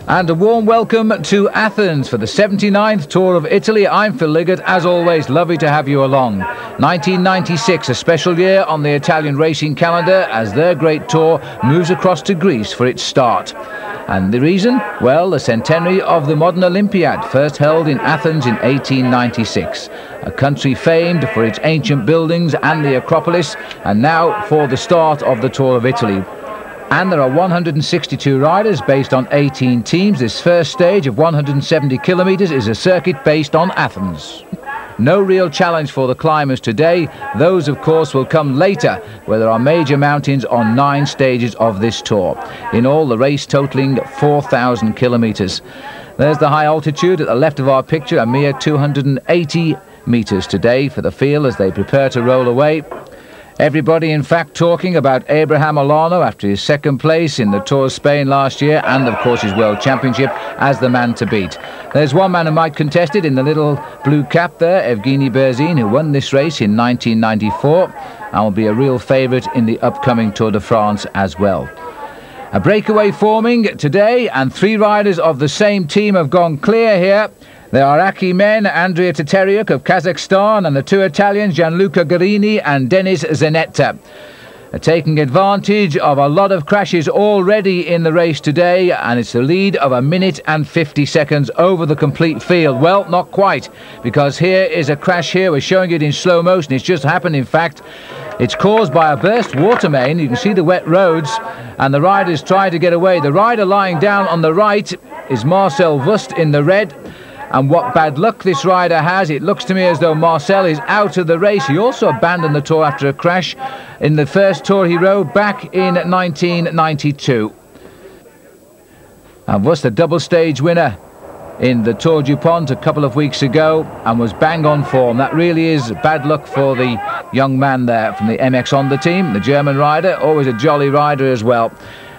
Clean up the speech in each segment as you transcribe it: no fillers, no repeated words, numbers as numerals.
And a warm welcome to Athens for the 79th Tour of Italy. I'm Phil Liggett, as always, lovely to have you along. 1996, a special year on the Italian racing calendar as their great tour moves across to Greece for its start. And the reason? Well, the centenary of the modern Olympiad, first held in Athens in 1896. A country famed for its ancient buildings and the Acropolis, and now for the start of the Tour of Italy. And there are 162 riders based on 18 teams. This first stage of 170 kilometres is a circuit based on Athens. No real challenge for the climbers today. Those, of course, will come later, where there are major mountains on 9 stages of this tour. In all, the race totalling 4,000 kilometres. There's the high altitude at the left of our picture, a mere 280 metres today for the field as they prepare to roll away. Everybody, in fact, talking about Abraham Olano after his second place in the Tour of Spain last year and, of course, his World Championship as the man to beat. There's one man who might contest it in the little blue cap there, F.GUIDI, who won this race in 1994 and will be a real favourite in the upcoming Tour de France as well. A breakaway forming today, and 3 riders of the same team have gone clear here. There are Aki men, Andrea Teteriuk of Kazakhstan, and the 2 Italians, Gianluca Guerini and D.ZANETTE. Taking advantage of a lot of crashes already in the race today, and it's a lead of 1 minute and 50 seconds over the complete field. Well, not quite, because here is a crash here. We're showing it in slow motion. It's just happened, in fact. It's caused by a burst water main. You can see the wet roads, and the riders try to get away. The rider lying down on the right is Marcel Wust in the red. And what bad luck this rider has. It looks to me as though Marcel is out of the race. He also abandoned the tour after a crash in the first tour he rode back in 1992. And was the double stage winner in the Tour du Pont a couple of weeks ago and was bang on form. That really is bad luck for the young man there from the MX Honda team, the German rider, always a jolly rider as well.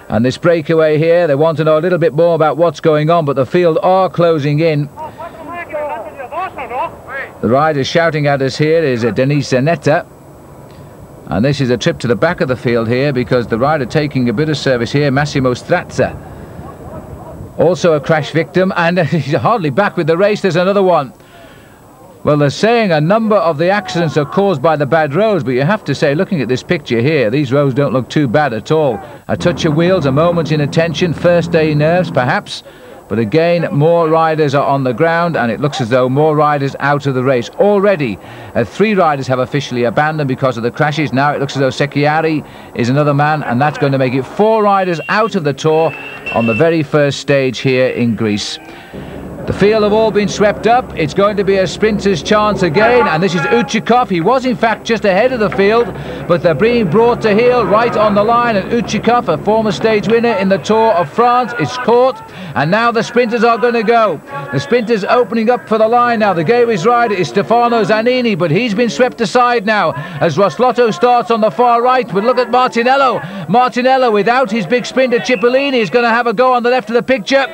And this breakaway here, they want to know a little bit more about what's going on, but the field are closing in. The rider shouting at us here is D.ZANETTE. And this is a trip to the back of the field here, because the rider taking a bit of service here, Massimo Strazza. Also a crash victim, and he's hardly back with the race. There's another one. Well, they're saying a number of the accidents are caused by the bad roads, but you have to say, looking at this picture here, these roads don't look too bad at all. A touch of wheels, a moment's inattention, first day nerves perhaps, but again, more riders are on the ground, and it looks as though more riders out of the race. Already, 3 riders have officially abandoned because of the crashes. Now it looks as though Secchiari is another man, and that's going to make it 4 riders out of the tour on the very first stage here in Greece. The field have all been swept up. It's going to be a sprinter's chance again, and this is Uchikov. He was in fact just ahead of the field, but they're being brought to heel right on the line, and Uchikov, a former stage winner in the Tour of France, is caught, and now the sprinters are going to go. The sprinters opening up for the line now. The Gavi's rider is Stefano Zanini, but he's been swept aside now as Roslotto starts on the far right. But look at Martinello. Martinello, without his big sprinter Cipollini, is going to have a go on the left of the picture.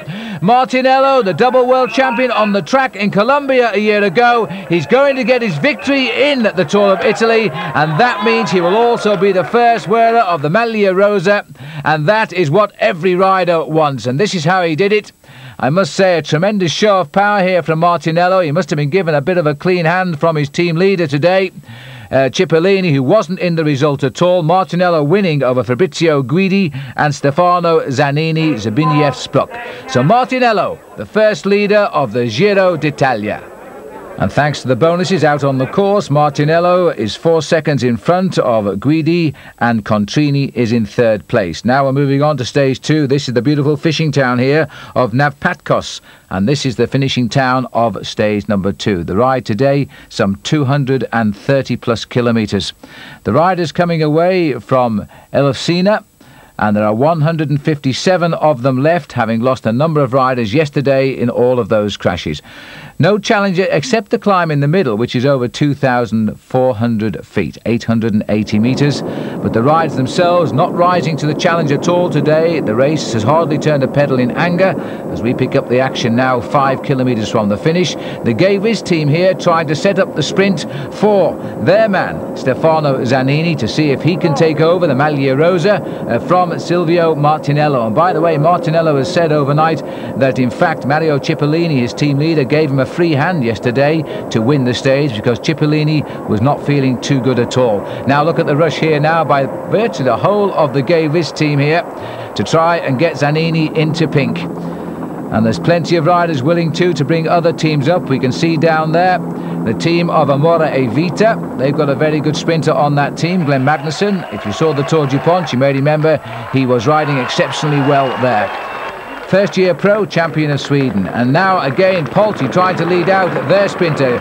Martinello, the double world champion on the track in Colombia a year ago, he's going to get his victory in the Tour of Italy, and that means he will also be the first wearer of the Maglia Rosa, and that is what every rider wants, and this is how he did it. I must say, a tremendous show of power here from Martinello. He must have been given a bit of a clean hand from his team leader today, Cipollini, who wasn't in the result at all. Martinello winning over Fabrizio Guidi and Stefano Zanini, Zbigniew Spruck. So Martinello, the first leader of the Giro d'Italia. And thanks to the bonuses out on the course, Martinello is 4 seconds in front of Guidi, and Contrini is in third place. Now we're moving on to stage 2. This is the beautiful fishing town here of Navpatkos, and this is the finishing town of stage number 2. The ride today, some 230 plus kilometres. The riders coming away from Elfsina, and there are 157 of them left, having lost a number of riders yesterday in all of those crashes. No challenger except the climb in the middle, which is over 2,400 feet, 880 metres. But the rides themselves not rising to the challenge at all today. The race has hardly turned a pedal in anger as we pick up the action now 5 kilometres from the finish. The Gavi's team here trying to set up the sprint for their man, Stefano Zanini, to see if he can take over the Maglia Rosa from Silvio Martinello. And by the way, Martinello has said overnight that in fact Mario Cipollini, his team leader, gave him a free hand yesterday to win the stage because Cipollini was not feeling too good at all. Now look at the rush here now by virtually the whole of the Gavi's team here to try and get Zanini into pink. And there's plenty of riders willing to bring other teams up. We can see down there the team of Amore e Vita. They've got a very good sprinter on that team, Glenn Magnusson. If you saw the Tour du Pont, you may remember he was riding exceptionally well there. First year pro champion of Sweden. And now again Polti trying to lead out their sprinter,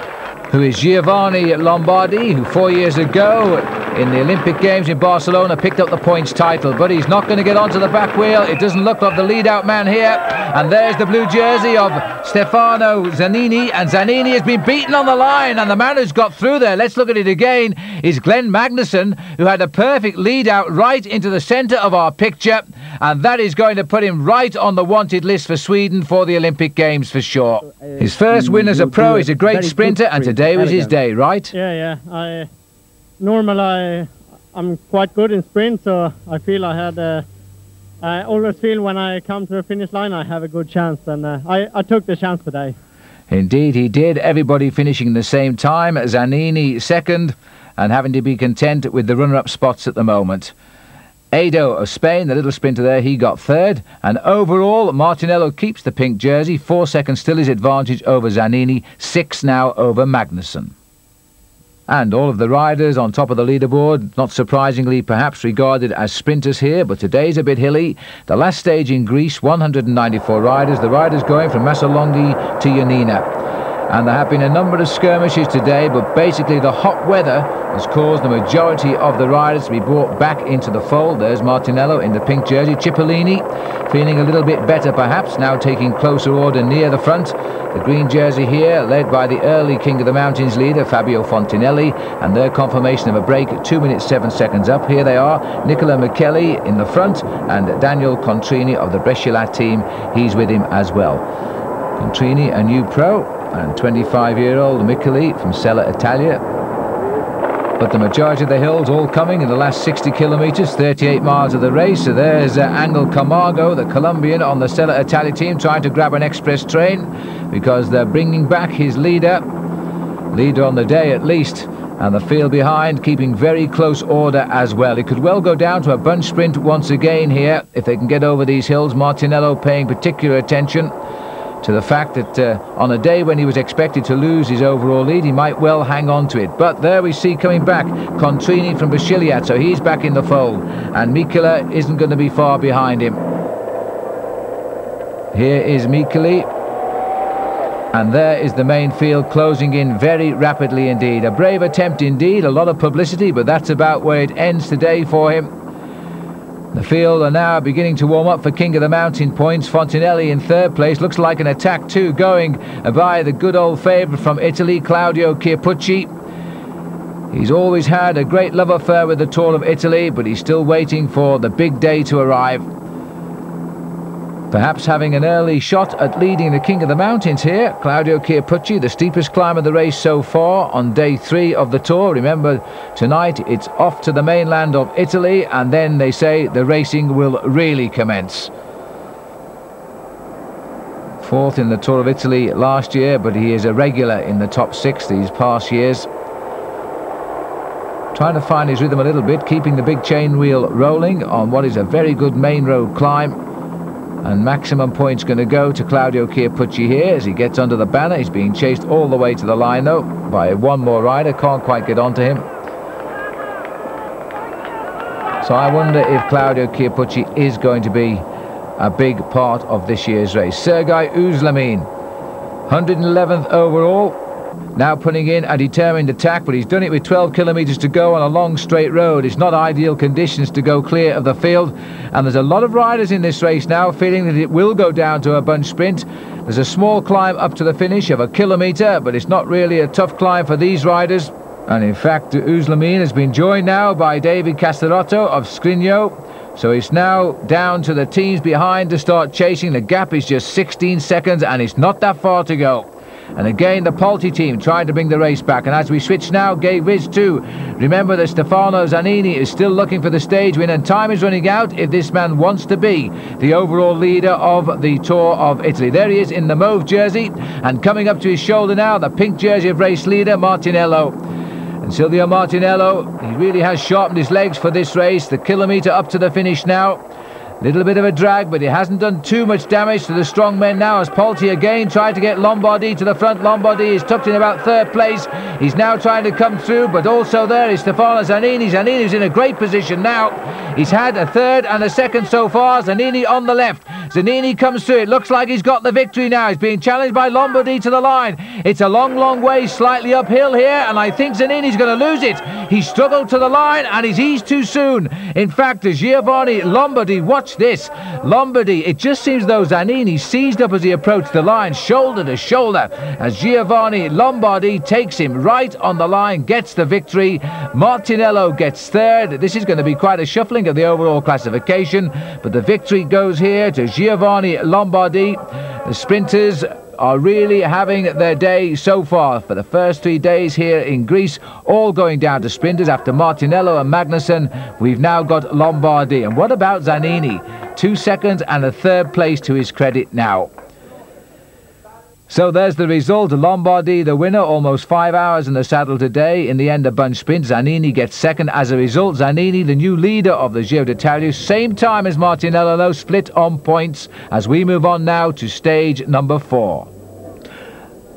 who is Giovanni Lombardi, who 4 years ago in the Olympic Games in Barcelona picked up the points title, but he's not going to get onto the back wheel. It doesn't look like the lead-out man here. And there's the blue jersey of Stefano Zanini, and Zanini has been beaten on the line, and the man who's got through there, let's look at it again, is Glenn Magnusson, who had a perfect lead-out right into the centre of our picture, and that is going to put him right on the wanted list for Sweden for the Olympic Games for sure. His first win as a pro. He's a great sprinter, and today was his day, right? Yeah. Normally I'm quite good in sprint, so I feel I always feel when I come to the finish line I have a good chance, and I took the chance today. Indeed he did. Everybody finishing the same time. Zanini second, and having to be content with the runner-up spots at the moment. Edo of Spain, the little sprinter there, he got third. And overall, Martinello keeps the pink jersey. 4 seconds still his advantage over Zanini. 6 now over Magnusson. And all of the riders on top of the leaderboard, not surprisingly perhaps regarded as sprinters here, but today's a bit hilly. The last stage in Greece, 194 riders. The riders going from Masolonghi to Ioannina. And there have been a number of skirmishes today, but basically the hot weather has caused the majority of the riders to be brought back into the fold. There's Martinello in the pink jersey. Cipollini feeling a little bit better perhaps, now taking closer order near the front. The green jersey here led by the early King of the Mountains leader Fabio Fontinelli, and their confirmation of a break 2 minutes 7 seconds up. Here they are, Nicola Micheli in the front, and Daniel Contrini of the Brescia team, he's with him as well. Contrini, a new pro, and 25-year-old Micheli from Sella Italia. But the majority of the hills all coming in the last 60 kilometres, 38 miles of the race. So there's Angel Camargo, the Colombian on the Sella Italia team, trying to grab an express train because they're bringing back his leader on the day at least. And the field behind keeping very close order as well. It could well go down to a bunch sprint once again here if they can get over these hills. Martinello paying particular attention to the fact that on a day when he was expected to lose his overall lead, he might well hang on to it. But there we see coming back Contrini from Basilia, so he's back in the fold, and Michela isn't going to be far behind him. Here is Micheli, And there is the main field closing in very rapidly indeed. A brave attempt indeed, a lot of publicity, but that's about where it ends today for him. The field are now beginning to warm up for King of the Mountain points. Fontanelli in third place. Looks like an attack too going by the good old favourite from Italy, Claudio Chiappucci. He's always had a great love affair with the Tour of Italy, but he's still waiting for the big day to arrive. Perhaps having an early shot at leading the King of the Mountains here. Claudio Chiappucci, the steepest climb of the race so far on day 3 of the Tour. Remember, tonight it's off to the mainland of Italy, and then they say the racing will really commence. 4th in the Tour of Italy last year, but he is a regular in the top 6 these past years. Trying to find his rhythm a little bit, keeping the big chain wheel rolling on what is a very good main road climb. And maximum points going to go to Claudio Chiappucci here as he gets under the banner. He's being chased all the way to the line though by one more rider. Can't quite get onto him. So I wonder if Claudio Chiappucci is going to be a big part of this year's race. Sergei Uzlamin, 111th overall. Now putting in a determined attack, but he's done it with 12 kilometres to go on a long straight road. It's not ideal conditions to go clear of the field, and there's a lot of riders in this race now feeling that it will go down to a bunch sprint. There's a small climb up to the finish of a kilometre, but it's not really a tough climb for these riders. And in fact, Uzlamin has been joined now by D.CASAROTTO of Scrigno. So it's now down to the teams behind to start chasing. The gap is just 16 seconds and it's not that far to go. And again the Polti team trying to bring the race back. And as we switch now, Gay Viz too. Remember that Stefano Zanini is still looking for the stage win, and time is running out if this man wants to be the overall leader of the Tour of Italy. There he is in the mauve jersey, and coming up to his shoulder now, the pink jersey of race leader Martinello. And Silvio Martinello, he really has sharpened his legs for this race. The kilometre up to the finish now. Little bit of a drag, but it hasn't done too much damage to the strong men now as Polti again tried to get Lombardi to the front. Lombardi is tucked in about 3rd place. He's now trying to come through, but also there is Stefano Zanini. Zanini's in a great position now. He's had a 3rd and a 2nd so far. Zanini on the left. Zanini comes through. It looks like he's got the victory now. He's being challenged by Lombardi to the line. It's a long, long way, slightly uphill here, and I think Zanini's going to lose it. He struggled to the line, and he's eased too soon. In fact, Giovanni Lombardi, watch this. Lombardi, it just seems though Zanini seized up as he approached the line, shoulder to shoulder, as Giovanni Lombardi takes him right on the line, gets the victory. Martinello gets 3rd. This is going to be quite a shuffling of the overall classification, but the victory goes here to Giovanni Lombardi. The sprinters are really having their day so far. For the first 3 days here in Greece, all going down to sprinters. After Martinello and Magnussen, we've now got Lombardi. And what about Zanini? 2 seconds and a 3rd place to his credit now. So there's the result. Lombardi the winner, almost 5 hours in the saddle today. In the end, a bunch sprint. Zanini gets 2nd. As a result, Zanini, the new leader of the Giro d'Italia, same time as Martinello, though, split on points as we move on now to stage number 4.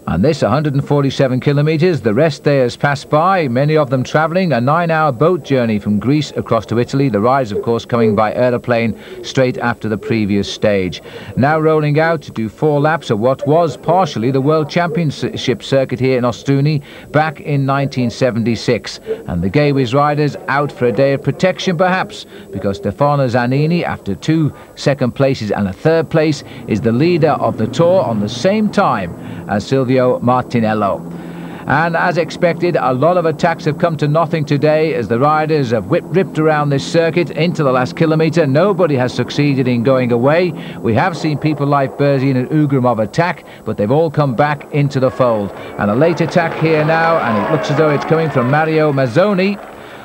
And this 147 kilometres, the rest day has passed by, many of them travelling a 9-hour boat journey from Greece across to Italy. The riders, of course, coming by aeroplane straight after the previous stage. Now rolling out to do 4 laps of what was partially the World Championship circuit here in Ostuni back in 1976. And the Gaywiz riders out for a day of protection perhaps, because Stefano Zanini, after 2 second places and a 3rd place, is the leader of the Tour on the same time as Silvio Martinello. And as expected, a lot of attacks have come to nothing today as the riders have ripped around this circuit into the last kilometre. Nobody has succeeded in going away. We have seen people like Berzin and Ugrumov attack, but they've all come back into the fold. And a late attack here now, and it looks as though it's coming from Mario Mazzoni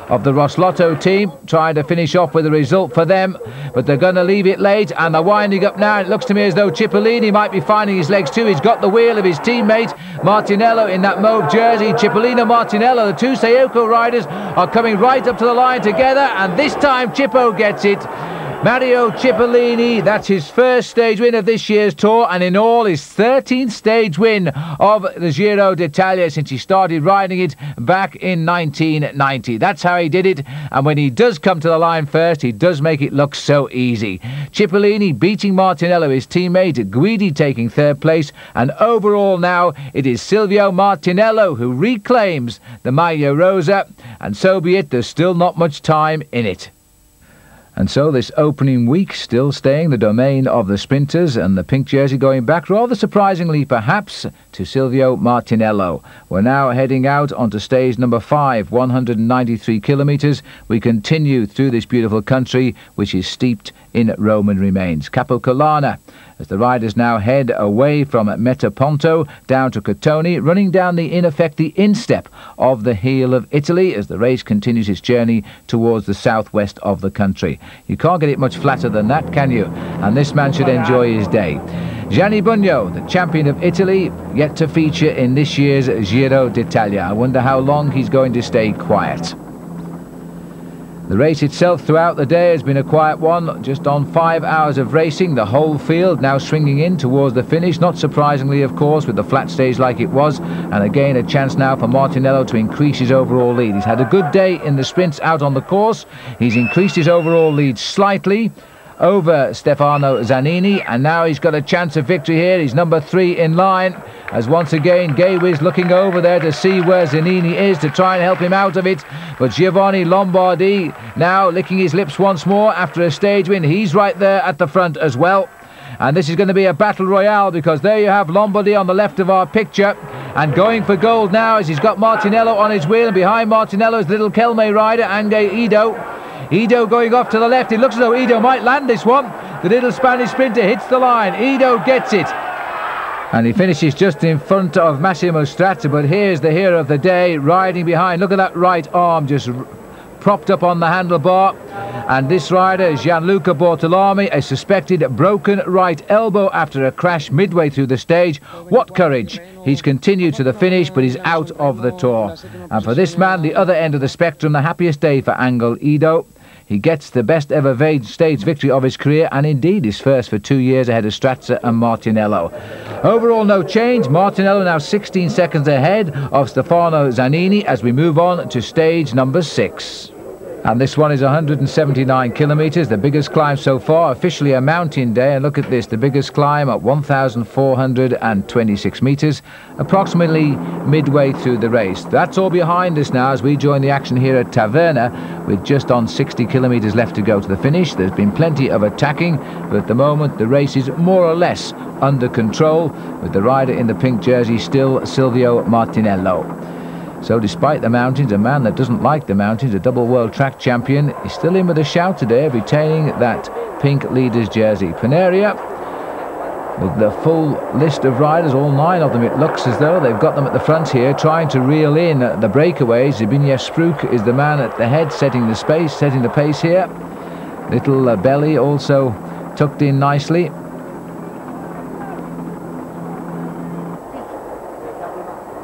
of the Roslotto team, trying to finish off with a result for them, but they're going to leave it late, and they're winding up now. It looks to me as though Cipollini might be finding his legs too. He's got the wheel of his teammate Martinello in that mauve jersey. Cipollino, Martinello, the 2 Seiko riders are coming right up to the line together, and this time Cippo gets it. Mario Cipollini, that's his first stage win of this year's Tour, and in all his 13th stage win of the Giro d'Italia since he started riding it back in 1990. That's how he did it, and when he does come to the line first, he does make it look so easy. Cipollini beating Martinello, his teammate, Guidi taking third place, and overall now it is Silvio Martinello who reclaims the Maglia Rosa, and so be it, there's still not much time in it. And so this opening week still staying the domain of the sprinters, and the pink jersey going back rather surprisingly perhaps to Silvio Martinello. We're now heading out onto stage number 5, 193 kilometres. We continue through this beautiful country which is steeped in Roman remains. Capocolana, as the riders now head away from Metaponto down to Cotoni, running down in effect the instep of the heel of Italy as the race continues its journey towards the southwest of the country. You can't get it much flatter than that, can you? And this man should enjoy his day. Gianni Bugno, the champion of Italy, yet to feature in this year's Giro d'Italia. I wonder how long he's going to stay quiet. The race itself throughout the day has been a quiet one, just on 5 hours of racing. The whole field now swinging in towards the finish, not surprisingly of course with the flat stage like it was, and again a chance now for Martinello to increase his overall lead. He's had a good day in the sprints out on the course. He's increased his overall lead slightly over Stefano Zanini, and now he's got a chance of victory here. He's number 3 in line, as once again Gaywiz looking over there to see where Zanini is to try and help him out of it, but Giovanni Lombardi now licking his lips once more after a stage win. He's right there at the front as well, and this is going to be a battle royale, because there you have Lombardi on the left of our picture and going for gold now as he's got Martinello on his wheel, and behind Martinello is the little Kelme rider Angel Ido going off to the left. It looks as though Ido might land this one. The little Spanish sprinter hits the line. Ido gets it, and he finishes just in front of Massimo Strazza. But here's the hero of the day riding behind. Look at that right arm just propped up on the handlebar, and this rider is Gianluca Bortolami, a suspected broken right elbow after a crash midway through the stage. What courage! He's continued to the finish, but he's out of the Tour. And for this man, the other end of the spectrum, the happiest day for Angel Ido. He gets the best ever stage victory of his career, and indeed his first for 2 years ahead of Strazza and Martinello. Overall no change. Martinello now 16 seconds ahead of Stefano Zanini as we move on to stage number 6. And this one is 179 kilometres, the biggest climb so far, officially a mountain day. And look at this, the biggest climb at 1,426 metres, approximately midway through the race. That's all behind us now as we join the action here at Taverna, with just on 60 kilometres left to go to the finish. There's been plenty of attacking, but at the moment the race is more or less under control, with the rider in the pink jersey still Silvio Martinello. So despite the mountains, a man that doesn't like the mountains, a double world track champion, is still in with a shout today, retaining that pink leader's jersey. Panaria, with the full list of riders, all 9 of them, it looks as though they've got them at the front here, trying to reel in the breakaways. Zbigniew Spruk is the man at the head, setting the pace here. Little Belly also tucked in nicely.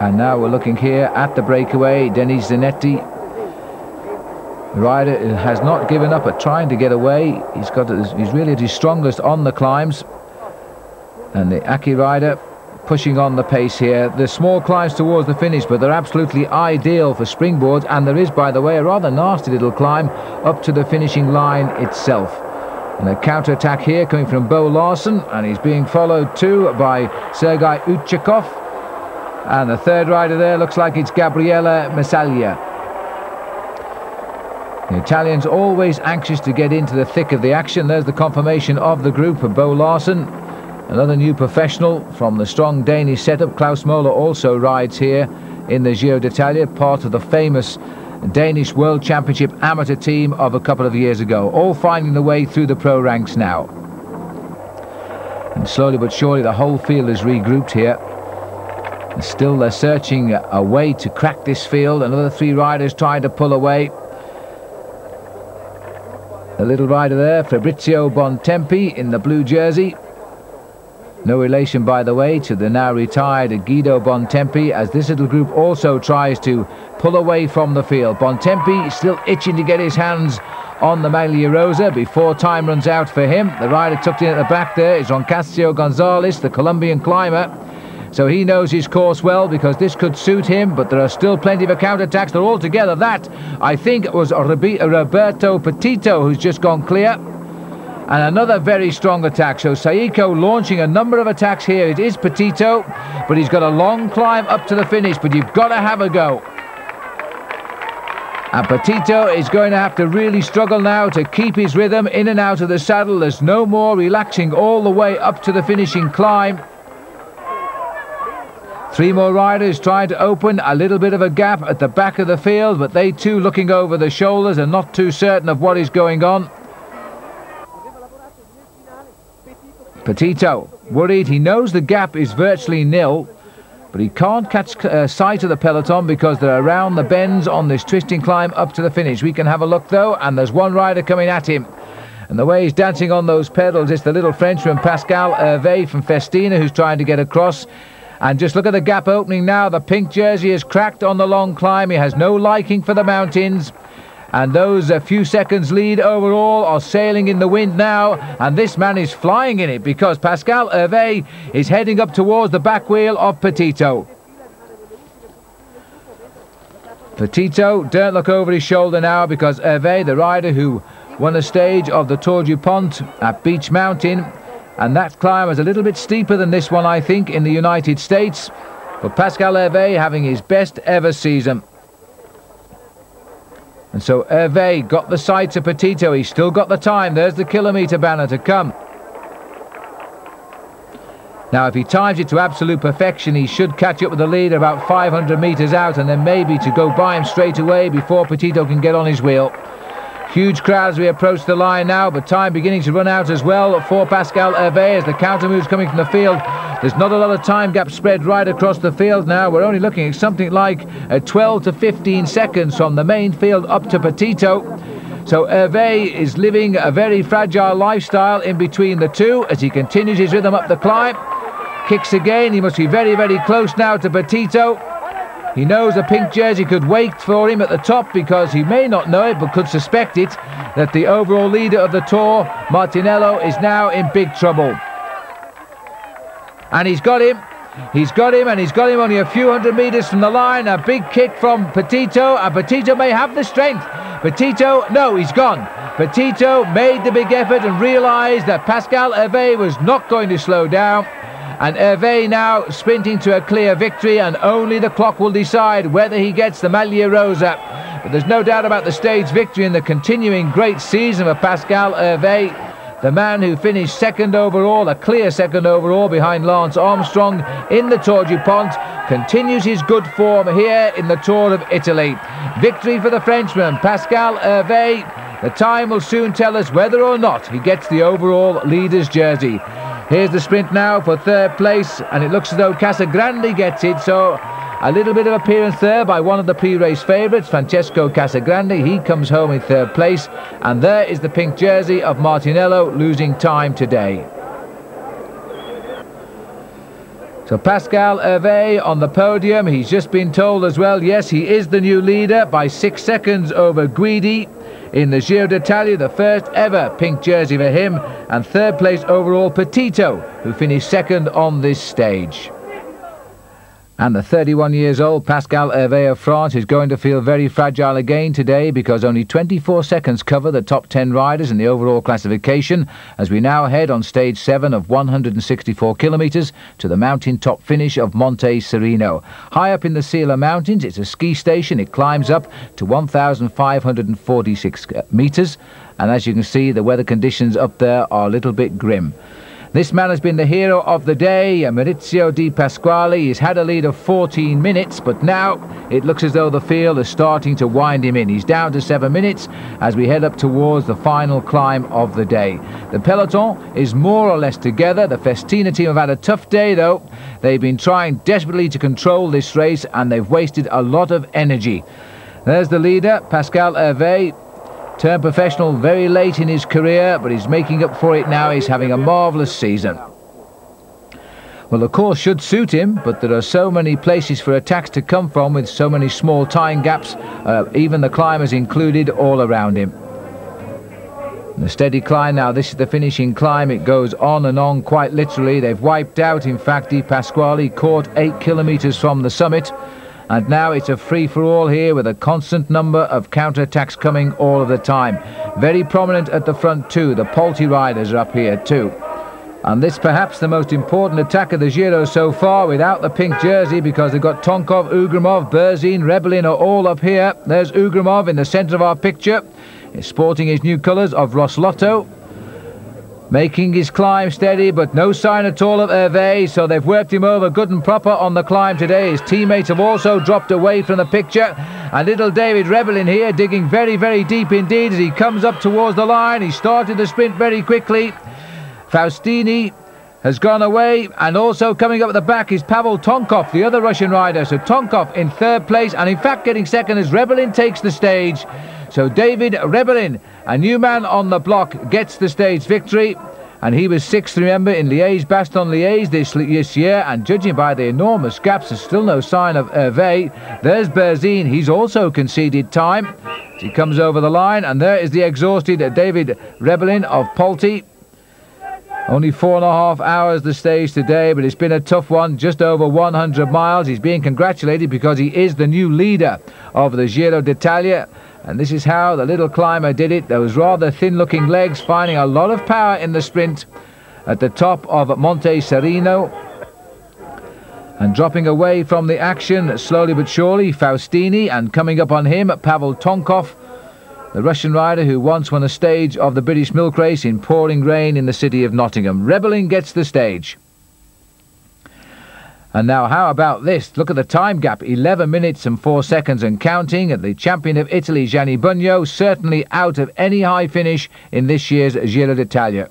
And now we're looking here at the breakaway. D.ZANETTE, the rider, has not given up at trying to get away. He's really at his strongest on the climbs. And the Aki rider pushing on the pace here. The small climbs towards the finish, but they're absolutely ideal for springboards. And there is, by the way, a rather nasty little climb up to the finishing line itself. And a counter-attack here coming from Bo Larsen, and he's being followed too by Sergei Uchakov. And the third rider there looks like it's Gabriele Massaglia. The Italians always anxious to get into the thick of the action. There's the confirmation of the group of Bo Larsen. Another new professional from the strong Danish setup. Klaus Moller also rides here in the Giro d'Italia, part of the famous Danish World Championship amateur team of a couple of years ago. All finding the way through the pro ranks now. And slowly but surely the whole field is regrouped here. Still they're searching a way to crack this field. Another 3 riders trying to pull away. The little rider there, Fabrizio Bontempi in the blue jersey. No relation, by the way, to the now retired Guido Bontempi, as this little group also tries to pull away from the field. Bontempi still itching to get his hands on the Maglia Rosa before time runs out for him. The rider tucked in at the back there is Roncasio Gonzalez, the Colombian climber. So he knows his course well because this could suit him, but there are still plenty of counterattacks. They're all together. That, I think, was Roberto Petito who's just gone clear. And another very strong attack. So Saiko launching a number of attacks here. It is Petito, but he's got a long climb up to the finish, but you've got to have a go. And Petito is going to have to really struggle now to keep his rhythm in and out of the saddle. There's no more relaxing all the way up to the finishing climb. 3 more riders trying to open a little bit of a gap at the back of the field, but they too looking over the shoulders and not too certain of what is going on. Petito worried. He knows the gap is virtually nil, but he can't catch sight of the peloton because they're around the bends on this twisting climb up to the finish. We can have a look though, and there's one rider coming at him. And the way he's dancing on those pedals is the little Frenchman Pascal Hervé from Festina, who's trying to get across. And just look at the gap opening now. The pink jersey is cracked on the long climb. He has no liking for the mountains. And those few seconds lead overall are sailing in the wind now. And this man is flying in it because Pascal Hervé is heading up towards the back wheel of Petito. Petito, don't look over his shoulder now because Hervé, the rider who won a stage of the Tour du Pont at Beach Mountain, and that climb is a little bit steeper than this one, I think, in the United States. But Pascal Hervé having his best ever season. And so Hervé got the sights of Petito. He's still got the time. There's the kilometre banner to come. Now, if he times it to absolute perfection, he should catch up with the leader about 500 metres out, and then maybe to go by him straight away before Petito can get on his wheel. Huge crowd as we approach the line now, but time beginning to run out as well for Pascal Hervé as the counter moves coming from the field. There's not a lot of time gap spread right across the field now. We're only looking at something like 12 to 15 seconds from the main field up to Petito. So Hervé is living a very fragile lifestyle in between the two as he continues his rhythm up the climb. Kicks again. He must be very, very close now to Petito. He knows a pink jersey could wait for him at the top because he may not know it but could suspect it, that the overall leader of the Tour, Martinello, is now in big trouble. And he's got him. He's got him, and he's got him only a few hundred metres from the line. A big kick from Petito, and Petito may have the strength. Petito, no, he's gone. Petito made the big effort and realised that Pascal Hervé was not going to slow down. And Hervé now sprinting to a clear victory, and only the clock will decide whether he gets the Maglia Rosa. But there's no doubt about the stage victory and the continuing great season of Pascal Hervé, the man who finished second overall, a clear second overall behind Lance Armstrong in the Tour du Pont, continues his good form here in the Tour of Italy. Victory for the Frenchman, Pascal Hervé. The time will soon tell us whether or not he gets the overall leader's jersey. Here's the sprint now for third place, and it looks as though Casagrande gets it, so a little bit of appearance there by one of the pre-race favourites, Francesco Casagrande. He comes home in third place, and there is the pink jersey of Martinello losing time today. So Pascal Hervé on the podium. He's just been told as well, yes, he is the new leader by 6 seconds over Guidi in the Giro d'Italia, the first ever pink jersey for him, and third place overall Petito, who finished second on this stage. And the 31 years old Pascal Hervé of France is going to feel very fragile again today because only 24 seconds cover the top 10 riders in the overall classification as we now head on stage 7 of 164 kilometres to the mountain top finish of Monte Sereno. High up in the Sila Mountains, it's a ski station. It climbs up to 1,546 metres, and as you can see, the weather conditions up there are a little bit grim. This man has been the hero of the day, Maurizio Di Pasquale. He's had a lead of 14 minutes, but now it looks as though the field is starting to wind him in. He's down to 7 minutes as we head up towards the final climb of the day. The peloton is more or less together. The Festina team have had a tough day, though. They've been trying desperately to control this race, and they've wasted a lot of energy. There's the leader, Pascal Hervé. Turned professional very late in his career, but he's making up for it now. He's having a marvellous season. Well, the course should suit him, but there are so many places for attacks to come from with so many small time gaps, even the climbers included, all around him. And a steady climb now. This is the finishing climb. It goes on and on, quite literally. They've wiped out, in fact, Di Pasquale, caught 8 kilometres from the summit. And now it's a free-for-all here with a constant number of counter-attacks coming all of the time. Very prominent at the front too. The Polti riders are up here too. And this perhaps the most important attack of the Giro so far, without the pink jersey, because they've got Tonkov, Ugrumov, Berzin, Rebelin are all up here. There's Ugrumov in the centre of our picture. He's sporting his new colours of Roslotto. Making his climb steady, but no sign at all of Hervé, so they've worked him over good and proper on the climb today. His teammates have also dropped away from the picture. And little David Rebelin here digging very, very deep indeed as he comes up towards the line. He started the sprint very quickly. Faustini has gone away, and also coming up at the back is Pavel Tonkov, the other Russian rider. So Tonkov in third place, and in fact getting second as Rebelin takes the stage. So David Rebelin, a new man on the block, gets the stage victory. And he was sixth, remember, in Liège-Bastogne-Liège this year. And judging by the enormous gaps, there's still no sign of Hervé. There's Berzin. He's also conceded time. He comes over the line, and there is the exhausted David Rebelin of Polti. Only 4.5 hours the stage today, but it's been a tough one, just over 100 miles. He's being congratulated because he is the new leader of the Giro d'Italia. And this is how the little climber did it. Those rather thin-looking legs, finding a lot of power in the sprint at the top of Monte Serino. And dropping away from the action, slowly but surely, Faustini, and coming up on him, Pavel Tonkov, the Russian rider who once won a stage of the British milk race in pouring rain in the city of Nottingham. Rebelin gets the stage. And now how about this? Look at the time gap, 11 minutes and 4 seconds and counting. And the champion of Italy, Gianni Bugno, certainly out of any high finish in this year's Giro d'Italia.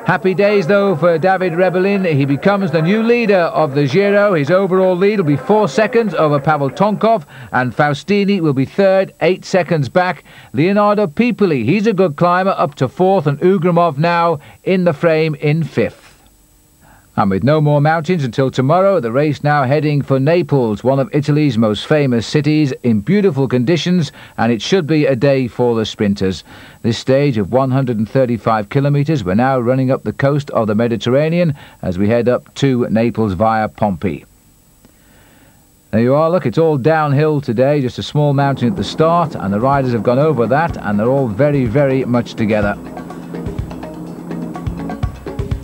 Happy days though for David Rebelin. He becomes the new leader of the Giro. His overall lead will be 4 seconds over Pavel Tonkov, and Faustini will be third, 8 seconds back. Leonardo Piepoli, he's a good climber, up to fourth, and Ugrumov now in the frame in fifth. And with no more mountains until tomorrow, the race now heading for Naples, one of Italy's most famous cities, in beautiful conditions, and it should be a day for the sprinters. This stage of 135 kilometres, we're now running up the coast of the Mediterranean as we head up to Naples via Pompey. There you are, look, it's all downhill today, just a small mountain at the start, and the riders have gone over that, and they're all very, very much together.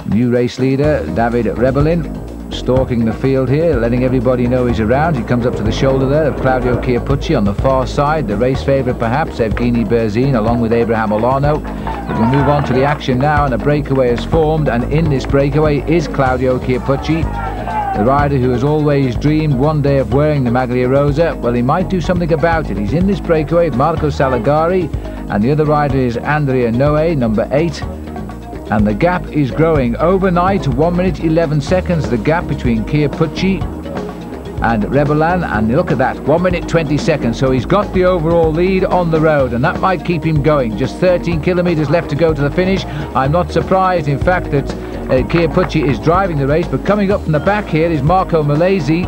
New race leader, David Rebelin, stalking the field here, letting everybody know he's around. He comes up to the shoulder there of Claudio Chiappucci on the far side. The race favourite perhaps, Evgeny Berzin, along with Abraham Olano. We move on to the action now, and a breakaway is formed, and in this breakaway is Claudio Chiappucci, the rider who has always dreamed one day of wearing the Maglia Rosa. Well, he might do something about it. He's in this breakaway, Marco Salagari, and the other rider is Andrea Noe, number 8. And the gap is growing overnight, 1 minute 11 seconds, the gap between Chiappucci and Rebelin, and look at that, 1 minute 20 seconds, so he's got the overall lead on the road, and that might keep him going. Just 13 kilometres left to go to the finish. I'm not surprised, in fact, that Chiappucci is driving the race, but coming up from the back here is Marco Milesi,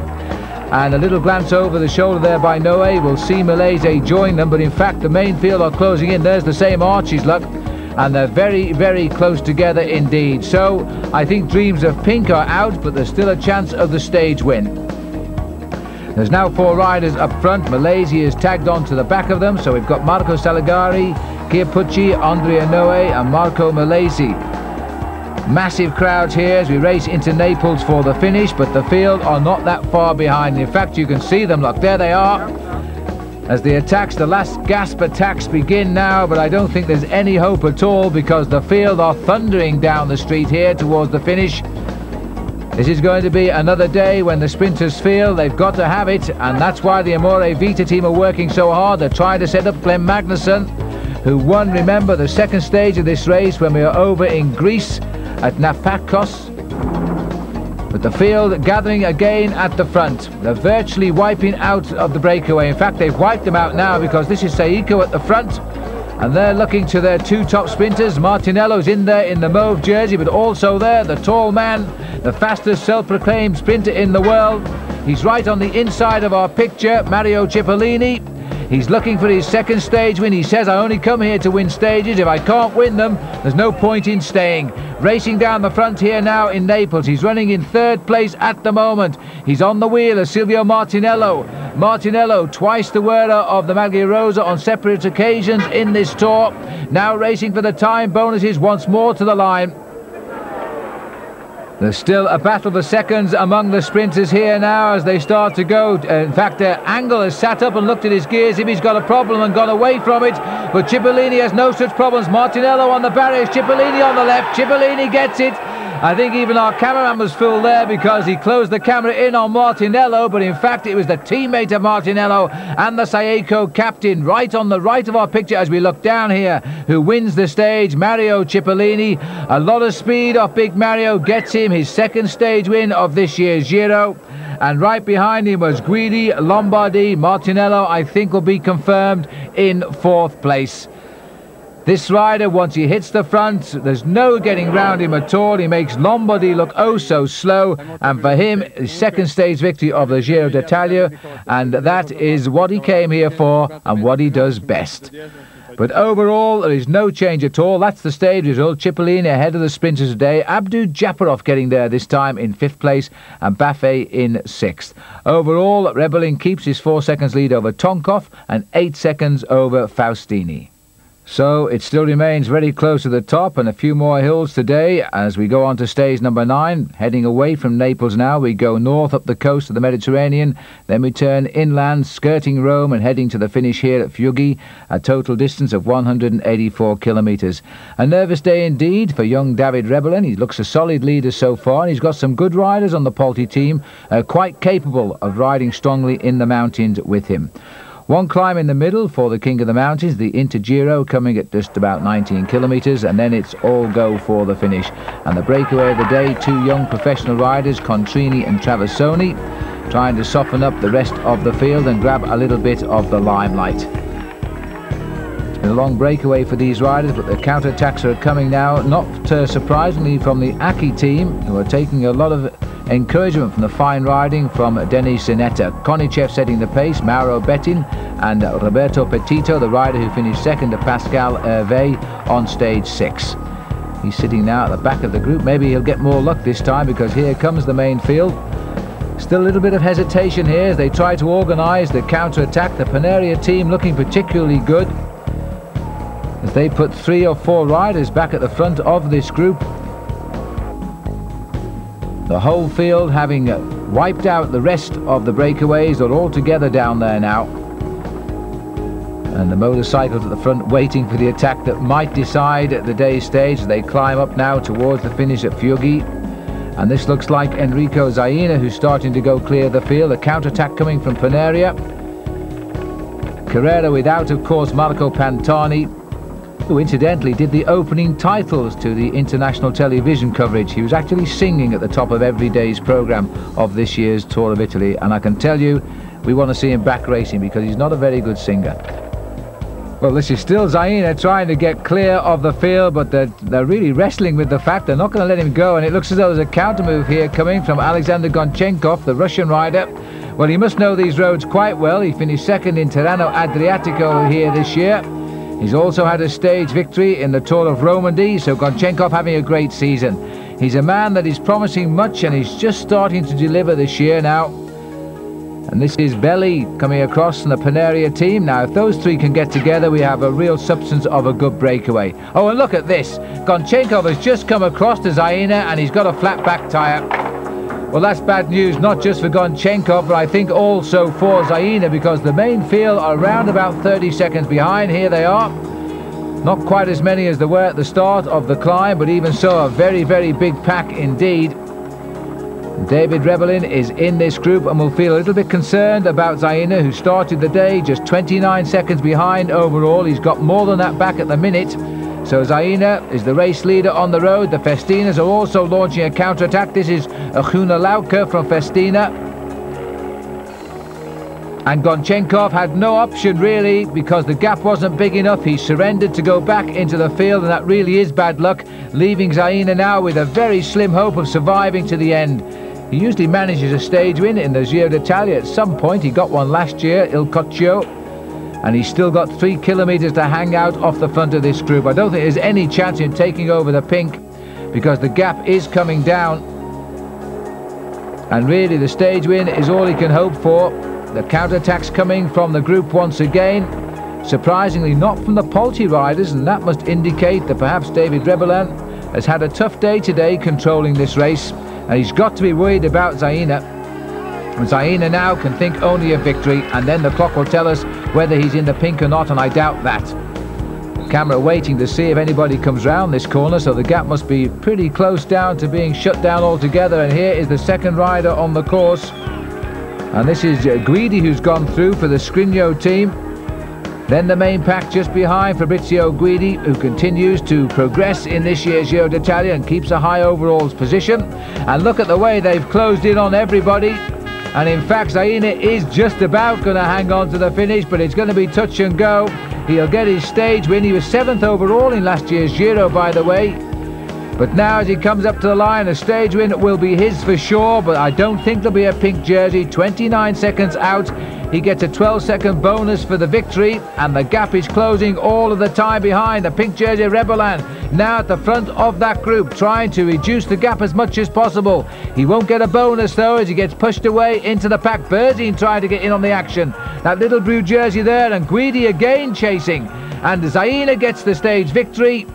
and a little glance over the shoulder there by Noe. We'll see Milesi join them, but in fact the main field are closing in. There's the same Archie's luck. And they're very, very close together indeed. So I think dreams of pink are out, but there's still a chance of the stage win. There's now 4 riders up front. Milesi is tagged on to the back of them. So we've got Marco Salagari, Chiappucci, Andrea Noe and Marco Milesi. Massive crowds here as we race into Naples for the finish, but the field are not that far behind. In fact, you can see them. Look, there they are. As the attacks, the last gasp attacks begin now, but I don't think there's any hope at all because the field are thundering down the street here towards the finish. This is going to be another day when the sprinters feel they've got to have it, and that's why the Amore Vita team are working so hard. They're trying to set up Glenn Magnusson, who won, remember, the second stage of this race when we were over in Greece at Napakos. But the field gathering again at the front. They're virtually wiping out of the breakaway. In fact, they've wiped them out now because this is Seiko at the front. And they're looking to their 2 top sprinters. Martinello's in there in the mauve jersey, but also there, the tall man, the fastest self-proclaimed sprinter in the world. He's right on the inside of our picture, Mario Cipollini. He's looking for his second stage win. He says, I only come here to win stages. If I can't win them, there's no point in staying. Racing down the front here now in Naples. He's running in third place at the moment. He's on the wheel of Silvio Martinello. Martinello, twice the winner of the Maglia Rosa on separate occasions in this tour. Now racing for the time bonuses once more to the line. There's still a battle for seconds among the sprinters here now as they start to go. In fact, Angle has sat up and looked at his gears if he's got a problem and gone away from it. But Cipollini has no such problems. Martinello on the barriers, Cipollini on the left. Cipollini gets it. I think even our cameraman was fooled there because he closed the camera in on Martinello, but in fact it was the teammate of Martinello and the Saeco captain right on the right of our picture as we look down here, who wins the stage, Mario Cipollini. A lot of speed off Big Mario gets him his second stage win of this year's Giro. And right behind him was Guidi, Lombardi. Martinello, I think, will be confirmed in fourth place. This rider, once he hits the front, there's no getting round him at all. He makes Lombardi look oh so slow, and for him, his second stage victory of the Giro d'Italia, and that is what he came here for and what he does best. But overall, there is no change at all. That's the stage result. Cipollini ahead of the sprinters today. Abdu-Japarov getting there this time in 5th place and Baffet in 6th. Overall, Rebellin keeps his 4 seconds lead over Tonkov and 8 seconds over Faustini. So it still remains very close to the top, and a few more hills today as we go on to stage number 9. Heading away from Naples now, we go north up the coast of the Mediterranean, then we turn inland, skirting Rome and heading to the finish here at F.GUIDI, a total distance of 184 kilometres. A nervous day indeed for young David Rebellin. He looks a solid leader so far, and he's got some good riders on the Polti team, quite capable of riding strongly in the mountains with him. One climb in the middle for the King of the Mountains, the Intergiro, coming at just about 19 kilometres, and then it's all go for the finish. And the breakaway of the day, 2 young professional riders, Contrini and Traversoni, trying to soften up the rest of the field and grab a little bit of the limelight. It's been a long breakaway for these riders, but the counter-attacks are coming now, not surprisingly from the Aki team, who are taking a lot of encouragement from the fine riding from D.ZANETTE. Konichev setting the pace, Mauro Bettin and Roberto Petito, the rider who finished second to Pascal Hervé on stage 6. He's sitting now at the back of the group. Maybe he'll get more luck this time because here comes the main field. Still a little bit of hesitation here as they try to organise the counter-attack. The Panaria team looking particularly good as they put 3 or 4 riders back at the front of this group. The whole field, having wiped out the rest of the breakaways, are all together down there now. And the motorcycles at the front waiting for the attack that might decide the day's stage. They climb up now towards the finish at F.GUIDI. And this looks like Enrico Zaina, who's starting to go clear the field. A counter-attack coming from Panaria. Carrera without, of course, Marco Pantani, who incidentally did the opening titles to the international television coverage. He was actually singing at the top of every day's programme of this year's Tour of Italy, and I can tell you we want to see him back racing because he's not a very good singer. Well, this is still Zaina trying to get clear of the field, but they're really wrestling with the fact they're not going to let him go, and it looks as though there's a counter move here coming from Alexander Gonchenkov, the Russian rider. Well, he must know these roads quite well. He finished second in Tirreno Adriatico here this year. He's also had a stage victory in the Tour of Romandy, so Gonchenkov having a great season. He's a man that is promising much, and he's just starting to deliver this year now. And this is Belli coming across from the Panaria team. Now, if those 3 can get together, we have a real substance of a good breakaway. Oh, and look at this. Gonchenkov has just come across to Zaina, and he's got a flat back tyre. Well, that's bad news, not just for Gonchenkov, but I think also for Zaina, because the main field are around about 30 seconds behind. Here they are. Not quite as many as there were at the start of the climb, but even so, a very, very big pack indeed. David Rebellin is in this group and will feel a little bit concerned about Zaina, who started the day just 29 seconds behind overall. He's got more than that back at the minute. So Zaina is the race leader on the road. The Festinas are also launching a counter-attack. This is Achuna Lauka from Festina. And Gonchenkov had no option really because the gap wasn't big enough. He surrendered to go back into the field, and that really is bad luck, leaving Zaina now with a very slim hope of surviving to the end. He usually manages a stage win in the Giro d'Italia at some point. He got one last year, Il Coccio. and he's still got 3 kilometres to hang out off the front of this group. I don't think there's any chance in taking over the pink, because the gap is coming down, and really the stage win is all he can hope for. The counter-attacks coming from the group once again, surprisingly not from the Polti riders, and that must indicate that perhaps David Rebellin has had a tough day today controlling this race, and he's got to be worried about ZAINA. And ZAINA now can think only of victory, and then the clock will tell us whether he's in the pink or not, and I doubt that. Camera waiting to see if anybody comes round this corner, so the gap must be pretty close down to being shut down altogether. And here is the second rider on the course, and this is Guidi, who's gone through for the Scrigno team. Then the main pack just behind, Fabrizio Guidi, who continues to progress in this year's Giro d'Italia and keeps a high overalls position. And look at the way they've closed in on everybody. And in fact, ZAINA is just about going to hang on to the finish, but it's going to be touch and go. He'll get his stage win. He was 7th overall in last year's Giro, by the way. But now as he comes up to the line, a stage win will be his for sure, but I don't think there'll be a pink jersey. 29 seconds out. He gets a 12-second bonus for the victory, and the gap is closing all of the time behind. The pink jersey Rebellin now at the front of that group, trying to reduce the gap as much as possible. He won't get a bonus though, as he gets pushed away into the pack. Berzin trying to get in on the action. That little blue jersey there, and Guidi again chasing. And ZAINA gets the stage victory,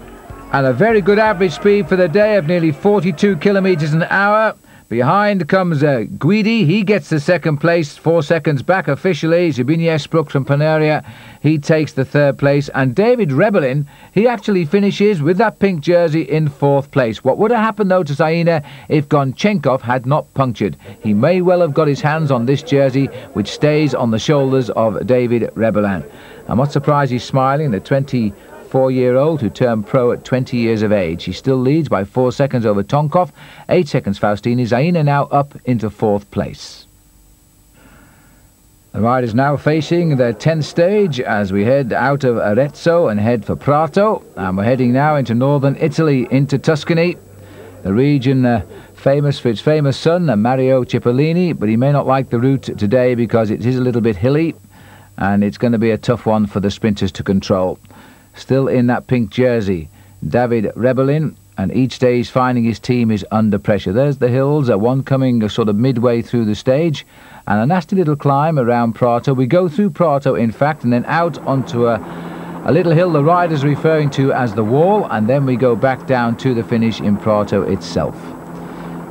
and a very good average speed for the day of nearly 42 kilometres an hour. Behind comes Guidi. He gets the second place, 4 seconds back officially. Zbigniew from Panaria, he takes the third place. And David Rebellin, he actually finishes with that pink jersey in 4th place. What would have happened though to ZAINA if Gonchenkov had not punctured? He may well have got his hands on this jersey, which stays on the shoulders of David Rebellin. I'm not surprised he's smiling. The 24-year-old who turned pro at 20 years of age. He still leads by 4 seconds over Tonkov, 8 seconds Faustini. ZAINA now up into 4th place. The riders now facing their 10th stage as we head out of Arezzo and head for Prato, and we're heading now into northern Italy, into Tuscany, the region famous for its famous son, Mario Cipollini, but he may not like the route today because it is a little bit hilly, and it's going to be a tough one for the sprinters to control. Still in that pink jersey, David Rebellin, and each day he's finding his team is under pressure. There's the hills, one coming sort of midway through the stage, and a nasty little climb around Prato. We go through Prato, in fact, and then out onto a little hill the rider's referring to as the Wall, and then we go back down to the finish in Prato itself.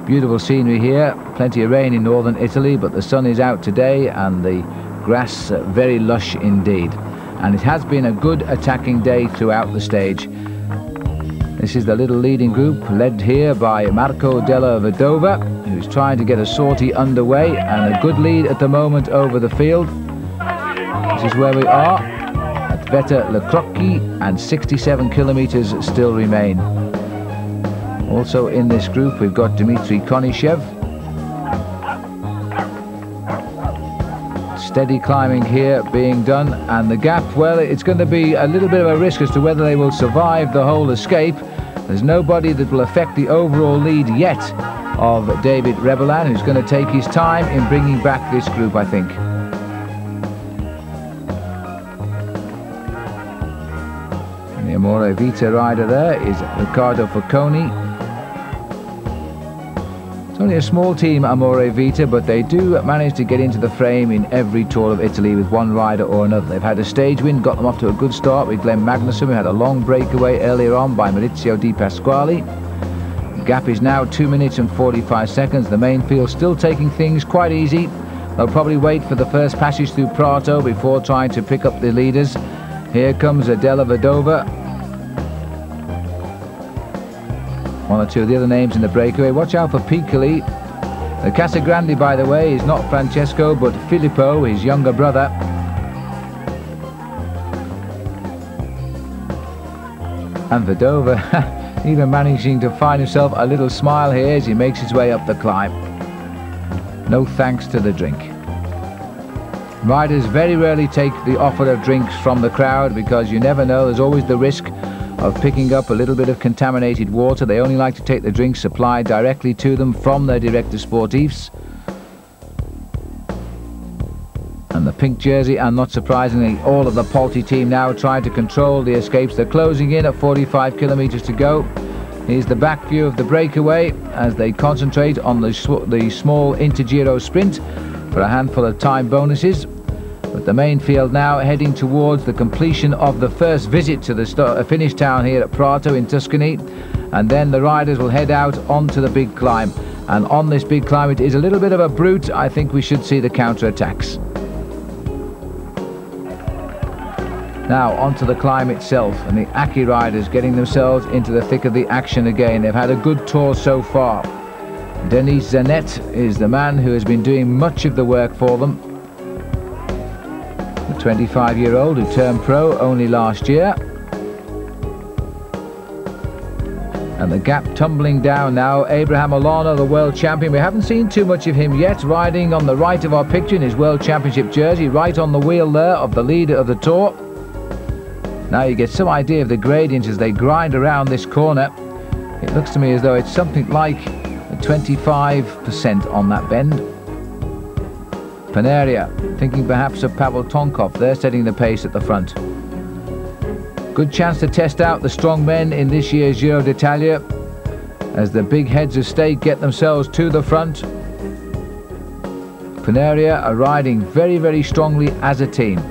Beautiful scenery here, plenty of rain in northern Italy, but the sun is out today and the grass very lush indeed. And it has been a good attacking day throughout the stage. This is the little leading group, led here by Marco della Vedova, who's trying to get a sortie underway, and a good lead at the moment over the field. This is where we are at Vetta Le Crocchi, and 67 kilometres still remain. Also in this group we've got Dmitry Konishev. Steady climbing here being done, and the gap, well, it's going to be a little bit of a risk as to whether they will survive the whole escape. There's nobody that will affect the overall lead yet of David Rebellin, who's going to take his time in bringing back this group, I think. And the Amore Vita rider there is Riccardo Focconi. It's only a small team, Amore Vita, but they do manage to get into the frame in every Tour of Italy with one rider or another. They've had a stage win, got them off to a good start with Glenn Magnusson, who had a long breakaway earlier on by Maurizio Di Pasquale. The gap is now 2 minutes and 45 seconds. The main field still taking things quite easy. They'll probably wait for the first passage through Prato before trying to pick up the leaders. Here comes Della Vedova. One or two of the other names in the breakaway. Watch out for Piccoli. The Casagrande, by the way, is not Francesco but Filippo, his younger brother. And Vedova even managing to find himself a little smile here as he makes his way up the climb. No thanks to the drink. Riders very rarely take the offer of drinks from the crowd because you never know, there's always the risk of picking up a little bit of contaminated water. They only like to take the drinks supplied directly to them from their directors sportifs. And And the pink jersey, and not surprisingly, all of the Polti team now trying to control the escapes. They're closing in at 45 kilometers to go. Here's the back view of the breakaway as they concentrate on the small Inter-Giro sprint for a handful of time bonuses. But the main field now heading towards the completion of the first visit to the finish town here at Prato in Tuscany. And then the riders will head out onto the big climb. And on this big climb, it is a little bit of a brute. I think we should see the counter-attacks. Now onto the climb itself, and the Aki riders getting themselves into the thick of the action again. They've had a good tour so far. D.ZANETTE is the man who has been doing much of the work for them. The 25-year-old who turned pro only last year. And the gap tumbling down now. Abraham Olano, the world champion. We haven't seen too much of him yet, riding on the right of our picture in his world championship jersey, right on the wheel there of the leader of the tour. Now you get some idea of the gradients as they grind around this corner. It looks to me as though it's something like 25% on that bend. Panaria, thinking perhaps of Pavel Tonkov. They're setting the pace at the front. Good chance to test out the strong men in this year's Giro d'Italia as the big heads of state get themselves to the front. Panaria are riding very, very strongly as a team.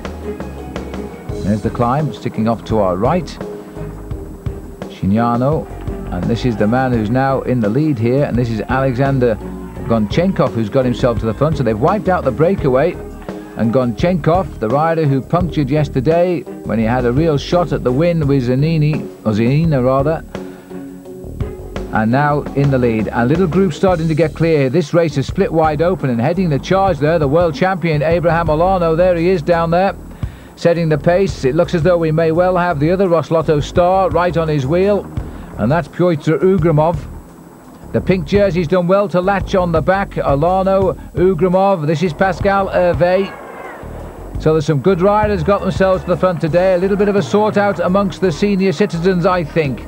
There's the climb, sticking off to our right. Chignano, and this is the man who's now in the lead here, and this is Alexander Gonchenkov, who's got himself to the front. So they've wiped out the breakaway, and Gonchenkov, the rider who punctured yesterday when he had a real shot at the win with Zaina rather, and now in the lead. A little group starting to get clear here. This race is split wide open, and heading the charge there, the world champion Abraham Olano. There he is down there, setting the pace. It looks as though we may well have the other Roslotto star right on his wheel, and that's P.UGRUMOV. The pink jersey's done well to latch on the back. Olano, Ugrumov, this is Pascal Hervé. So there's some good riders got themselves to the front today. A little bit of a sort out amongst the senior citizens, I think.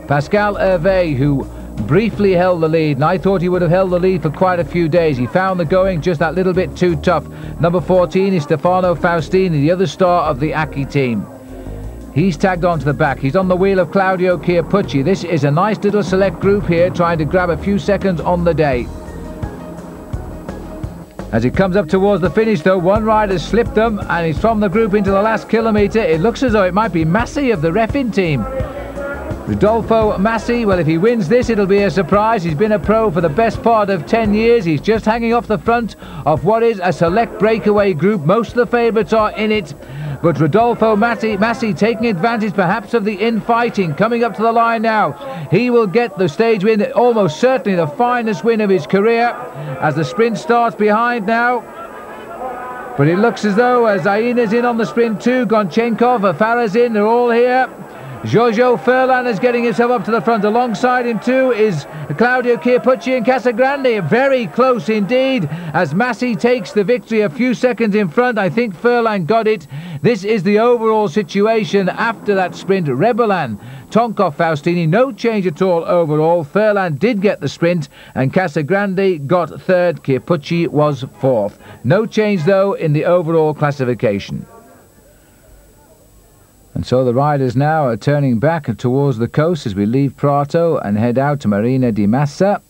Pascal Hervé, who briefly held the lead, and I thought he would have held the lead for quite a few days. He found the going just that little bit too tough. Number 14 is Stefano Faustini, the other star of the Aki team. He's tagged onto the back. He's on the wheel of Claudio Chiappucci. This is a nice little select group here, trying to grab a few seconds on the day. As it comes up towards the finish, though, one rider's slipped them, and he's from the group into the last kilometre. It looks as though it might be Massi of the Refin team. Rodolfo Massi, well, if he wins this, it'll be a surprise. He's been a pro for the best part of 10 years. He's just hanging off the front of what is a select breakaway group. Most of the favourites are in it. But Rodolfo Massi taking advantage perhaps of the infighting, coming up to the line now. He will get the stage win, almost certainly the finest win of his career, as the sprint starts behind now. But it looks as though Zaina's in on the sprint too. Gonchenkov, Farah's in, they're all here. Jojo Furlan is getting himself up to the front. Alongside him too is Claudio Chiappucci and Casagrande. Very close indeed as Massi takes the victory a few seconds in front. I think Furlan got it. This is the overall situation after that sprint. Rebelan, Tonkov, Faustini, no change at all overall. Furlan did get the sprint and Casagrande got third. Chiappucci was fourth. No change though in the overall classification. And so the riders now are turning back towards the coast as we leave Prato and head out to Marina di Massa.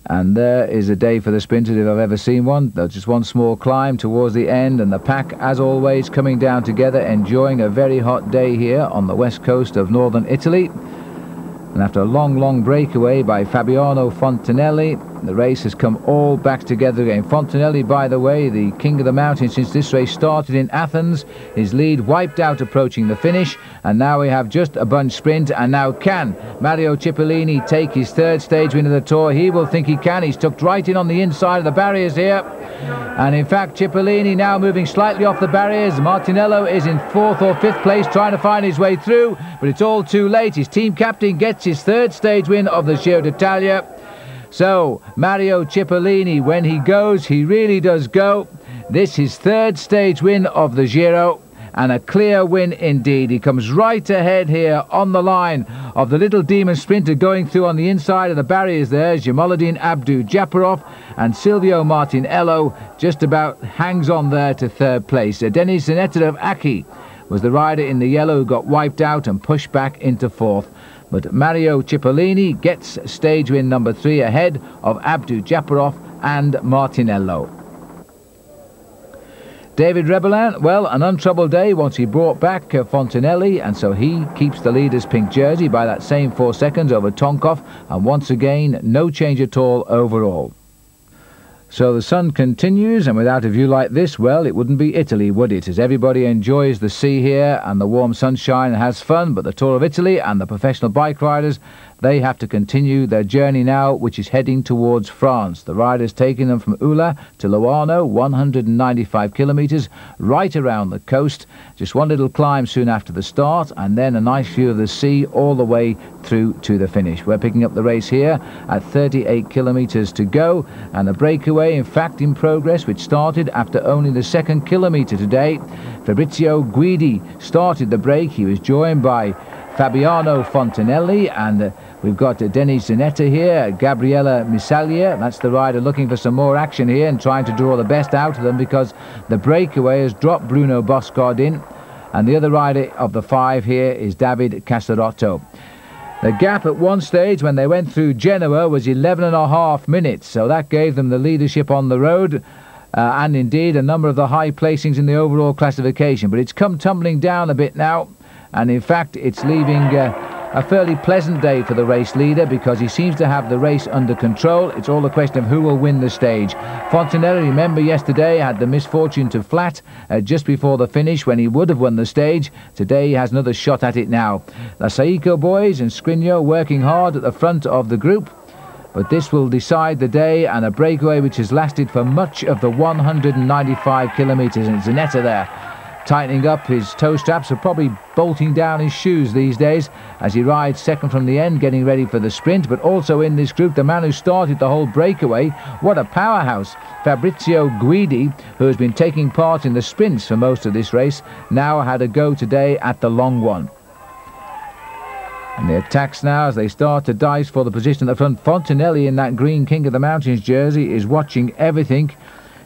And there is a day for the sprinters if I've ever seen one. There's just one small climb towards the end, and the pack, as always, coming down together, enjoying a very hot day here on the west coast of northern Italy. And after a long, long breakaway by Fabiano Fontanelli, the race has come all back together again. Fontanelli, by the way, the king of the mountain since this race started in Athens. His lead wiped out approaching the finish, and now we have just a bunch sprint. And now can Mario Cipollini take his third stage win of the Tour? He will think he can. He's tucked right in on the inside of the barriers here. And in fact, Cipollini now moving slightly off the barriers. Martinello is in 4th or 5th place trying to find his way through, but it's all too late. His team captain gets his third stage win of the Giro d'Italia. So Mario Cipollini, when he goes, he really does go. This is his third stage win of the Giro, and a clear win indeed. He comes right ahead here on the line of the little demon sprinter going through on the inside of the barriers there. Jamaluddin Abdu-Japarov and Silvio Martinello just about hangs on there to third place. D.ZANETTE of Aki was the rider in the yellow who got wiped out and pushed back into fourth. But Mario Cipollini gets stage win number 3 ahead of Abdu-Japarov and Martinello. David Rebellin, well, an untroubled day once he brought back Fontanelli, and so he keeps the leader's pink jersey by that same 4 seconds over Tonkov, and once again, no change at all overall. So the sun continues, and without a view like this, well, it wouldn't be Italy, would it? As everybody enjoys the sea here and the warm sunshine and has fun, but the Tour of Italy and the professional bike riders, they have to continue their journey now, which is heading towards France. The riders taking them from Ula to Loano, 195 kilometres, right around the coast. Just one little climb soon after the start, and then a nice view of the sea all the way through to the finish. We're picking up the race here at 38 kilometres to go, and a breakaway, in fact, in progress, which started after only the 2nd kilometre today. Fabrizio Guidi started the break. He was joined by Fabiano Fontanelli, and we've got D.ZANETTE here, Gabriele Misaglia. That's the rider looking for some more action here and trying to draw the best out of them, because the breakaway has dropped Bruno Boscardin, and the other rider of the 5 here is David Casarotto. The gap at one stage when they went through Genoa was 11.5 minutes, so that gave them the leadership on the road, and indeed a number of the high placings in the overall classification. But it's come tumbling down a bit now, and in fact it's leaving a fairly pleasant day for the race leader, because he seems to have the race under control. It's all a question of who will win the stage. Fontanelli, remember, yesterday had the misfortune to flat just before the finish when he would have won the stage. Today he has another shot at it now. The Saiko boys and Skriniar working hard at the front of the group, but this will decide the day, and a breakaway which has lasted for much of the 195 kilometres. And ZANETTE there, tightening up his toe straps, are probably bolting down his shoes these days as he rides second from the end, getting ready for the sprint. But also in this group, the man who started the whole breakaway, what a powerhouse, Fabrizio Guidi, who has been taking part in the sprints for most of this race, now had a go today at the long one. And the attacks now as they start to dice for the position at the front. Fontanelli in that green King of the Mountains jersey is watching everything.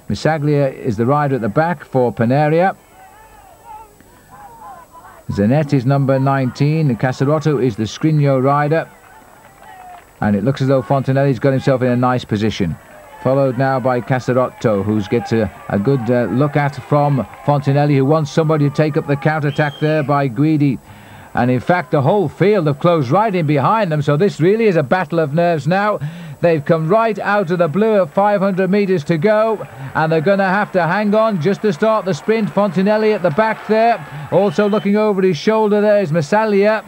Misaglia is the rider at the back for Panaria. ZANETTE is number 19, Casarotto is the Skriniar rider, and it looks as though Fontanelli's got himself in a nice position. Followed now by Casarotto, who gets a good look at from Fontanelli, who wants somebody to take up the counter-attack there by Guidi. And in fact the whole field have closed right in behind them, so this really is a battle of nerves now. They've come right out of the blue at 500 metres to go, and they're going to have to hang on just to start the sprint. Fontanelli at the back there, also looking over his shoulder there is Misaglia,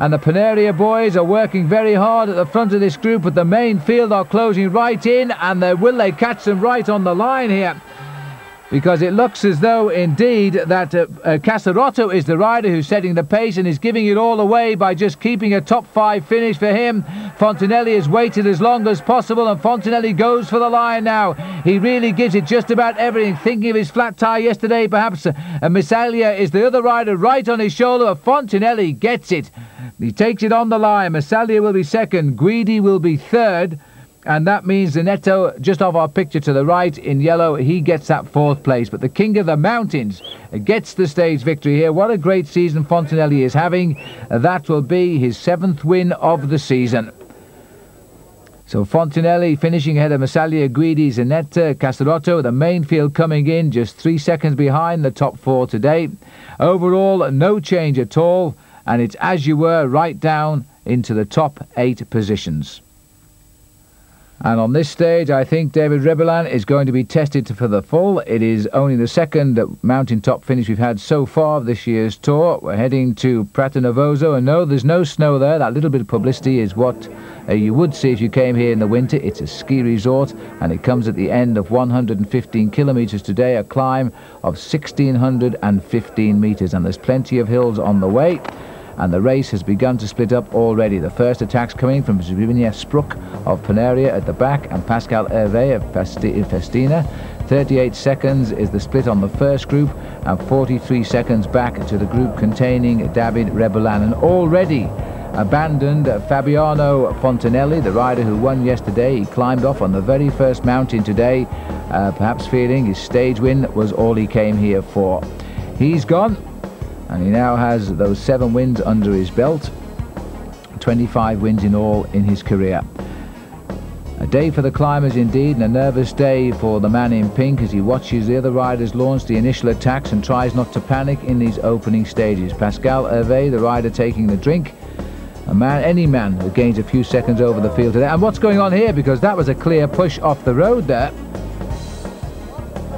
and the Panaria boys are working very hard at the front of this group, but the main field are closing right in, and will they catch them right on the line here? Because it looks as though indeed that Casarotto is the rider who's setting the pace and is giving it all away by just keeping a top 5 finish for him. Fontanelli has waited as long as possible, and Fontanelli goes for the line now. He really gives it just about everything. Thinking of his flat tyre yesterday, perhaps Misaglia is the other rider right on his shoulder. Fontanelli gets it. He takes it on the line. Misaglia will be second. Guidi will be third. And that means ZANETTE, just off our picture to the right in yellow, he gets that 4th place. But the King of the Mountains gets the stage victory here. What a great season Fontanelli is having. That will be his 7th win of the season. So Fontanelli finishing ahead of Misaglia, Guidi, ZANETTE, Casarotto. The main field coming in just 3 seconds behind the top 4 today. Overall, no change at all. And it's as you were right down into the top 8 positions. And on this stage, I think David Rebellin is going to be tested for the full. It is only the 2nd mountaintop finish we've had so far this year's tour. We're heading to Pratanovoso, and no, there's no snow there. That little bit of publicity is what you would see if you came here in the winter. It's a ski resort, and it comes at the end of 115 kilometres today, a climb of 1,615 metres, and there's plenty of hills on the way. And the race has begun to split up already. The first attacks coming from Zbigniew Spruk of Panaria at the back and Pascal Hervé of Festina. 38 seconds is the split on the first group, and 43 seconds back to the group containing David Rebellin. And already abandoned Fabiano Fontanelli, the rider who won yesterday. He climbed off on the very first mountain today, perhaps feeling his stage win was all he came here for. He's gone, and he now has those 7 wins under his belt, 25 wins in all in his career. A day for the climbers indeed, and a nervous day for the man in pink as he watches the other riders launch the initial attacks and tries not to panic in these opening stages. Pascal Hervé, the rider taking the drink. Any man who gains a few seconds over the field today. And what's going on here? Because that was a clear push off the road there.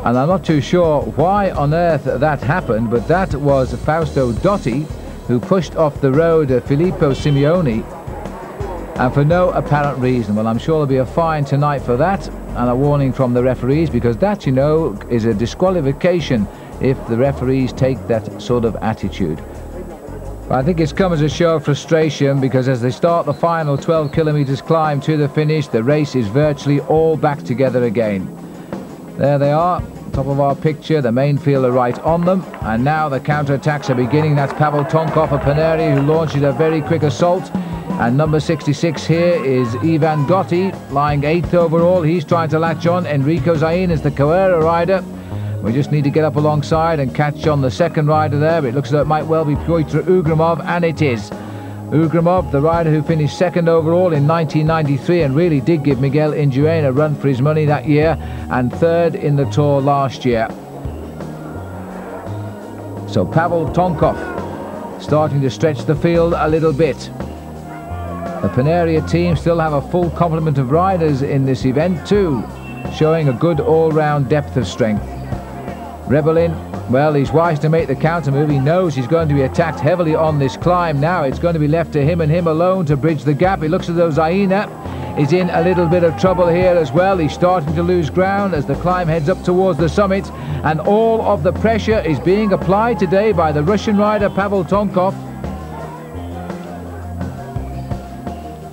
And I'm not too sure why on earth that happened, but that was Fausto Dotti who pushed off the road Filippo Simeoni, and for no apparent reason. Well, I'm sure there'll be a fine tonight for that, and a warning from the referees, because that, you know, is a disqualification if the referees take that sort of attitude. But I think it's come as a show of frustration, because as they start the final 12 kilometers climb to the finish, the race is virtually all back together again. There they are, top of our picture, the main fielder right on them, and now the counter-attacks are beginning. That's Pavel Tonkov of Panaria, who launches a very quick assault. And number 66 here is Ivan Gotti, lying 8th overall. He's trying to latch on. Enrico Zaina is the Carrera rider. We just need to get up alongside and catch on the second rider there. But it looks as though it might well be P.UGRUMOV, and it is. P.UGRUMOV, the rider who finished 2nd overall in 1993 and really did give Miguel Indurain a run for his money that year, and 3rd in the Tour last year. So Pavel Tonkov starting to stretch the field a little bit. The Panaria team still have a full complement of riders in this event too, showing a good all-round depth of strength. Rebellin, well, he's wise to make the counter move. He knows he's going to be attacked heavily on this climb. Now it's going to be left to him and him alone to bridge the gap. It looks as though Zaina is in a little bit of trouble here as well. He's starting to lose ground as the climb heads up towards the summit, and all of the pressure is being applied today by the Russian rider Pavel Tonkov.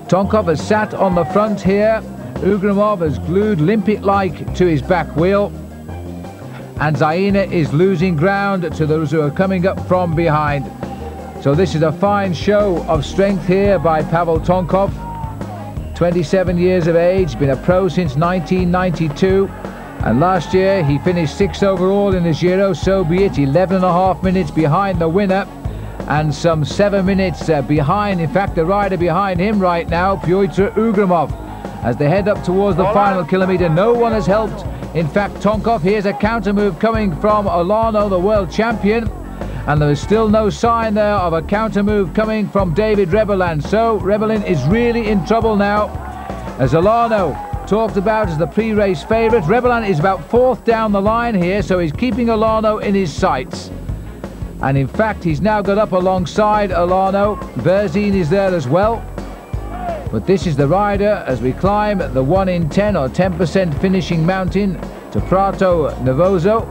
Tonkov has sat on the front here. P.UGRUMOV has glued limpet-like to his back wheel. And Zaina is losing ground to those who are coming up from behind. So this is a fine show of strength here by Pavel Tonkov. 27 years of age, been a pro since 1992. And last year he finished 6th overall in the Giro, so be it. 11.5 minutes behind the winner, and some 7 minutes behind, in fact, the rider behind him right now, P.UGRUMOV. As they head up towards the final kilometre, no one has helped. In fact, Tonkov, here's a counter move coming from Olano, the world champion, and there is still no sign there of a counter move coming from David Rebellin. So Rebellin is really in trouble now, as Olano talked about as the pre-race favourite. Rebellin is about 4th down the line here, so he's keeping Olano in his sights. And in fact, he's now got up alongside Olano. Berzin is there as well. But this is the rider as we climb the 1 in 10 or 10% finishing mountain to Prato Novozo.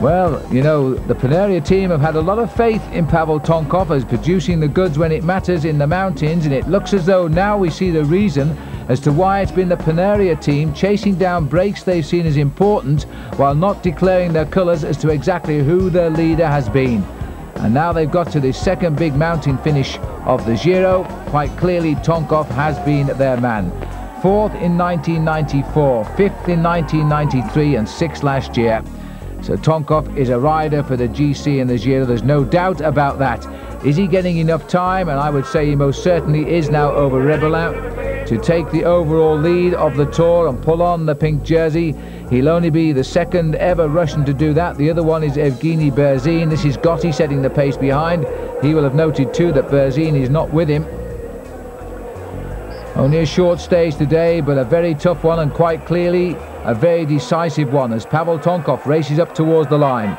Well, you know, the Panaria team have had a lot of faith in Pavel Tonkov as producing the goods when it matters in the mountains, and it looks as though now we see the reason as to why it's been the Panaria team chasing down breaks they've seen as important while not declaring their colours as to exactly who their leader has been. And now they've got to this second big mountain finish of the Giro. Quite clearly Tonkov has been their man. 4th in 1994, 5th in 1993 and 6th last year. So Tonkov is a rider for the GC and the Giro, there's no doubt about that. Is he getting enough time? And I would say he most certainly is now over Rebellin to take the overall lead of the Tour and pull on the pink jersey. He'll only be the 2nd ever Russian to do that. The other one is Evgeny Berzin. This is Gotti setting the pace behind. He will have noted too that Berzin is not with him. Only a short stage today, but a very tough one, and quite clearly a very decisive one as Pavel Tonkov races up towards the line.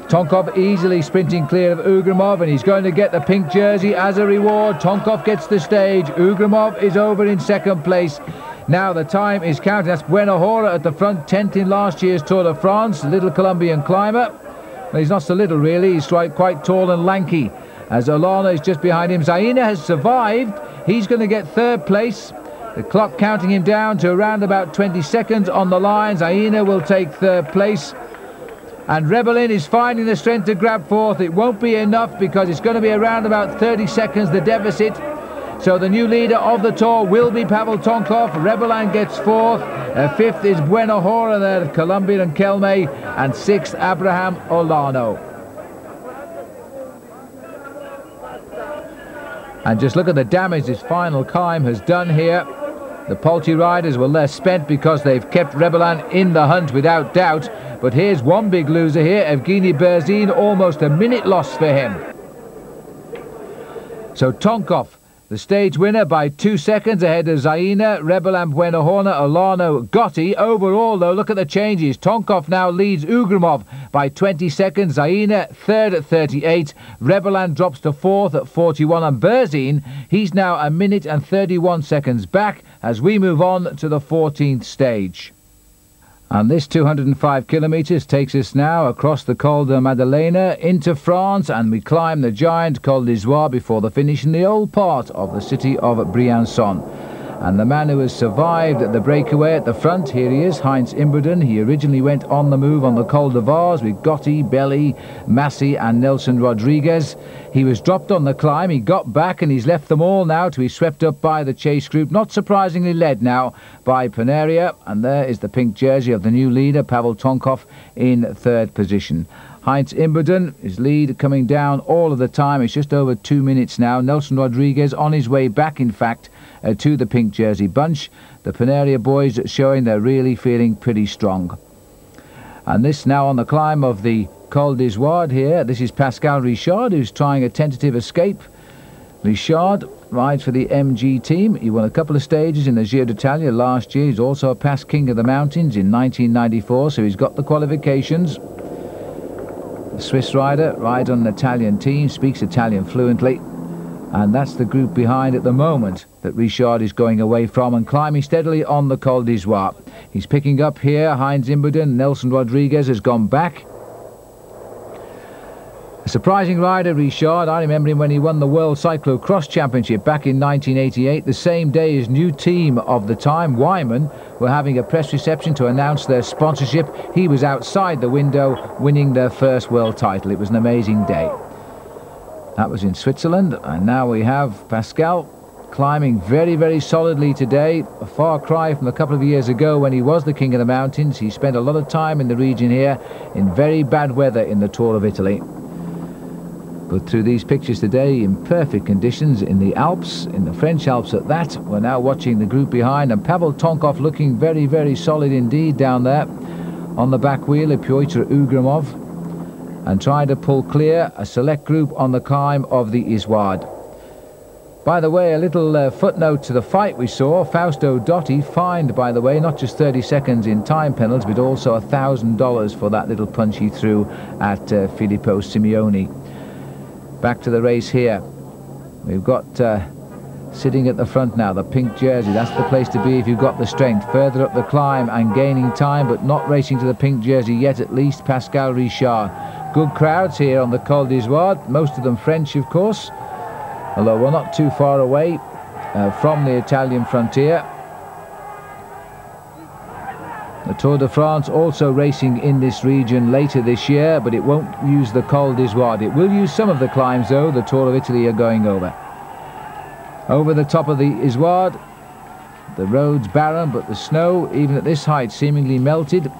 Tonkov easily sprinting clear of P.UGRUMOV, and he's going to get the pink jersey as a reward. Tonkov gets the stage. P.UGRUMOV is over in 2nd place. Now the time is counting. That's Buenahora at the front, 10th in last year's Tour de France, little Colombian climber. Well, he's not so little really, he's quite tall and lanky. As Olano is just behind him. Zaina has survived. He's going to get 3rd place. The clock counting him down to around about 20 seconds on the line. ZAINA will take third place. And Rebellin is finding the strength to grab fourth. It won't be enough because it's going to be around about 30 seconds, the deficit. So the new leader of the Tour will be Pavel Tonkov. Rebellin gets fourth. Fifth is Buenahora, there, Colombian and Kelme. And sixth, Abraham Olano. And just look at the damage this final climb has done here. The Polti riders were less spent because they've kept Rebellin in the hunt without doubt. But here's one big loser here, Evgeny Berzin, almost a minute lost for him. So Tonkov, the stage winner by 2 seconds ahead of ZAINA, Rebellin, Buenahora, Olano, Gotti. Overall, though, look at the changes. Tonkov now leads P.UGRUMOV by 20 seconds. ZAINA third at 38. Rebellin drops to fourth at 41. And Berzin, he's now a minute and 31 seconds back as we move on to the 14th stage. And this 205 kilometres takes us now across the Col de Madalena into France, and we climb the giant Col d'Izoire before the finish in the old part of the city of Briançon. And the man who has survived the breakaway at the front, here he is, Heinz Imbuden. He originally went on the move on the Col de Vars with Gotti, Belli, Massi and Nelson Rodriguez. He was dropped on the climb, he got back and he's left them all now to be swept up by the chase group, not surprisingly led now by Panaria. And there is the pink jersey of the new leader, Pavel Tonkov, in third position. Heinz Imbuden, his lead coming down all of the time. It's just over 2 minutes now. Nelson Rodriguez on his way back, in fact, to the pink jersey bunch. The Panaria boys showing they're really feeling pretty strong. And this now on the climb of the Col d'Izoire here. This is Pascal Richard, who's trying a tentative escape. Richard rides for the MG team. He won a couple of stages in the Giro d'Italia last year. He's also a past king of the mountains in 1994, so he's got the qualifications. The Swiss rider rides on an Italian team, speaks Italian fluently, and that's the group behind at the moment that Richard is going away from and climbing steadily on the Col d'Izoire. He's picking up here Heinz Imbuden. Nelson Rodriguez has gone back. A surprising rider, Richard. I remember him when he won the World Cyclo-Cross Championship back in 1988, the same day his new team of the time, Wyman, were having a press reception to announce their sponsorship. He was outside the window winning their first world title. It was an amazing day. That was in Switzerland, and now we have Pascal climbing very, very solidly today. A far cry from a couple of years ago when he was the king of the mountains. He spent a lot of time in the region here in very bad weather in the Tour of Italy. But through these pictures today, in perfect conditions in the Alps, in the French Alps at that, we're now watching the group behind, and Pavel Tonkov looking very, very solid indeed down there on the back wheel of P.UGRUMOV, and trying to pull clear a select group on the climb of the Izoire. By the way, a little footnote to the fight we saw. Fausto Dotti fined, by the way, not just 30 seconds in time penalties, but also $1,000 for that little punch he threw at Filippo Simeoni. Back to the race here. We've got sitting at the front now, the pink jersey. That's the place to be if you've got the strength. Further up the climb and gaining time, but not racing to the pink jersey yet, at least, Pascal Richard. Good crowds here on the Col d'Izoire, most of them French, of course, although we're not too far away from the Italian frontier. The Tour de France also racing in this region later this year, but it won't use the Col d'Izoire. It will use some of the climbs, though, the Tour of Italy are going over. Over the top of the Izoire, the road's barren, but the snow, even at this height, seemingly melted.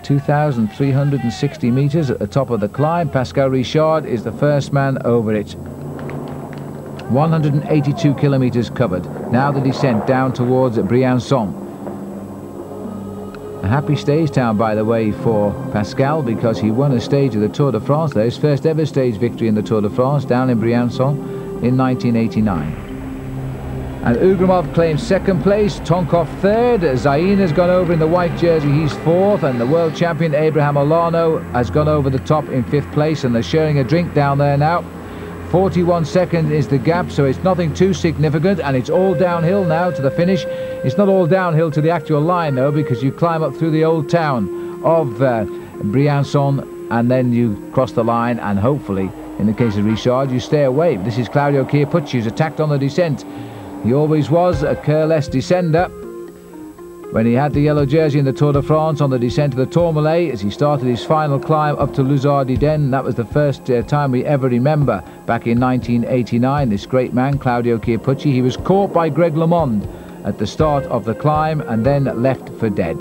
2,360 metres at the top of the climb. Pascal Richard is the first man over it. 182 kilometres covered. Now the descent down towards Briançon. A happy stage town, by the way, for Pascal, because he won a stage of the Tour de France there, his first ever stage victory in the Tour de France down in Briançon in 1989. And P.UGRUMOV claims second place, Tonkov third. ZAINA's gone over in the white jersey, he's fourth, and the world champion Abraham Olano has gone over the top in fifth place, and they're sharing a drink down there now. 41 seconds is the gap, so it's nothing too significant, and it's all downhill now to the finish. It's not all downhill to the actual line, though, because you climb up through the old town of Briançon, and then you cross the line, and hopefully, in the case of Richard, you stay away. This is Claudio Chiappucci, who's attacked on the descent. He always was a careless descender. When he had the yellow jersey in the Tour de France on the descent of the Tourmalet, as he started his final climb up to Luzard-Iden, that was the first time we ever remember. Back in 1989, this great man, Claudio Chiappucci, he was caught by Greg LeMond at the start of the climb and then left for dead.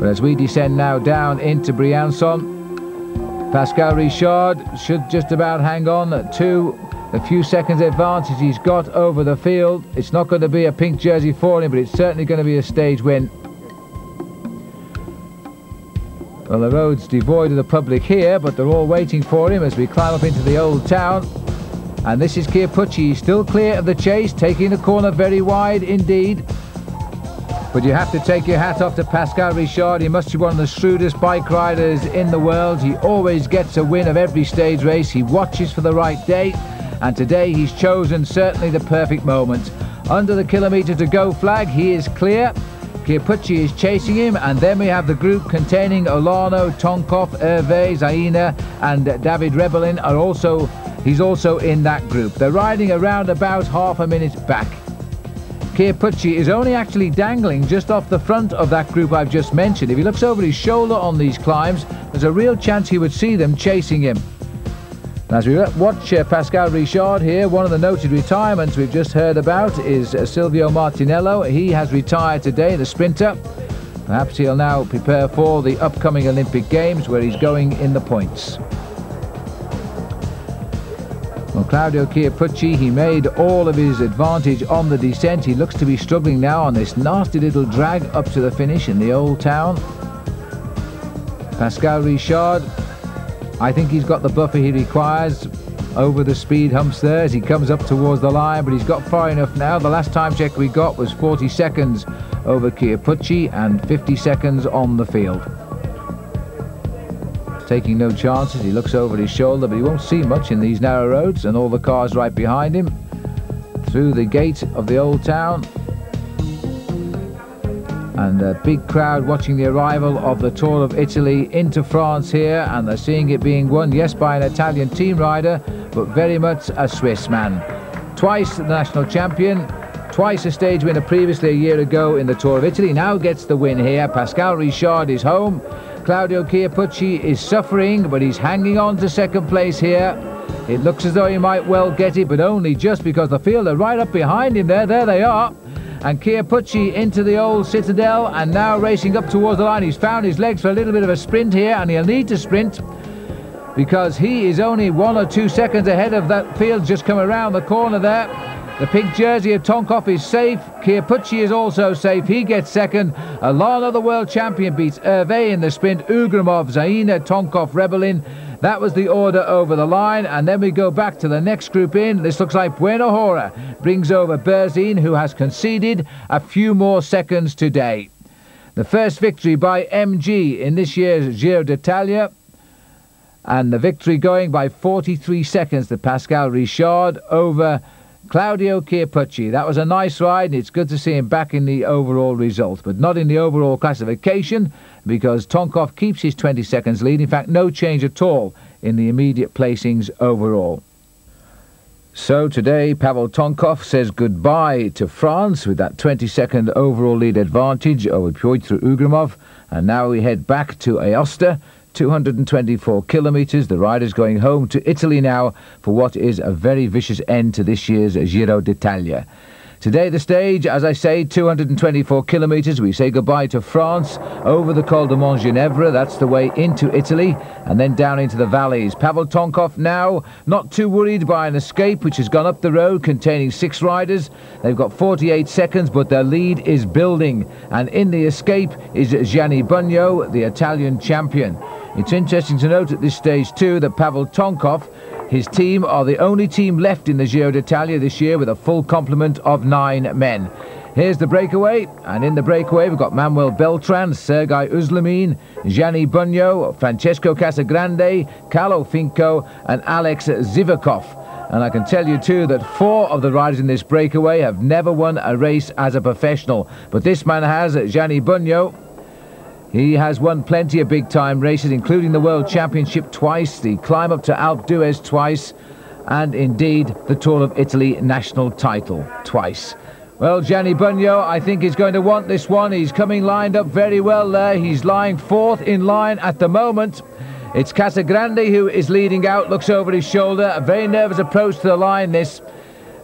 But as we descend now down into Briançon, Pascal Richard should just about hang on to the few seconds advantage he's got over the field. It's not going to be a pink jersey for him, but it's certainly going to be a stage win. Well, the road's devoid of the public here, but they're all waiting for him as we climb up into the old town. And this is Chiappucci. He's still clear of the chase, taking the corner very wide indeed. But you have to take your hat off to Pascal Richard. He must be one of the shrewdest bike riders in the world. He always gets a win of every stage race. He watches for the right day, and today he's chosen certainly the perfect moment. Under the kilometre to go flag, he is clear. Chiappucci is chasing him, and then we have the group containing Olano, Tonkov, Hervé, Zaina and David Rebellin are also, he's also in that group. They're riding around about half a minute back. Chiappucci is only actually dangling just off the front of that group I've just mentioned. If he looks over his shoulder on these climbs, there's a real chance he would see them chasing him. As we watch Pascal Richard here, one of the noted retirements we've just heard about is Silvio Martinello. He has retired today, the sprinter. Perhaps he'll now prepare for the upcoming Olympic Games where he's going in the points. Well, Claudio Chiappucci, he made all of his advantage on the descent. He looks to be struggling now on this nasty little drag up to the finish in the old town. Pascal Richard, I think he's got the buffer he requires over the speed humps there as he comes up towards the line, but he's got far enough now. The last time check we got was 40 seconds over Chiappucci and 50 seconds on the field. Taking no chances, he looks over his shoulder, but he won't see much in these narrow roads, and all the cars right behind him. Through the gate of the old town, and a big crowd watching the arrival of the Tour of Italy into France here, and they're seeing it being won, yes, by an Italian team rider, but very much a Swiss man. Twice the national champion, twice a stage winner previously a year ago in the Tour of Italy, now gets the win here. Pascal Richard is home. Claudio Chiappucci is suffering, but he's hanging on to second place here. It looks as though he might well get it, but only just because the field are right up behind him there. There they are. And Chiappucci into the old Citadel and now racing up towards the line. He's found his legs for a little bit of a sprint here, and he'll need to sprint because he is only 1 or 2 seconds ahead of that field just come around the corner there. The pink jersey of Tonkov is safe. Chiappucci is also safe. He gets second. Olano, the world champion, beats Hervé in the sprint. Ugrumov, Zaina, Tonkov, Rebellin. That was the order over the line. And then we go back to the next group in. This looks like Buenahora brings over Berzin, who has conceded a few more seconds today. The first victory by MG in this year's Giro d'Italia. And the victory going by 43 seconds to Pascal Richard over Claudio Chiappucci. That was a nice ride, and it's good to see him back in the overall result, but not in the overall classification because Tonkov keeps his 20 seconds lead. In fact, no change at all in the immediate placings overall. So today, Pavel Tonkov says goodbye to France with that 20-second overall lead advantage over P.UGRUMOV, and now we head back to Aosta. 224 kilometres. The riders going home to Italy now for what is a very vicious end to this year's Giro d'Italia. Today the stage, as I say, 224 kilometres. We say goodbye to France over the Col de Montgenèvre. That's the way into Italy, and then down into the valleys. Pavel Tonkov now not too worried by an escape which has gone up the road containing 6 riders. They've got 48 seconds, but their lead is building, and in the escape is Gianni Bugno, the Italian champion. It's interesting to note at this stage too that Pavel Tonkov, his team, are the only team left in the Giro d'Italia this year with a full complement of 9 men. Here's the breakaway, and in the breakaway we've got Manuel Beltran, Sergei Uzlamin, Gianni Bugno, Francesco Casagrande, Carlo Finco and Alex Zivakov. And I can tell you too that 4 of the riders in this breakaway have never won a race as a professional, but this man has, Gianni Bugno. He has won plenty of big-time races, including the World Championship twice, the climb up to Alpe d'Huez twice, and indeed the Tour of Italy national title twice. Well, Gianni Bugno, I think, is going to want this one. He's coming lined up very well there. He's lying fourth in line at the moment. It's Casagrande who is leading out, looks over his shoulder. A very nervous approach to the line, this.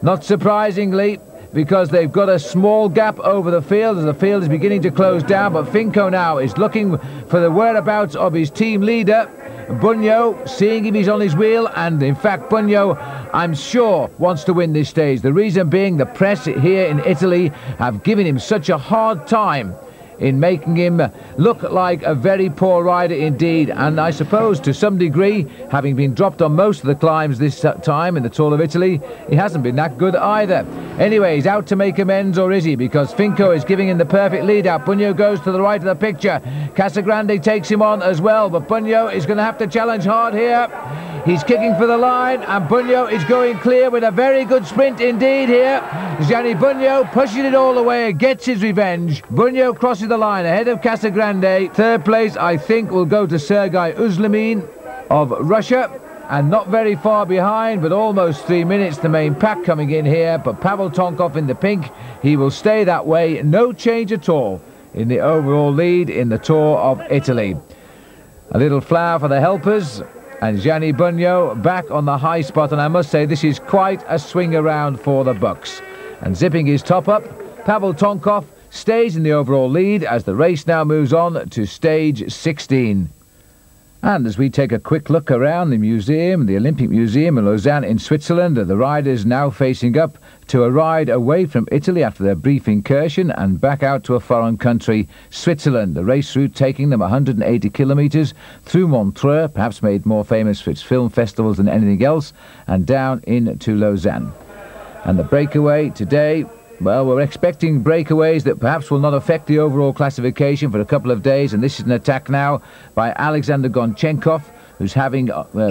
Not surprisingly, because they've got a small gap over the field as the field is beginning to close down. But Finco now is looking for the whereabouts of his team leader, Bugno, seeing if he's on his wheel, and in fact Bugno, I'm sure, wants to win this stage. The reason being the press here in Italy have given him such a hard time in making him look like a very poor rider indeed. And I suppose to some degree, having been dropped on most of the climbs this time in the Tour of Italy, he hasn't been that good either. Anyway, he's out to make amends, or is he? Because Finco is giving him the perfect lead out. Bugno goes to the right of the picture. Casagrande takes him on as well, but Bugno is going to have to challenge hard here. He's kicking for the line, and Bugno is going clear with a very good sprint indeed here. Gianni Bugno pushing it all the way, gets his revenge. Bugno crosses the line ahead of Casagrande. Third place, I think, will go to Sergei Uzlemin of Russia, and not very far behind, but almost 3 minutes, the main pack coming in here. But Pavel Tonkov in the pink, he will stay that way. No change at all in the overall lead in the Tour of Italy. A little flower for the helpers, and Gianni Bugno back on the high spot, and I must say this is quite a swing around for the Bucks. And zipping his top up, Pavel Tonkov stays in the overall lead as the race now moves on to stage 16. And as we take a quick look around the museum, the Olympic Museum in Lausanne in Switzerland, the riders now facing up to a ride away from Italy after their brief incursion and back out to a foreign country, Switzerland. The race route taking them 180 kilometres through Montreux, perhaps made more famous for its film festivals than anything else, and down into Lausanne. And the breakaway today, well, we're expecting breakaways that perhaps will not affect the overall classification for a couple of days, and this is an attack now by Alexander Gonchenkov, who's having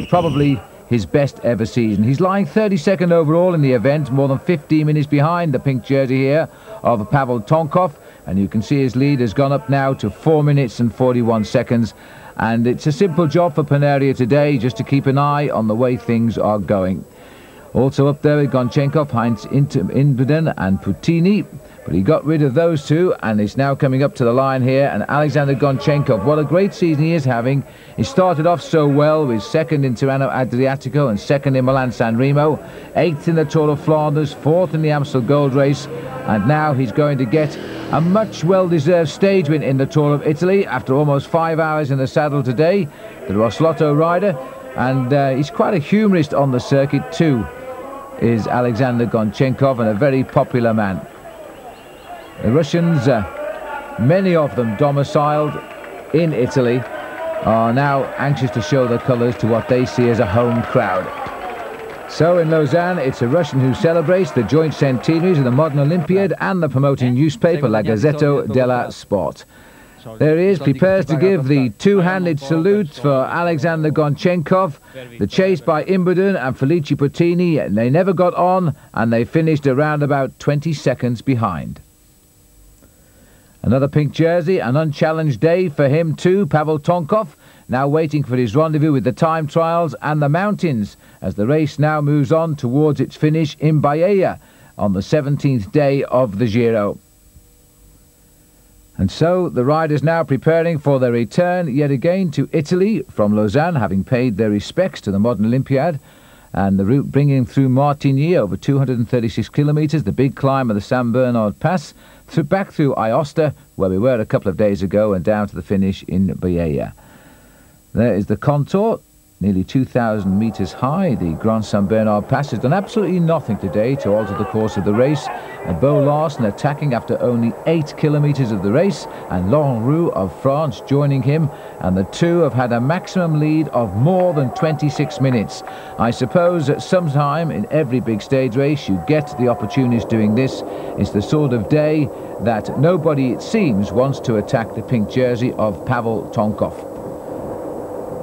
probably his best ever season. He's lying 32nd overall in the event, more than 15 minutes behind the pink jersey here of Pavel Tonkov, and you can see his lead has gone up now to 4 minutes and 41 seconds, and it's a simple job for Panaria today, just to keep an eye on the way things are going. Also up there with Gonchenkov, Heinz Inbuden and Puttini, but he got rid of those two and is now coming up to the line here. And Alexander Gonchenkov, what a great season he is having. He started off so well with second in Tirreno Adriatico and second in Milan San Remo, 8th in the Tour of Flanders, 4th in the Amstel Gold Race, and now he's going to get a much well-deserved stage win in the Tour of Italy after almost 5 hours in the saddle today, the Roslotto rider, and he's quite a humorist on the circuit too, is Alexander Gonchenkov, and a very popular man. The Russians, many of them domiciled in Italy, are now anxious to show their colours to what they see as a home crowd. So in Lausanne, it's a Russian who celebrates the joint centenaries of the modern Olympiad and the promoting newspaper La Gazzetta della Sport. There he is, prepares to give the two-handed salute for Alexander Gonchenkov. The chase by Inbuden and Felice Puttini, they never got on, and they finished around about 20 seconds behind. Another pink jersey, an unchallenged day for him too, Pavel Tonkov, now waiting for his rendezvous with the time trials and the mountains, as the race now moves on towards its finish in Bahia on the 17th day of the Giro. And so the riders now preparing for their return yet again to Italy from Lausanne, having paid their respects to the modern Olympiad, and the route bringing through Martigny over 236 kilometres, the big climb of the San Bernard Pass, back through Aosta, where we were a couple of days ago, and down to the finish in Bahia. There is the contour, nearly 2,000 metres high. The Grand San Bernard Pass has done absolutely nothing today to alter the course of the race. And Bo Larsen attacking after only 8 kilometres of the race, and Laurent Roux of France joining him, and the two have had a maximum lead of more than 26 minutes. I suppose that sometime in every big stage race you get the opportunities doing this. It's the sort of day that nobody, it seems, wants to attack the pink jersey of Pavel Tonkov.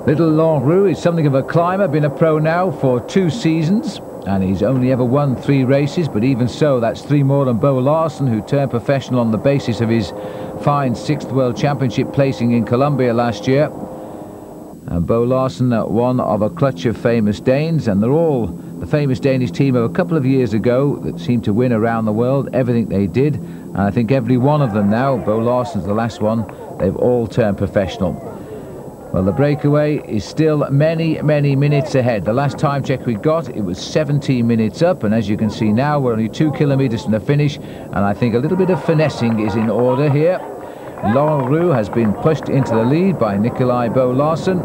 Little Laurent Roux is something of a climber, been a pro now for 2 seasons, and he's only ever won 3 races, but even so, that's 3 more than Bo Larsen, who turned professional on the basis of his fine 6th World Championship placing in Colombia last year. And Bo Larsen, one of a clutch of famous Danes, and they're all the famous Danish team of a couple of years ago that seemed to win around the world, everything they did. And I think every one of them now, Bo Larsen's the last one, they've all turned professional. Well, the breakaway is still many, many minutes ahead. The last time check we got, it was 17 minutes up, and as you can see now, we're only 2 kilometres from the finish, and I think a little bit of finessing is in order here. Laurent Roux has been pushed into the lead by Nikolai Bo Larsen.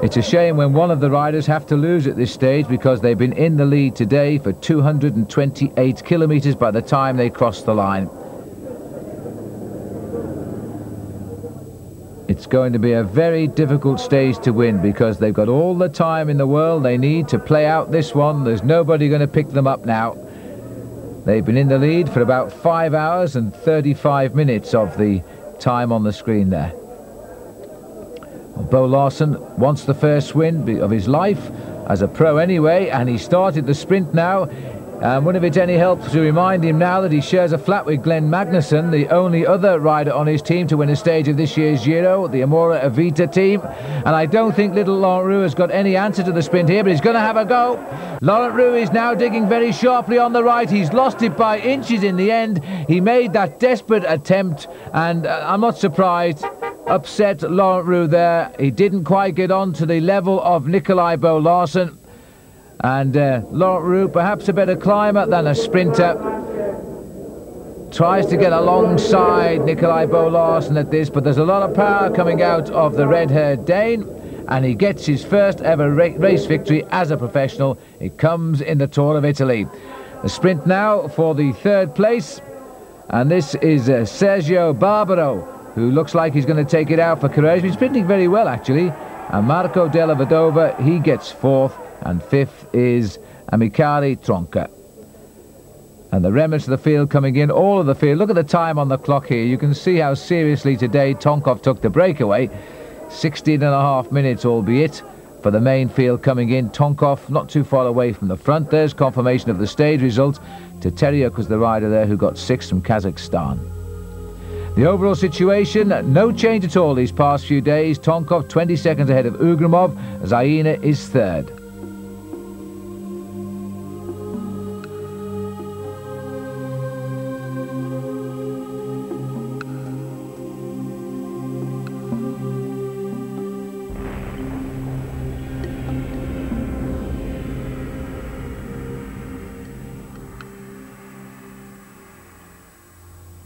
It's a shame when one of the riders have to lose at this stage, because they've been in the lead today for 228 kilometres by the time they cross the line. It's going to be a very difficult stage to win, because they've got all the time in the world they need to play out this one. There's nobody going to pick them up now. They've been in the lead for about 5 hours and 35 minutes of the time on the screen there. Bo Larsen wants the first win of his life, as a pro anyway, and he started the sprint now. And wouldn't it be any help to remind him now that he shares a flat with Glenn Magnusson, the only other rider on his team to win a stage of this year's Giro, the Amora Avita team. And I don't think little Laurent Roux has got any answer to the sprint here, but he's going to have a go. Laurent Roux is now digging very sharply on the right. He's lost it by inches in the end. He made that desperate attempt, and I'm not surprised. Upset Laurent Roux there. He didn't quite get on to the level of Nikolai Bo Larsen. And Laurent Roux, perhaps a better climber than a sprinter, tries to get alongside Nikolai Bo Larsen at this, but there's a lot of power coming out of the red-haired Dane, and he gets his first ever race victory as a professional. It comes in the Tour of Italy. The sprint now for the third place, and this is Sergio Barbaro, who looks like he's going to take it out for Carrera. He's been sprinting very well, actually. And Marco Della Vedova, he gets fourth. And fifth is Amicari Tronca. And the remnants of the field coming in, all of the field. Look at the time on the clock here. You can see how seriously today Tonkov took the breakaway. 16.5 minutes, albeit, for the main field coming in. Tonkov not too far away from the front. There's confirmation of the stage result. Teteriuk was the rider there who got sixth from Kazakhstan. The overall situation, no change at all these past few days. Tonkov 20 seconds ahead of Ugrumov. ZAINA is third.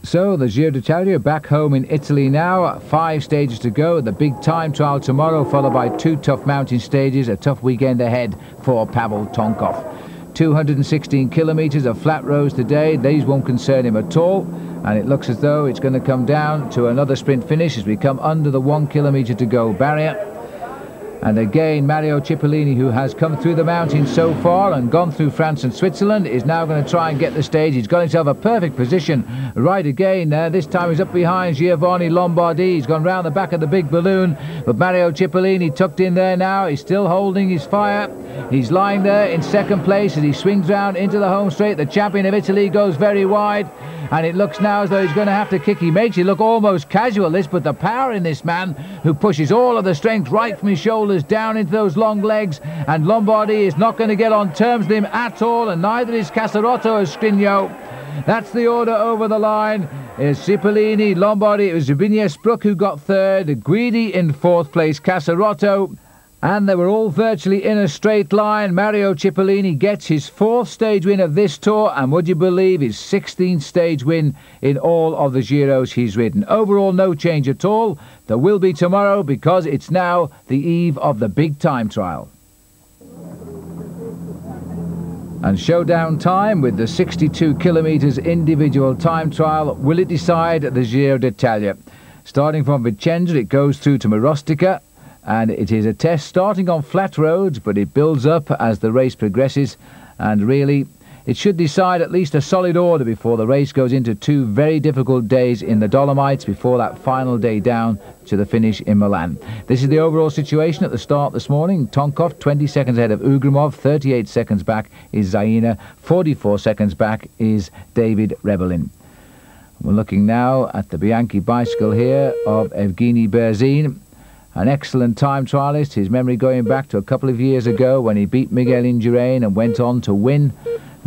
So the Giro d'Italia back home in Italy now. 5 stages to go. The big time trial tomorrow, followed by 2 tough mountain stages. A tough weekend ahead for Pavel Tonkov. 216 kilometres of flat roads today. These won't concern him at all. And it looks as though it's going to come down to another sprint finish as we come under the 1 kilometre to go barrier. And again, Mario Cipollini, who has come through the mountains so far and gone through France and Switzerland, is now going to try and get the stage. He's got himself a perfect position right again. This time he's up behind Giovanni Lombardi. He's gone round the back of the big balloon. But Mario Cipollini tucked in there now. He's still holding his fire. He's lying there in second place as he swings round into the home straight. The champion of Italy goes very wide. And it looks now as though he's going to have to kick. He makes it look almost casual, this, but the power in this man, who pushes all of the strength right from his shoulders down into those long legs, and Lombardi is not going to get on terms with him at all, and neither is Casarotto or Skriniar. That's the order over the line. It's Cipollini, Lombardi. It was Zbigniew Bruk who got third, Guidi in fourth place, Casarotto. And they were all virtually in a straight line. Mario Cipollini gets his 4th stage win of this tour, and would you believe his 16th stage win in all of the Giros he's ridden. Overall, no change at all. There will be tomorrow, because it's now the eve of the big time trial. And showdown time with the 62 kilometres individual time trial. Will it decide the Giro d'Italia? Starting from Vicenza, it goes through to Marostica. And it is a test starting on flat roads, but it builds up as the race progresses. And really, it should decide at least a solid order before the race goes into 2 very difficult days in the Dolomites before that final day down to the finish in Milan. This is the overall situation at the start this morning. Tonkov 20 seconds ahead of Ugrumov, 38 seconds back is ZAINA, 44 seconds back is David Rebellin. We're looking now at the Bianchi bicycle here of Evgeny Berzin. An excellent time trialist, his memory going back to a couple of years ago when he beat Miguel Indurain and went on to win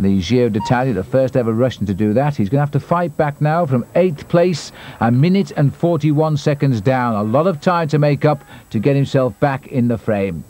the Giro d'Italia, the first ever Russian to do that. He's going to have to fight back now from 8th place, a minute and 41 seconds down. A lot of time to make up to get himself back in the frame.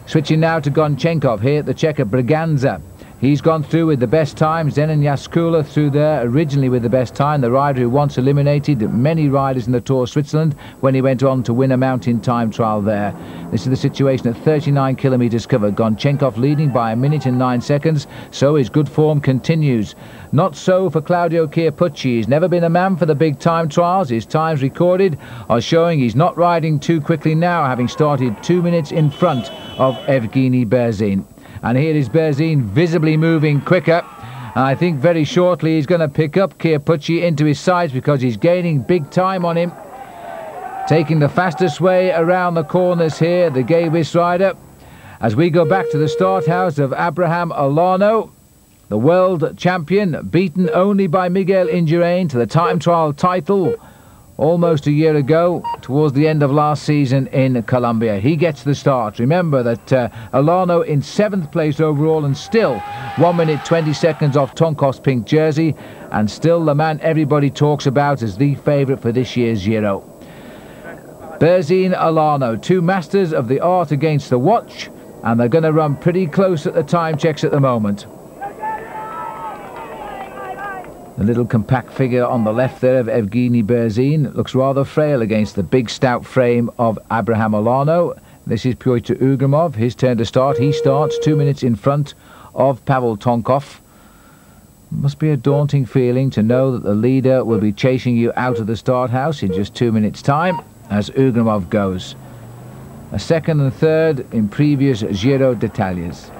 Switching now to Gonchenkov here at the Czech at Braganza. He's gone through with the best time. Zenon Jaskula through there originally with the best time. The rider who once eliminated many riders in the Tour of Switzerland when he went on to win a mountain time trial there. This is the situation at 39 kilometres covered. Gonchenkov leading by a minute and 9 seconds, so his good form continues. Not so for Claudio Chiappucci. He's never been a man for the big time trials. His times recorded are showing he's not riding too quickly now, having started 2 minutes in front of Evgeny Berzin. And here is Berzin visibly moving quicker. And I think very shortly he's going to pick up Chiappucci into his sights because he's gaining big time on him. Taking the fastest way around the corners here, the Gavis rider. As we go back to the start house of Abraham Olano, the world champion, beaten only by Miguel Indurain to the time trial title almost a year ago, towards the end of last season in Colombia. He gets the start. Remember that Olano in 7th place overall and still 1 minute 20 seconds off Tonkov's pink jersey, and still the man everybody talks about as the favourite for this year's Giro. Berzin, Olano, two masters of the art against the watch, and they're going to run pretty close at the time checks at the moment. The little compact figure on the left there of Evgeny Berzin looks rather frail against the big stout frame of Abraham Olano. This is P.UGRUMOV, his turn to start. He starts 2 minutes in front of Pavel Tonkov. Must be a daunting feeling to know that the leader will be chasing you out of the start house in just 2 minutes time as Ugrumov goes. A second and third in previous Giro d'Italias.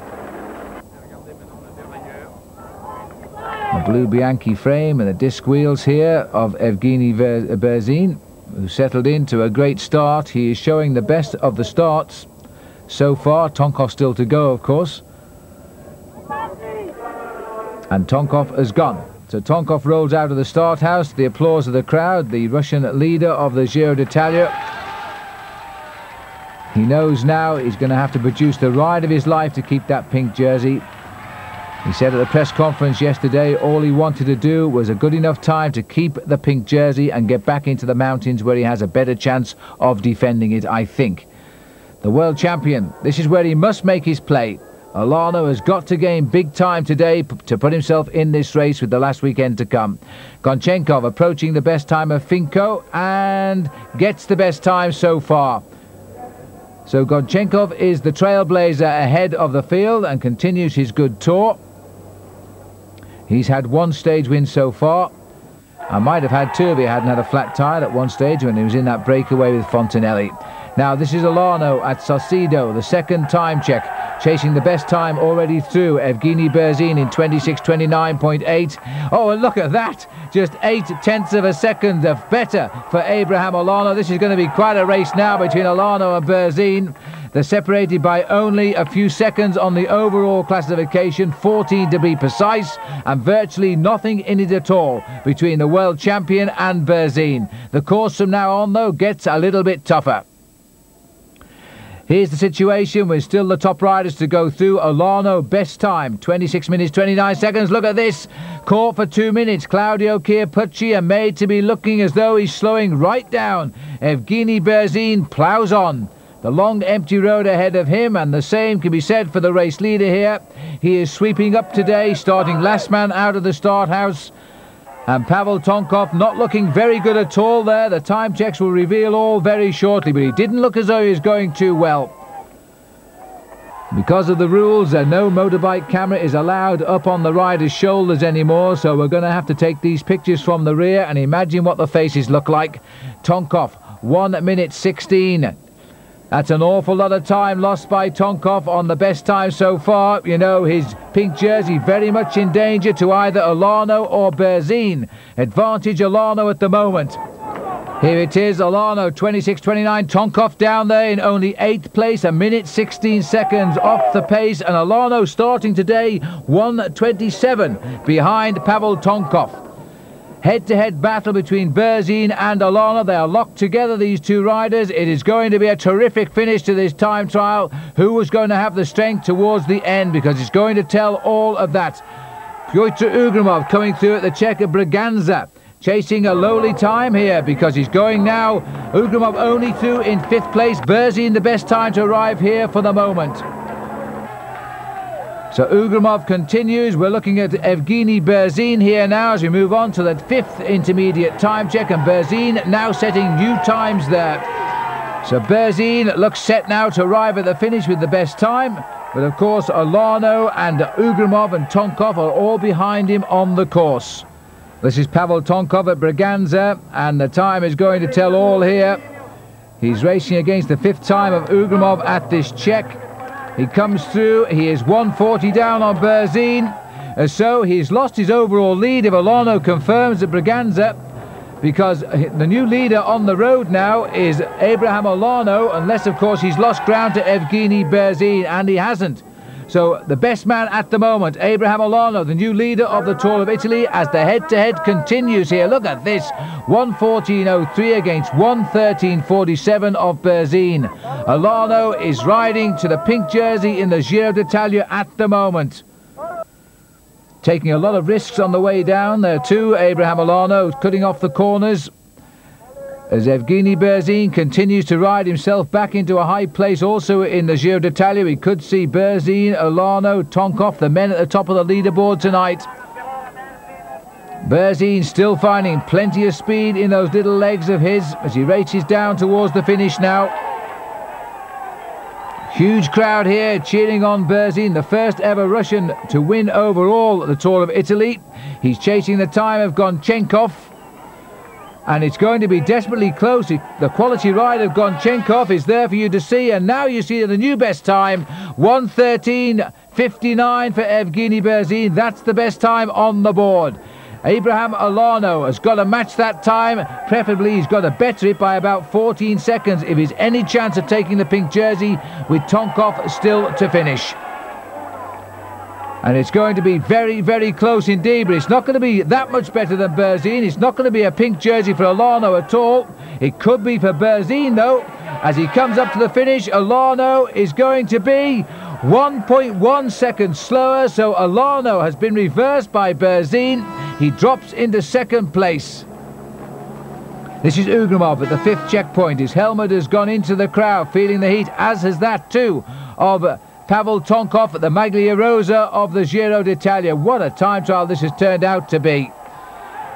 The blue Bianchi frame and the disc wheels here of Evgeny Berzin, who settled into a great start. He is showing the best of the starts so far. Tonkov still to go, of course. And Tonkov has gone. So Tonkov rolls out of the start house. The applause of the crowd, the Russian leader of the Giro d'Italia. He knows now he's going to have to produce the ride of his life to keep that pink jersey. He said at the press conference yesterday all he wanted to do was a good enough time to keep the pink jersey and get back into the mountains where he has a better chance of defending it, I think. The world champion, this is where he must make his play. Olano has got to gain big time today to put himself in this race with the last weekend to come. Gonchenkov approaching the best time of Finko and gets the best time so far. So Gonchenkov is the trailblazer ahead of the field and continues his good tour. He's had one stage win so far. I might have had two if he hadn't had a flat tyre at one stage when he was in that breakaway with Fontanelli. Now this is Olano at Salcedo, the second time check, chasing the best time already through Evgeny Berzin in 26:29.8. Oh, and look at that! Just 0.8 of a second of better for Abraham Olano. This is going to be quite a race now between Olano and Berzin. They're separated by only a few seconds on the overall classification, 14 to be precise, and virtually nothing in it at all between the world champion and Berzin. The course from now on, though, gets a little bit tougher. Here's the situation with still the top riders to go through. Olano, best time, 26 minutes 29 seconds. Look at this, caught for 2 minutes. Claudio Chiappucci are made to be looking as though he's slowing right down. Evgeny Berzin ploughs on. The long empty road ahead of him, and the same can be said for the race leader here. He is sweeping up today, starting last man out of the start house. And Pavel Tonkov not looking very good at all there. The time checks will reveal all very shortly, but he didn't look as though he was going too well. Because of the rules, no motorbike camera is allowed up on the rider's shoulders anymore, so we're going to have to take these pictures from the rear and imagine what the faces look like. Tonkov, 1 minute 16. That's an awful lot of time lost by Tonkov on the best time so far. You know, his pink jersey very much in danger to either Olano or Berzin. Advantage Olano at the moment. Here it is, Olano, 26:29. Tonkov down there in only 8th place, 1 minute 16 seconds off the pace. And Olano starting today 1:27 behind Pavel Tonkov. Head-to-head battle between Berzin and Olano. They are locked together, these two riders. It is going to be a terrific finish to this time trial. Who was going to have the strength towards the end, because it's going to tell all of that. P.UGRUMOV coming through at the Czech of Braganza, chasing a lowly time here because he's going now. Ugramov only through in 5th place. Berzin the best time to arrive here for the moment. So Ugramov continues. We're looking at Evgeny Berzin here now as we move on to the 5th intermediate time check, and Berzin now setting new times there. So Berzin looks set now to arrive at the finish with the best time, but of course Olano and Ugramov and Tonkov are all behind him on the course. This is Pavel Tonkov at Braganza, and the time is going to tell all here. He's racing against the 5th time of Ugramov at this check. He comes through. He is 140 down on Berzin. So he's lost his overall lead if Olano confirms at Braganza, because the new leader on the road now is Abraham Olano, unless of course he's lost ground to Evgeny Berzin, and he hasn't. So the best man at the moment, Abraham Olano, the new leader of the Tour of Italy, as the head-to-head continues here. Look at this, 1:14.03 against 1:13.47 of Berzin. Olano is riding to the pink jersey in the Giro d'Italia at the moment. Taking a lot of risks on the way down there too, Abraham Olano cutting off the corners, as Evgeny Berzin continues to ride himself back into a high place also in the Giro d'Italia. We could see Berzin, Olano, Tonkov, the men at the top of the leaderboard tonight. Berzin still finding plenty of speed in those little legs of his as he races down towards the finish now. Huge crowd here cheering on Berzin, the first ever Russian to win overall the Tour of Italy. He's chasing the time of Gonchenkov, and it's going to be desperately close. The quality ride of Gonchenkov is there for you to see, and now you see the new best time, 1:13.59 for Evgeny Berzin. That's the best time on the board. Abraham Olano has got to match that time. Preferably he's got to better it by about 14 seconds if he's any chance of taking the pink jersey, with Tonkov still to finish. And it's going to be very, very close indeed, but it's not going to be that much better than Berzin. It's not going to be a pink jersey for Olano at all. It could be for Berzin though. As he comes up to the finish, Olano is going to be 1.1 seconds slower, so Olano has been reversed by Berzin. He drops into 2nd place. This is Ugramov at the 5th checkpoint. His helmet has gone into the crowd, feeling the heat, as has that too of Pavel Tonkov at the Maglia Rosa of the Giro d'Italia. What a time trial this has turned out to be.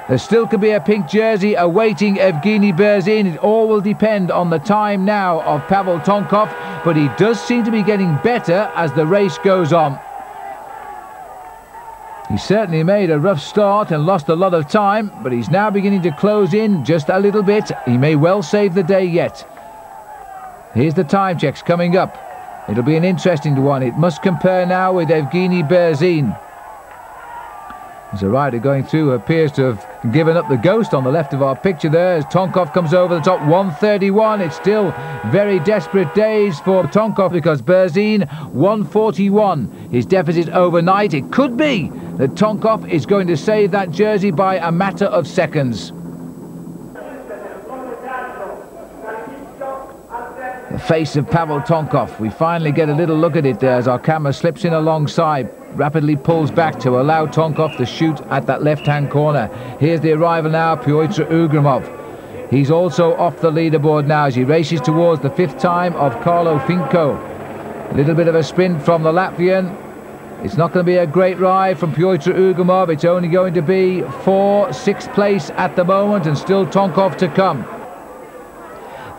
There still could be a pink jersey awaiting Evgeny Berzin. It all will depend on the time now of Pavel Tonkov, but he does seem to be getting better as the race goes on. He certainly made a rough start and lost a lot of time, but he's now beginning to close in just a little bit. He may well save the day yet. Here's the time checks coming up. It'll be an interesting one. It must compare now with Evgeny Berzin. There's a rider going through who appears to have given up the ghost on the left of our picture there as Tonkov comes over the top, 1:31. It's still very desperate days for Tonkov because Berzin 1:41. His deficit overnight. It could be that Tonkov is going to save that jersey by a matter of seconds. The face of Pavel Tonkov. We finally get a little look at it there as our camera slips in alongside, rapidly pulls back to allow Tonkov to shoot at that left-hand corner. Here's the arrival now, P.UGRUMOV. He's also off the leaderboard now as he races towards the 5th time of Carlo Finco. A little bit of a sprint from the Latvian. It's not going to be a great ride from P.UGRUMOV. It's only going to be 6th place at the moment, and still Tonkov to come.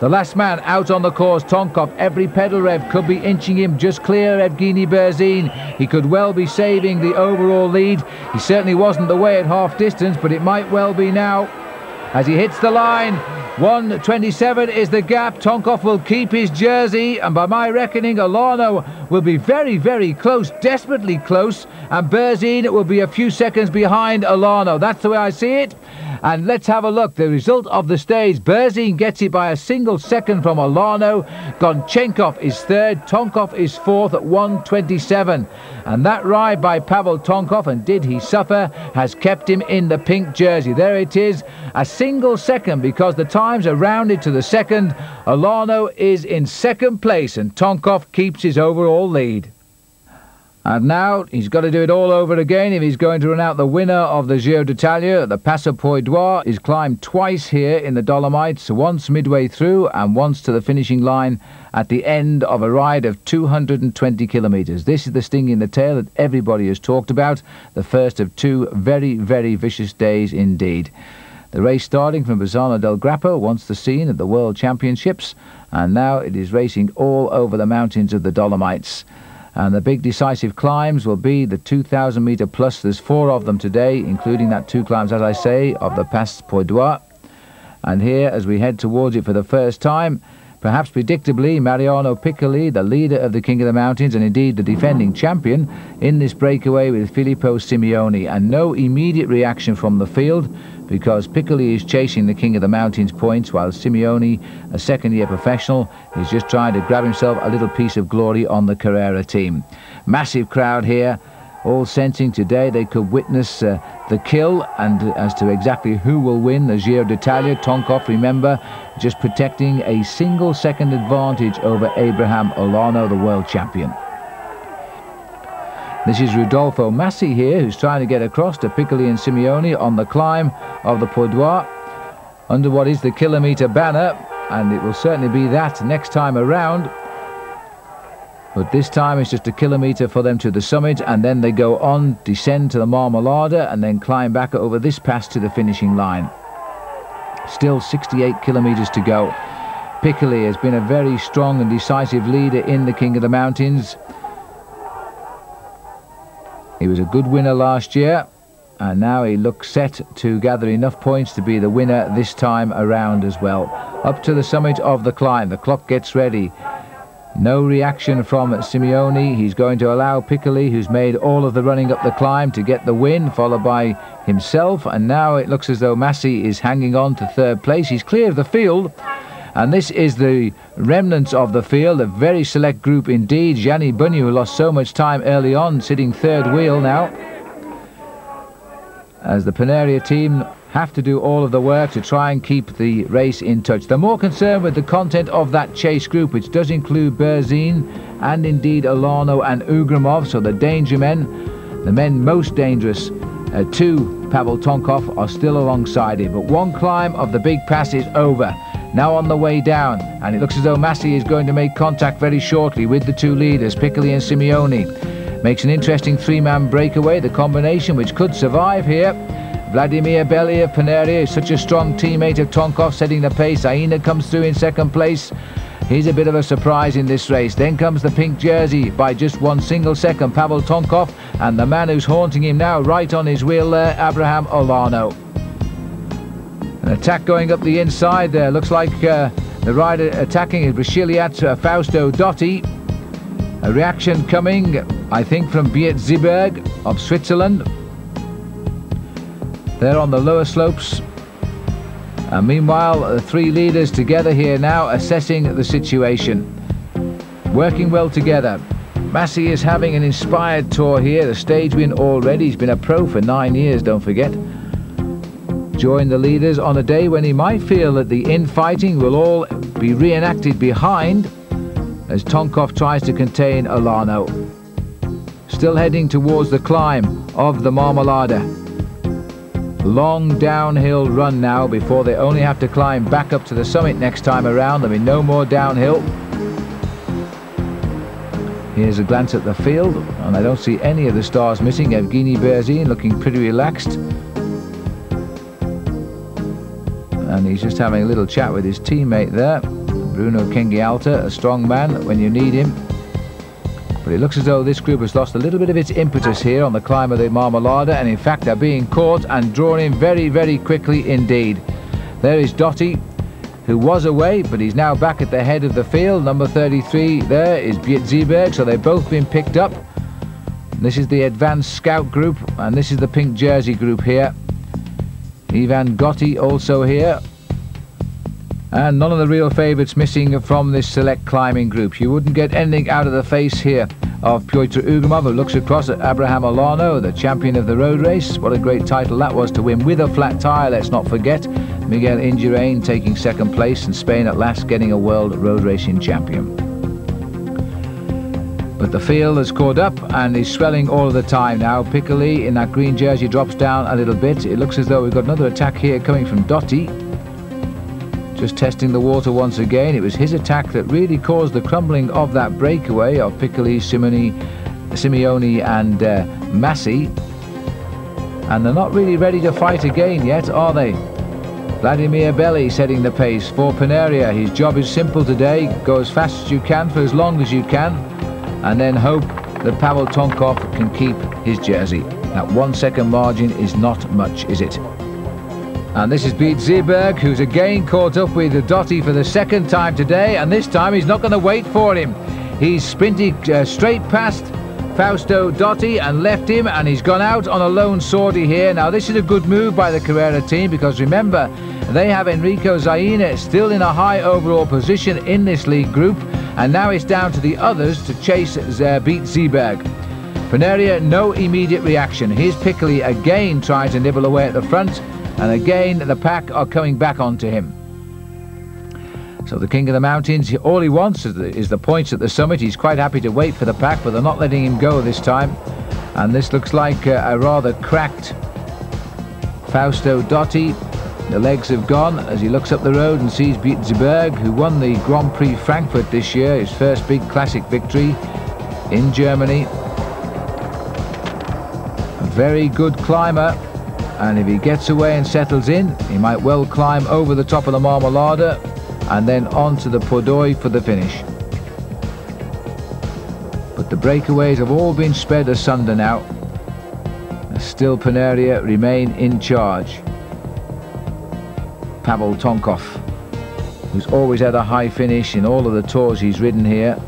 The last man out on the course, Tonkov. Every pedal rev could be inching him just clear of Evgeny Berzin. He could well be saving the overall lead. He certainly wasn't the way at half distance, but it might well be now. As he hits the line, 1:27 is the gap. Tonkov will keep his jersey, and by my reckoning, Olano will be very, very close, desperately close, and Berzin will be a few seconds behind Olano. That's the way I see it. And let's have a look. The result of the stage. Berzin gets it by a single second from Olano. Gonchenkov is third. Tonkov is fourth at 1:27. And that ride by Pavel Tonkov, and did he suffer, has kept him in the pink jersey. There it is. A single second, because the times are rounded to the second. Olano is in second place and Tonkov keeps his overall lead. And now he's got to do it all over again if he's going to run out the winner of the Giro d'Italia. The Passo Poidois is climbed twice here in the Dolomites, once midway through and once to the finishing line at the end of a ride of 220 kilometres. This is the sting in the tail that everybody has talked about, the first of two very, very vicious days indeed. The race starting from Bassano del Grappa, once the scene of the World Championships, and now it is racing all over the mountains of the Dolomites. And the big decisive climbs will be the 2,000 metre plus. There's 4 of them today, including that 2 climbs, as I say, of the Passo Poidois. And here, as we head towards it for the first time, perhaps predictably, Mariano Piccoli, the leader of the King of the Mountains and indeed the defending champion, in this breakaway with Filippo Simeoni. And no immediate reaction from the field, because Piccoli is chasing the King of the Mountains points, while Simeoni, a second-year professional, is just trying to grab himself a little piece of glory on the Carrera team. Massive crowd here, all sensing today they could witness the kill, and as to exactly who will win the Giro d'Italia. Tonkov, remember, just protecting a single-second advantage over Abraham Olano, the world champion. This is Rodolfo Massi here, who's trying to get across to Piccoli and Simeoni on the climb of the Poidois under what is the kilometre banner, and it will certainly be that next time around. But this time it's just a kilometre for them to the summit, and then they go on, descend to the Marmolada, and then climb back over this pass to the finishing line. Still 68 kilometres to go. Piccoli has been a very strong and decisive leader in the King of the Mountains. He was a good winner last year, and now he looks set to gather enough points to be the winner this time around as well. Up to the summit of the climb, the clock gets ready. No reaction from Simeoni. He's going to allow Piccoli, who's made all of the running up the climb, to get the win, followed by himself. And now it looks as though Massi is hanging on to third place. He's clear of the field. And this is the remnants of the field, a very select group indeed. Gianni Bunyu, who lost so much time early on, sitting third wheel now, as the Panaria team have to do all of the work to try and keep the race in touch. They're more concerned with the content of that chase group, which does include Berzin and indeed Olano and Ugrumov, so the danger men, the men most dangerous to Pavel Tonkov, are still alongside him. But one climb of the big pass is over. Now on the way down, and it looks as though Massi is going to make contact very shortly with the 2 leaders, Piccoli and Simeoni. Makes an interesting 3-man breakaway, the combination which could survive here. Vladimir Belli of Panaria is such a strong teammate of Tonkov, setting the pace. ZAINA comes through in second place. He's a bit of a surprise in this race. Then comes the pink jersey by just 1 single second, Pavel Tonkov, and the man who's haunting him now right on his wheel there, Abraham Olano. An attack going up the inside there. Looks like the rider attacking is Brasiliat Fausto Dotti. A reaction coming, I think, from Bietziberg of Switzerland. They're on the lower slopes. And meanwhile, the 3 leaders together here now, assessing the situation. Working well together. Massi is having an inspired tour here. The stage win already. He's been a pro for 9 years, don't forget. Join the leaders on a day when he might feel that the infighting will all be reenacted behind, as Tonkov tries to contain Olano. Still heading towards the climb of the Marmolada. Long downhill run now before they only have to climb back up to the summit next time around. There'll be no more downhill. Here's a glance at the field, and I don't see any of the stars missing. Evgeny Berzin looking pretty relaxed. And he's just having a little chat with his teammate there, Bruno Kengialta, a strong man when you need him. But it looks as though this group has lost a little bit of its impetus here on the climb of the Marmolada, and in fact they're being caught and drawn in very, very quickly indeed. There is Dotti, who was away, but he's now back at the head of the field. Number 33 there is Bietzberg, so they've both been picked up. This is the advanced scout group, and this is the pink jersey group here. Ivan Gotti also here. And none of the real favourites missing from this select climbing group. You wouldn't get anything out of the face here of P.UGRUMOV, who looks across at Abraham Olano, the champion of the road race. What a great title that was to win with a flat tyre, let's not forget. Miguel Indurain taking second place, and Spain at last getting a world road racing champion. But the field has caught up and is swelling all of the time now. Piccoli in that green jersey drops down a little bit. It looks as though we've got another attack here coming from Dotti. Just testing the water once again. It was his attack that really caused the crumbling of that breakaway of Piccoli, Simeoni and Massi. And they're not really ready to fight again yet, are they? Vladimir Belli setting the pace for Panaria. His job is simple today. Go as fast as you can for as long as you can, and then hope that Pavel Tonkov can keep his jersey. That 1 second margin is not much, is it? And this is Bietzberg, who's again caught up with Dotti for the second time today, and this time he's not going to wait for him. He's sprinted straight past Fausto Dotti and left him, and he's gone out on a lone sortie here. Now this is a good move by the Carrera team, because remember, they have Enrico Zaina still in a high overall position in this league group, and now it's down to the others to chase Bietzberg. Panaria, no immediate reaction. Here's Piccoli again trying to nibble away at the front, and again the pack are coming back onto him. So the King of the Mountains, all he wants is the points at the summit. He's quite happy to wait for the pack, but they're not letting him go this time. And this looks like a rather cracked Fausto Dotti. The legs have gone as he looks up the road and sees Bietzberg, who won the Grand Prix Frankfurt this year, his first big classic victory in Germany. A very good climber, and if he gets away and settles in, he might well climb over the top of the Marmolada and then on to the Podoi for the finish. But the breakaways have all been spread asunder now. Still Panaria remain in charge. Pavel Tonkov, who's always had a high finish in all of the tours he's ridden here.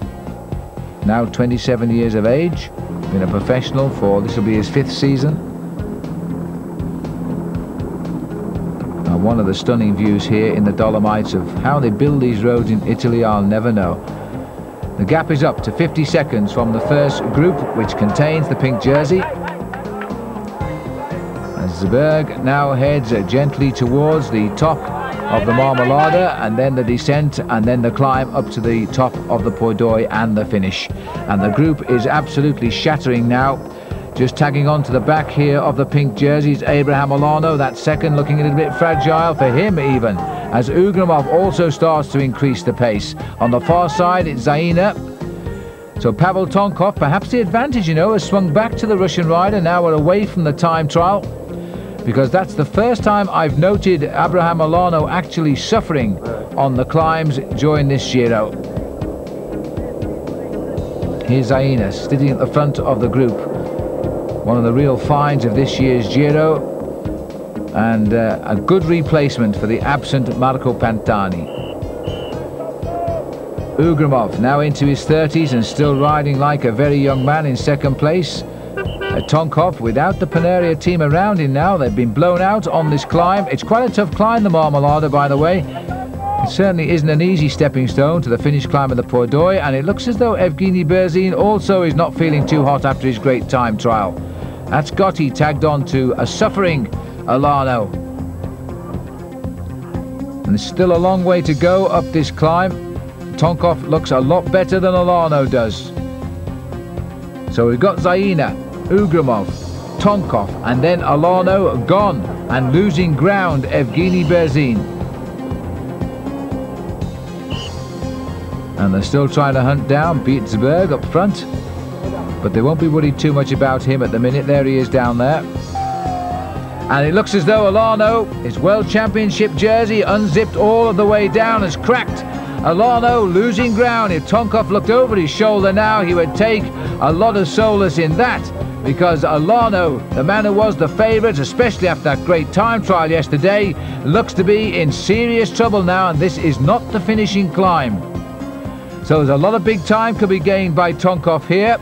Now 27 years of age, been a professional for, this will be his 5th season. One of the stunning views here in the Dolomites of how they build these roads in Italy, I'll never know. The gap is up to 50 seconds from the first group, which contains the pink jersey. As Berg now heads gently towards the top of the Marmolada, and then the descent, and then the climb up to the top of the Podoi and the finish. And the group is absolutely shattering now. Just tagging on to the back here of the pink jerseys, Abraham Olano, that second looking a little bit fragile for him even, as Ugrumov also starts to increase the pace. On the far side, it's Zaina. So Pavel Tonkov, perhaps the advantage, you know, has swung back to the Russian rider. Now we're away from the time trial, because that's the first time I've noted Abraham Olano actually suffering on the climbs during this Giro. Here's Zaina sitting at the front of the group. One of the real finds of this year's Giro, and a good replacement for the absent Marco Pantani. Ugrumov now into his 30s and still riding like a very young man in second place. Tonkov without the Panaria team around him now. They've been blown out on this climb. It's quite a tough climb, the Marmolada, by the way. It certainly isn't an easy stepping stone to the finish climb of the Podoi, and it looks as though Evgeny Berzin also is not feeling too hot after his great time trial. That's Gotti tagged on to a suffering Olano. And there's still a long way to go up this climb. Tonkov looks a lot better than Olano does. So we've got Zaina, Ugrumov, Tonkov, and then Olano gone, and losing ground Evgeny Berzin. And they're still trying to hunt down Bietzberg up front, but they won't be worried too much about him at the minute. There he is down there. And it looks as though Olano, his World Championship jersey, unzipped all of the way down, has cracked. Olano losing ground. If Tonkov looked over his shoulder now, he would take a lot of solace in that, because Olano, the man who was the favourite, especially after that great time trial yesterday, looks to be in serious trouble now, and this is not the finishing climb. So there's a lot of big time could be gained by Tonkov here.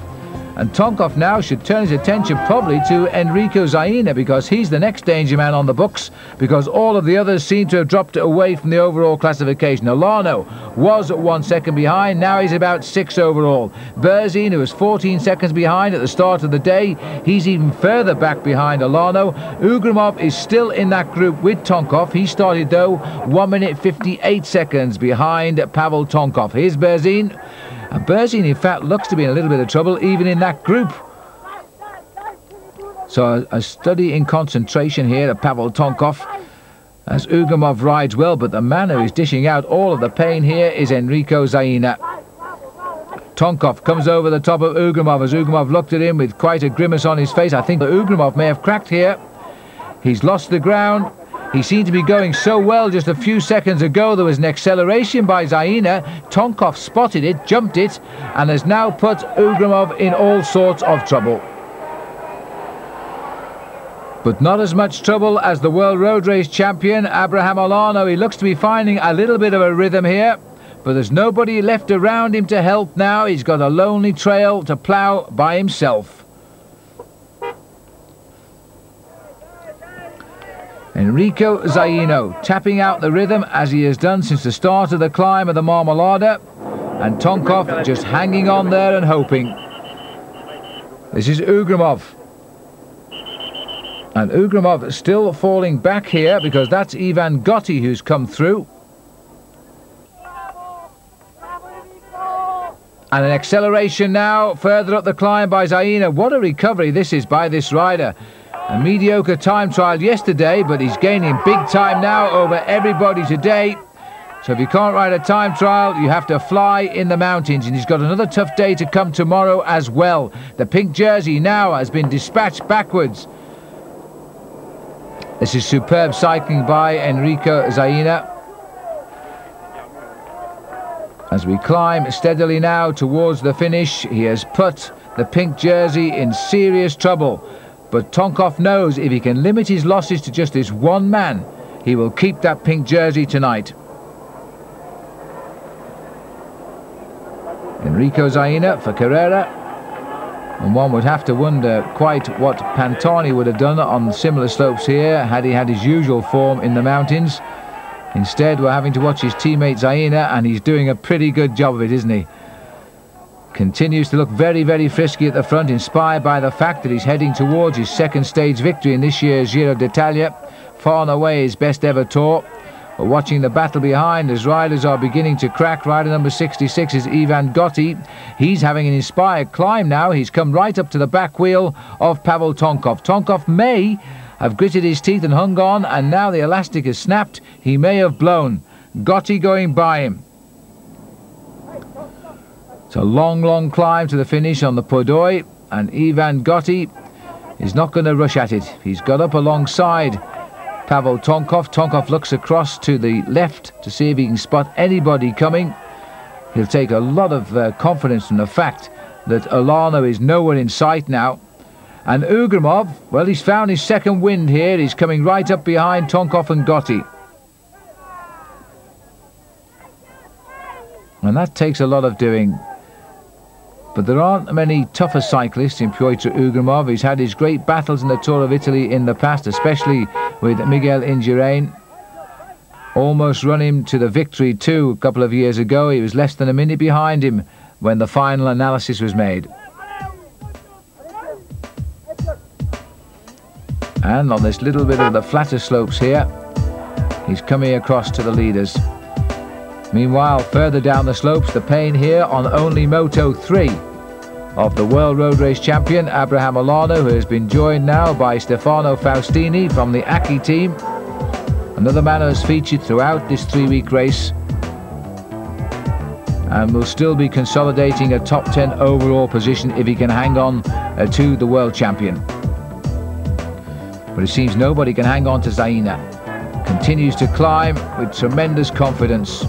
And Tonkov now should turn his attention probably to Enrico Zaina, because he's the next danger man on the books, because all of the others seem to have dropped away from the overall classification. Olano was 1 second behind, now he's about 6 overall. Berzin, who was 14 seconds behind at the start of the day, he's even further back behind Olano. Ugrumov is still in that group with Tonkov. He started though 1 minute 58 seconds behind Pavel Tonkov. Here's Berzin. And Berzin, in fact, looks to be in a little bit of trouble even in that group. So a study in concentration here of Pavel Tonkov as Ugrumov rides well, but the man who is dishing out all of the pain here is Enrico Zaina. Tonkov comes over the top of Ugrumov as Ugrumov looked at him with quite a grimace on his face. I think that Ugrumov may have cracked here. He's lost the ground. He seemed to be going so well just a few seconds ago. There was an acceleration by Zaina. Tonkov spotted it, jumped it, and has now put Ugrumov in all sorts of trouble. But not as much trouble as the World Road Race champion, Abraham Olano. He looks to be finding a little bit of a rhythm here, but there's nobody left around him to help now. He's got a lonely trail to plough by himself. Enrico Zaina tapping out the rhythm as he has done since the start of the climb of the Marmolada, and Tonkov just hanging on there and hoping. This is Ugrumov, and Ugrumov still falling back here because that's Ivan Gotti who's come through. And an acceleration now further up the climb by Zaina. What a recovery this is by this rider. A mediocre time trial yesterday, but he's gaining big time now over everybody today. So if you can't ride a time trial, you have to fly in the mountains. And he's got another tough day to come tomorrow as well. The pink jersey now has been dispatched backwards. This is superb cycling by Enrico Zaina. As we climb steadily now towards the finish, he has put the pink jersey in serious trouble. But Tonkov knows if he can limit his losses to just this one man, he will keep that pink jersey tonight. Enrico Zaina for Carrera. And one would have to wonder quite what Pantani would have done on similar slopes here had he had his usual form in the mountains. Instead, we're having to watch his teammate Zaina, and he's doing a pretty good job of it, isn't he? Continues to look very, very frisky at the front, inspired by the fact that he's heading towards his second stage victory in this year's Giro d'Italia, far and away his best ever tour. But watching the battle behind as riders are beginning to crack. Rider number 66 is Ivan Gotti. He's having an inspired climb now. He's come right up to the back wheel of Pavel Tonkov. Tonkov may have gritted his teeth and hung on, and now the elastic has snapped. He may have blown. Gotti going by him. It's a long, long climb to the finish on the Podoi, and Ivan Gotti is not going to rush at it. He's got up alongside Pavel Tonkov. Tonkov looks across to the left to see if he can spot anybody coming. He'll take a lot of confidence from the fact that Olano is nowhere in sight now. And Ugrumov, well, he's found his second wind here. He's coming right up behind Tonkov and Gotti. And that takes a lot of doing. But there aren't many tougher cyclists in Piotr Ugrumov. He's had his great battles in the Tour of Italy in the past, especially with Miguel Indurain. Almost run him to the victory too a couple of years ago. He was less than a minute behind him when the final analysis was made. And on this little bit of the flatter slopes here, he's coming across to the leaders. Meanwhile, further down the slopes, the pain here on only Moto 3 of the World Road Race champion, Abraham Olano, who has been joined now by Stefano Faustini from the Aki team. Another man who has featured throughout this 3-week race and will still be consolidating a top 10 overall position if he can hang on to the world champion. But it seems nobody can hang on to Zaina. Continues to climb with tremendous confidence.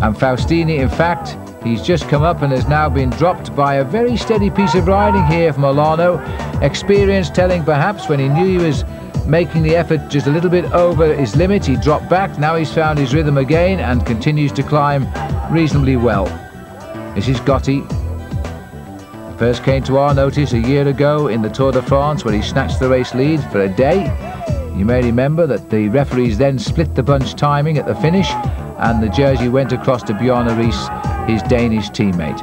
And Faustini, in fact, He's just come up and has now been dropped by a very steady piece of riding here from Olano. Experience telling perhaps when he knew he was making the effort just a little bit over his limit, he dropped back. Now he's found his rhythm again and continues to climb reasonably well. This is Gotti. First came to our notice a year ago in the Tour de France where he snatched the race lead for a day. You may remember that the referees then split the bunch timing at the finish and the jersey went across to Bjarne Riis, his Danish teammate.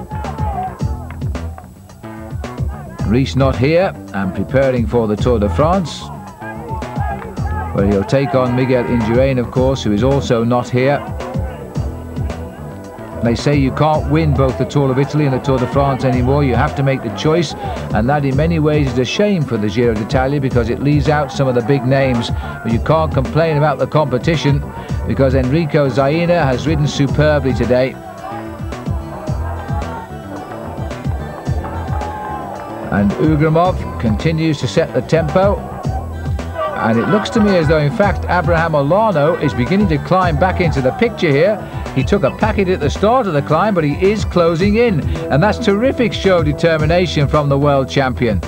Riis not here and preparing for the Tour de France, where he'll take on Miguel Indurain, of course, who is also not here. They say you can't win both the Tour of Italy and the Tour de France anymore. You have to make the choice, and that in many ways is a shame for the Giro d'Italia because it leaves out some of the big names. But you can't complain about the competition because Enrico Zaina has ridden superbly today. And P.UGRUMOV continues to set the tempo. And it looks to me as though, in fact, Abraham Olano is beginning to climb back into the picture here. He took a packet at the start of the climb, but he is closing in. And that's terrific show of determination from the world champion.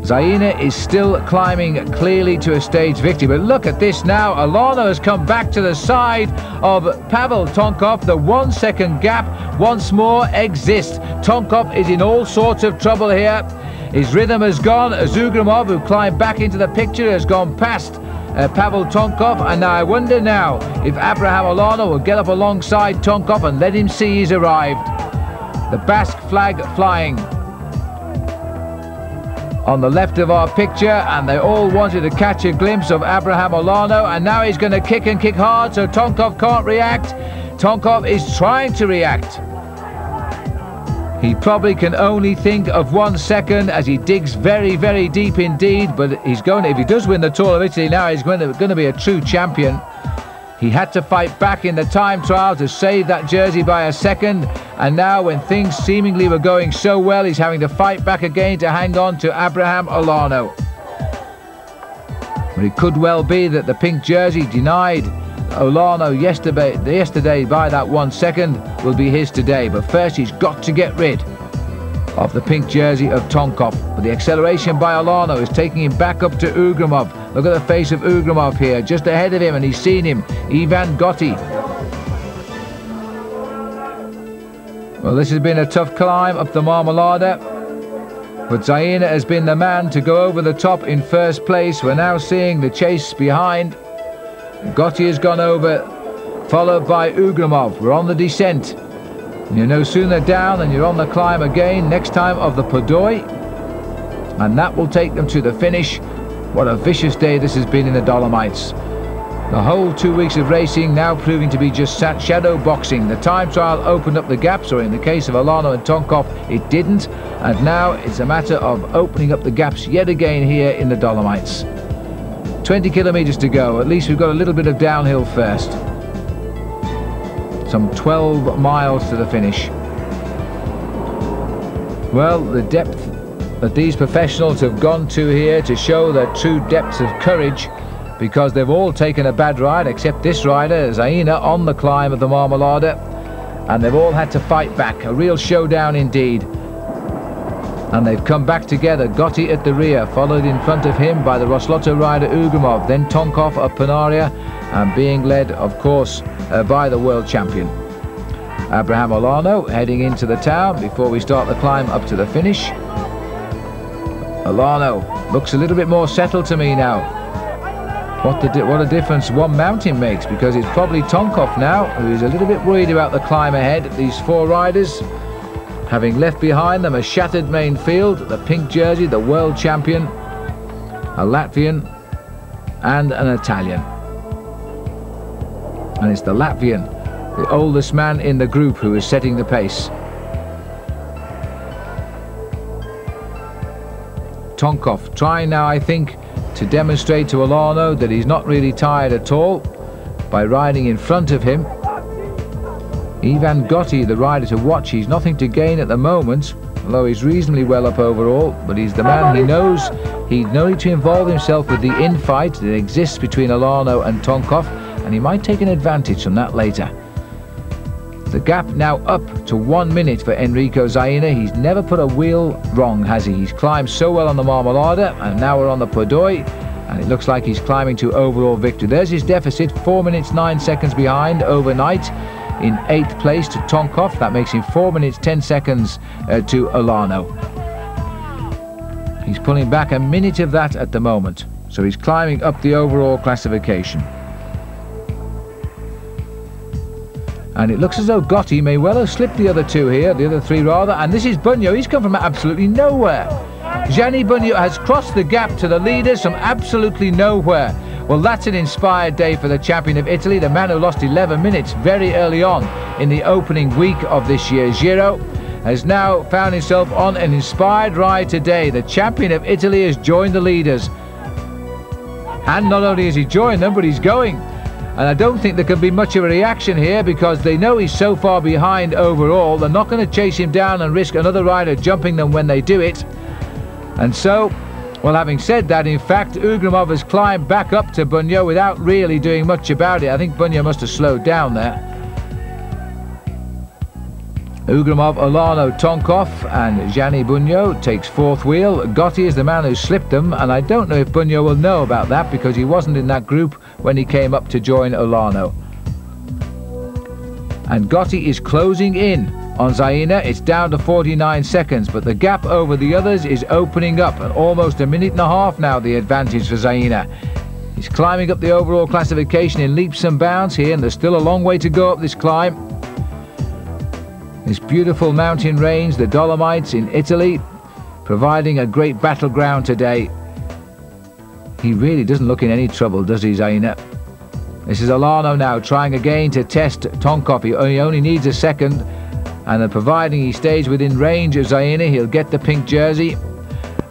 Zaina is still climbing clearly to a stage victory. But look at this now. Olano has come back to the side of Pavel Tonkov. The 1 second gap once more exists. Tonkov is in all sorts of trouble here. His rhythm has gone. P.UGRUMOV, who climbed back into the picture, has gone past Pavel Tonkov. And now I wonder now if Abraham Olano will get up alongside Tonkov and let him see he's arrived. The Basque flag flying on the left of our picture, and they all wanted to catch a glimpse of Abraham Olano, and now he's going to kick and kick hard so Tonkov can't react. Tonkov is trying to react. He probably can only think of 1 second as he digs very, very deep indeed, but he's going to, if he does win the Tour of Italy now, he's going to be a true champion. He had to fight back in the time trial to save that jersey by a second, and now when things seemingly were going so well, he's having to fight back again to hang on to Abraham Olano. But it could well be that the pink jersey denied Olano yesterday by that 1 second will be his today. But first he's got to get rid of the pink jersey of Tonkov. But the acceleration by Olano is taking him back up to P.UGRUMOV. Look at the face of P.UGRUMOV here, just ahead of him, and he's seen him, Ivan Gotti. Well, this has been a tough climb up the Marmolada, but Zaina has been the man to go over the top in first place. We're now seeing the chase behind. Gotti has gone over, followed by P.UGRUMOV. We're on the descent. You're no sooner down than you're on the climb again, next time of the Podoi. And that will take them to the finish. What a vicious day this has been in the Dolomites. The whole 2 weeks of racing now proving to be just shadow boxing. The time trial opened up the gaps, or in the case of Olano and Tonkov, it didn't. And now it's a matter of opening up the gaps yet again here in the Dolomites. 20 kilometers to go. At least we've got a little bit of downhill first. Some 12 miles to the finish. Well, the depth that these professionals have gone to here to show their true depths of courage, because they've all taken a bad ride except this rider, Zaina, on the climb of the Marmolada, and they've all had to fight back. A real showdown indeed. And they've come back together. Gotti at the rear, followed in front of him by the Roslotto rider P.UGRUMOV, then Tonkov of Panaria, and being led, of course, by the world champion. Abraham Olano heading into the town before we start the climb up to the finish. Olano looks a little bit more settled to me now. What a difference one mountain makes, because it's probably Tonkov now who is a little bit worried about the climb ahead. These four riders, having left behind them a shattered main field, the pink jersey, the world champion, a Latvian and an Italian. And it's the Latvian, the oldest man in the group, who is setting the pace. Tonkov trying now, I think, to demonstrate to Olano that he's not really tired at all by riding in front of him. Ivan Gotti, the rider to watch, he's nothing to gain at the moment, although he's reasonably well up overall, but he's the man. He knows he's no need to involve himself with the infight that exists between Olano and Tonkov, and he might take an advantage from that later. The gap now up to 1 minute for Enrico Zaina. He's never put a wheel wrong, has he? He's climbed so well on the Marmolada, and now we're on the Podoi, and it looks like he's climbing to overall victory. There's his deficit, 4 minutes 9 seconds behind overnight in 8th place to Tonkov. That makes him 4 minutes 10 seconds to Olano. He's pulling back a minute of that at the moment, so he's climbing up the overall classification. And it looks as though Gotti may well have slipped the other two here, the other three rather, and this is Bugno. He's come from absolutely nowhere. Gianni Bugno has crossed the gap to the leaders from absolutely nowhere. Well, that's an inspired day for the champion of Italy, the man who lost 11 minutes very early on in the opening week of this year's Giro, has now found himself on an inspired ride today. The champion of Italy has joined the leaders. And not only has he joined them, but he's going. And I don't think there can be much of a reaction here because they know he's so far behind overall. They're not going to chase him down and risk another rider jumping them when they do it. And so, well, having said that, in fact, Ugrumov has climbed back up to Bugno without really doing much about it. I think Bugno must have slowed down there. Ugrumov, Olano, Tonkov and Gianni Bugno takes 4th wheel. Gotti is the man who slipped them, and I don't know if Bugno will know about that because he wasn't in that group when he came up to join Olano. And Gotti is closing in on Zaina. It's down to 49 seconds, but the gap over the others is opening up, and almost a minute and a half now the advantage for Zaina. He's climbing up the overall classification in leaps and bounds here, and there's still a long way to go up this climb. This beautiful mountain range, the Dolomites in Italy, providing a great battleground today. He really doesn't look in any trouble, does he, Zaina? This is Olano now trying again to test Tonkov. He only needs a second, and providing he stays within range of Zaina, he'll get the pink jersey,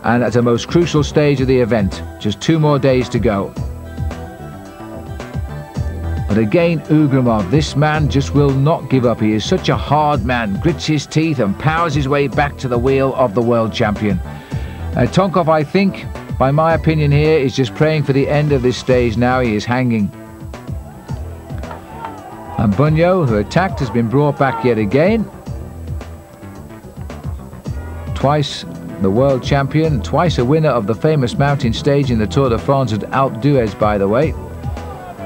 and at the most crucial stage of the event. Just 2 more days to go. But again, Ugrumov, this man just will not give up. He is such a hard man, grits his teeth and powers his way back to the wheel of the world champion. Tonkov, I think, by my opinion here, is just praying for the end of this stage now. He is hanging. And Bugno, who attacked, has been brought back yet again. Twice the world champion, twice a winner of the famous mountain stage in the Tour de France at Alpe d'Huez, by the way.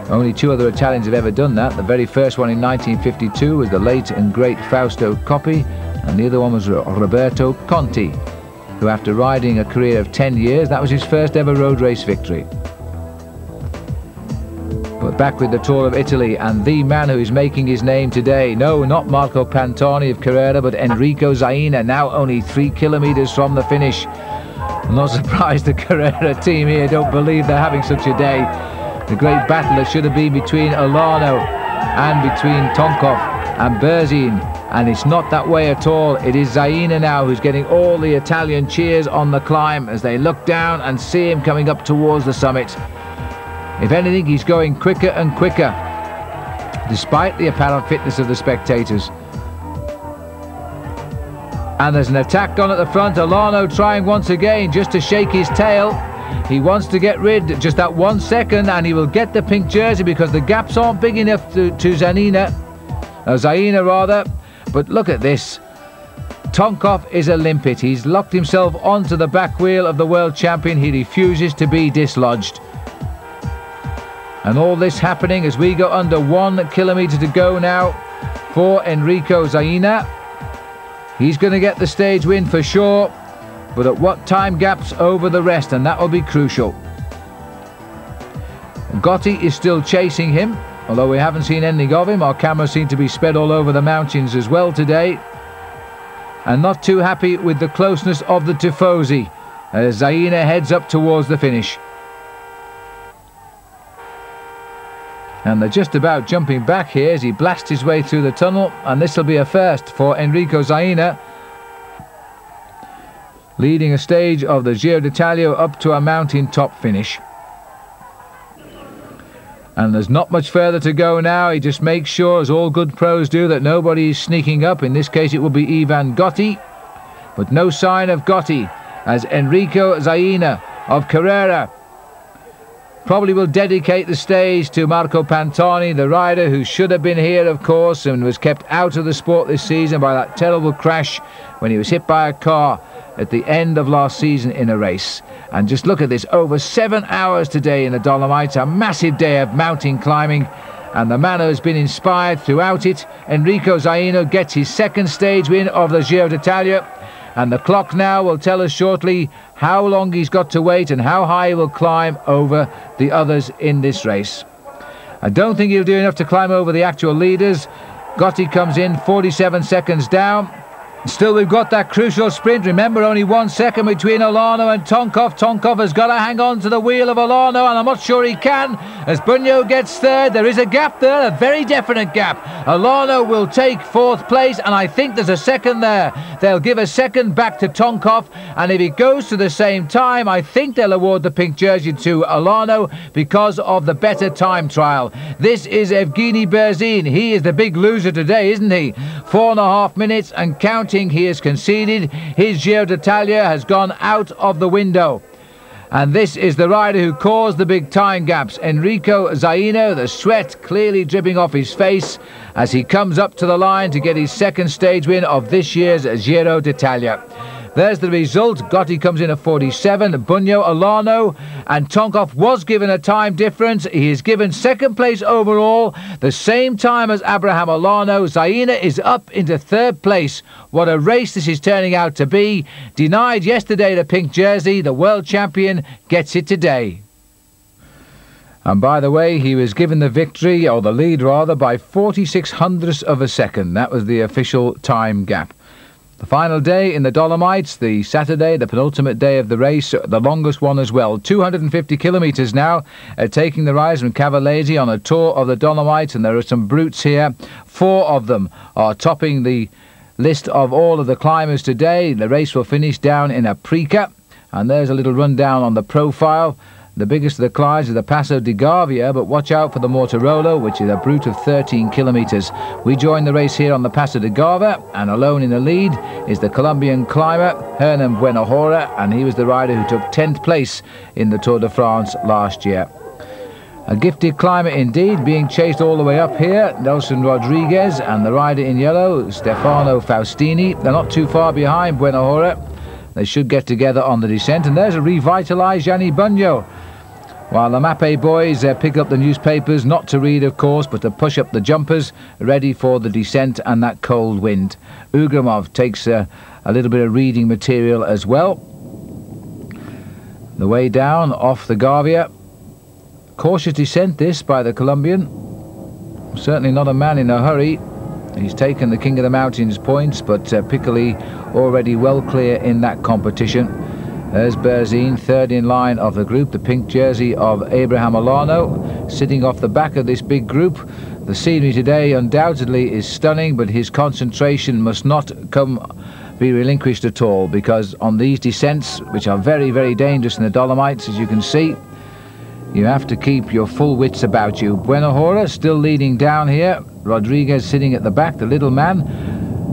Only 2 other Italians have ever done that. The very first one in 1952 was the late and great Fausto Coppi, and the other one was Roberto Conti, who after riding a career of 10 years, that was his first ever road race victory. But back with the Tour of Italy, and the man who is making his name today, no, not Marco Pantani of Carrera, but Enrico Zaina, now only 3 kilometers from the finish. I'm not surprised the Carrera team here don't believe they're having such a day. The great battle that should have been between Olano and between Tonkov and Berzin, and it's not that way at all. It is Zaina now who's getting all the Italian cheers on the climb as they look down and see him coming up towards the summit. If anything, he's going quicker and quicker, despite the apparent fitness of the spectators. And there's an attack on at the front. Olano trying once again just to shake his tail. He wants to get rid just that 1 second, and he will get the pink jersey because the gaps aren't big enough to Zaina rather. But look at this. Tonkov is a limpet. He's locked himself onto the back wheel of the world champion. He refuses to be dislodged. And all this happening as we go under 1 kilometer to go now for Enrico Zaina. He's going to get the stage win for sure. But at what time gaps over the rest, and that will be crucial. Gotti is still chasing him, although we haven't seen anything of him. Our cameras seem to be spread all over the mountains as well today. And not too happy with the closeness of the Tifosi as Zaina heads up towards the finish. And they're just about jumping back here as he blasts his way through the tunnel, and this will be a first for Enrico Zaina, leading a stage of the Giro d'Italia up to a mountain top finish. And there's not much further to go now. He just makes sure, as all good pros do, that nobody is sneaking up. In this case it will be Ivan Gotti, but no sign of Gotti as Enrico Zaina of Carrera probably will dedicate the stage to Marco Pantani, the rider who should have been here, of course, and was kept out of the sport this season by that terrible crash when he was hit by a car at the end of last season in a race. And just look at this, over 7 hours today in the Dolomites, a massive day of mountain climbing, and the man who has been inspired throughout it, Enrico Zaina, gets his second stage win of the Giro d'Italia, and the clock now will tell us shortly how long he's got to wait and how high he will climb over the others in this race. I don't think he'll do enough to climb over the actual leaders. Gotti comes in 47 seconds down. Still, we've got that crucial sprint. Remember, only 1 second between Olano and Tonkov. Tonkov has got to hang on to the wheel of Olano, and I'm not sure he can. As Bunyo gets third, there is a gap there, a very definite gap. Olano will take fourth place, and I think there's a second there. They'll give a second back to Tonkov, and if it goes to the same time, I think they'll award the pink jersey to Olano because of the better time trial. This is Evgeny Berzin. He is the big loser today, isn't he? 4.5 minutes and counting. He has conceded. His Giro d'Italia has gone out of the window. And this is the rider who caused the big time gaps, Enrico Zaina, the sweat clearly dripping off his face as he comes up to the line to get his second stage win of this year's Giro d'Italia. There's the result. Gotti comes in at 47. Bunyo, Olano and Tonkov was given a time difference. He is given second place overall, the same time as Abraham Olano. Zaina is up into third place. What a race this is turning out to be. Denied yesterday the pink jersey, the world champion gets it today. And by the way, he was given the victory, or the lead rather, by 46 hundredths of a second. That was the official time gap. The final day in the Dolomites, the Saturday, the penultimate day of the race, the longest one as well. 250 kilometres now, taking the rise from Cavallese on a tour of the Dolomites, and there are some brutes here. 4 of them are topping the list of all of the climbers today. The race will finish down in Aprica, and there's a little rundown on the profile. The biggest of the climbs is the Passo di Gavia, but watch out for the Mortarolo, which is a brute of 13 kilometres. We join the race here on the Passo di Gavia, and alone in the lead is the Colombian climber, Hernan Buenahora, and he was the rider who took 10th place in the Tour de France last year. A gifted climber indeed, being chased all the way up here, Nelson Rodriguez, and the rider in yellow, Stefano Faustini. They're not too far behind Buenahora. They should get together on the descent, and there's a revitalised Gianni Bunyo. While the Mappe boys pick up the newspapers, not to read of course, but to push up the jumpers, ready for the descent and that cold wind. Ugrumov takes a little bit of reading material as well. The way down off the Gavia. Cautious descent this by the Colombian. Certainly not a man in a hurry. He's taken the King of the Mountains points, but Piccoli already well clear in that competition. There's Berzin, third in line of the group, the pink jersey of Abraham Olano, sitting off the back of this big group. The scenery today undoubtedly is stunning, but his concentration must not be relinquished at all, because on these descents, which are very, very dangerous in the Dolomites, as you can see, you have to keep your full wits about you. Buenahora still leading down here. Rodriguez sitting at the back, the little man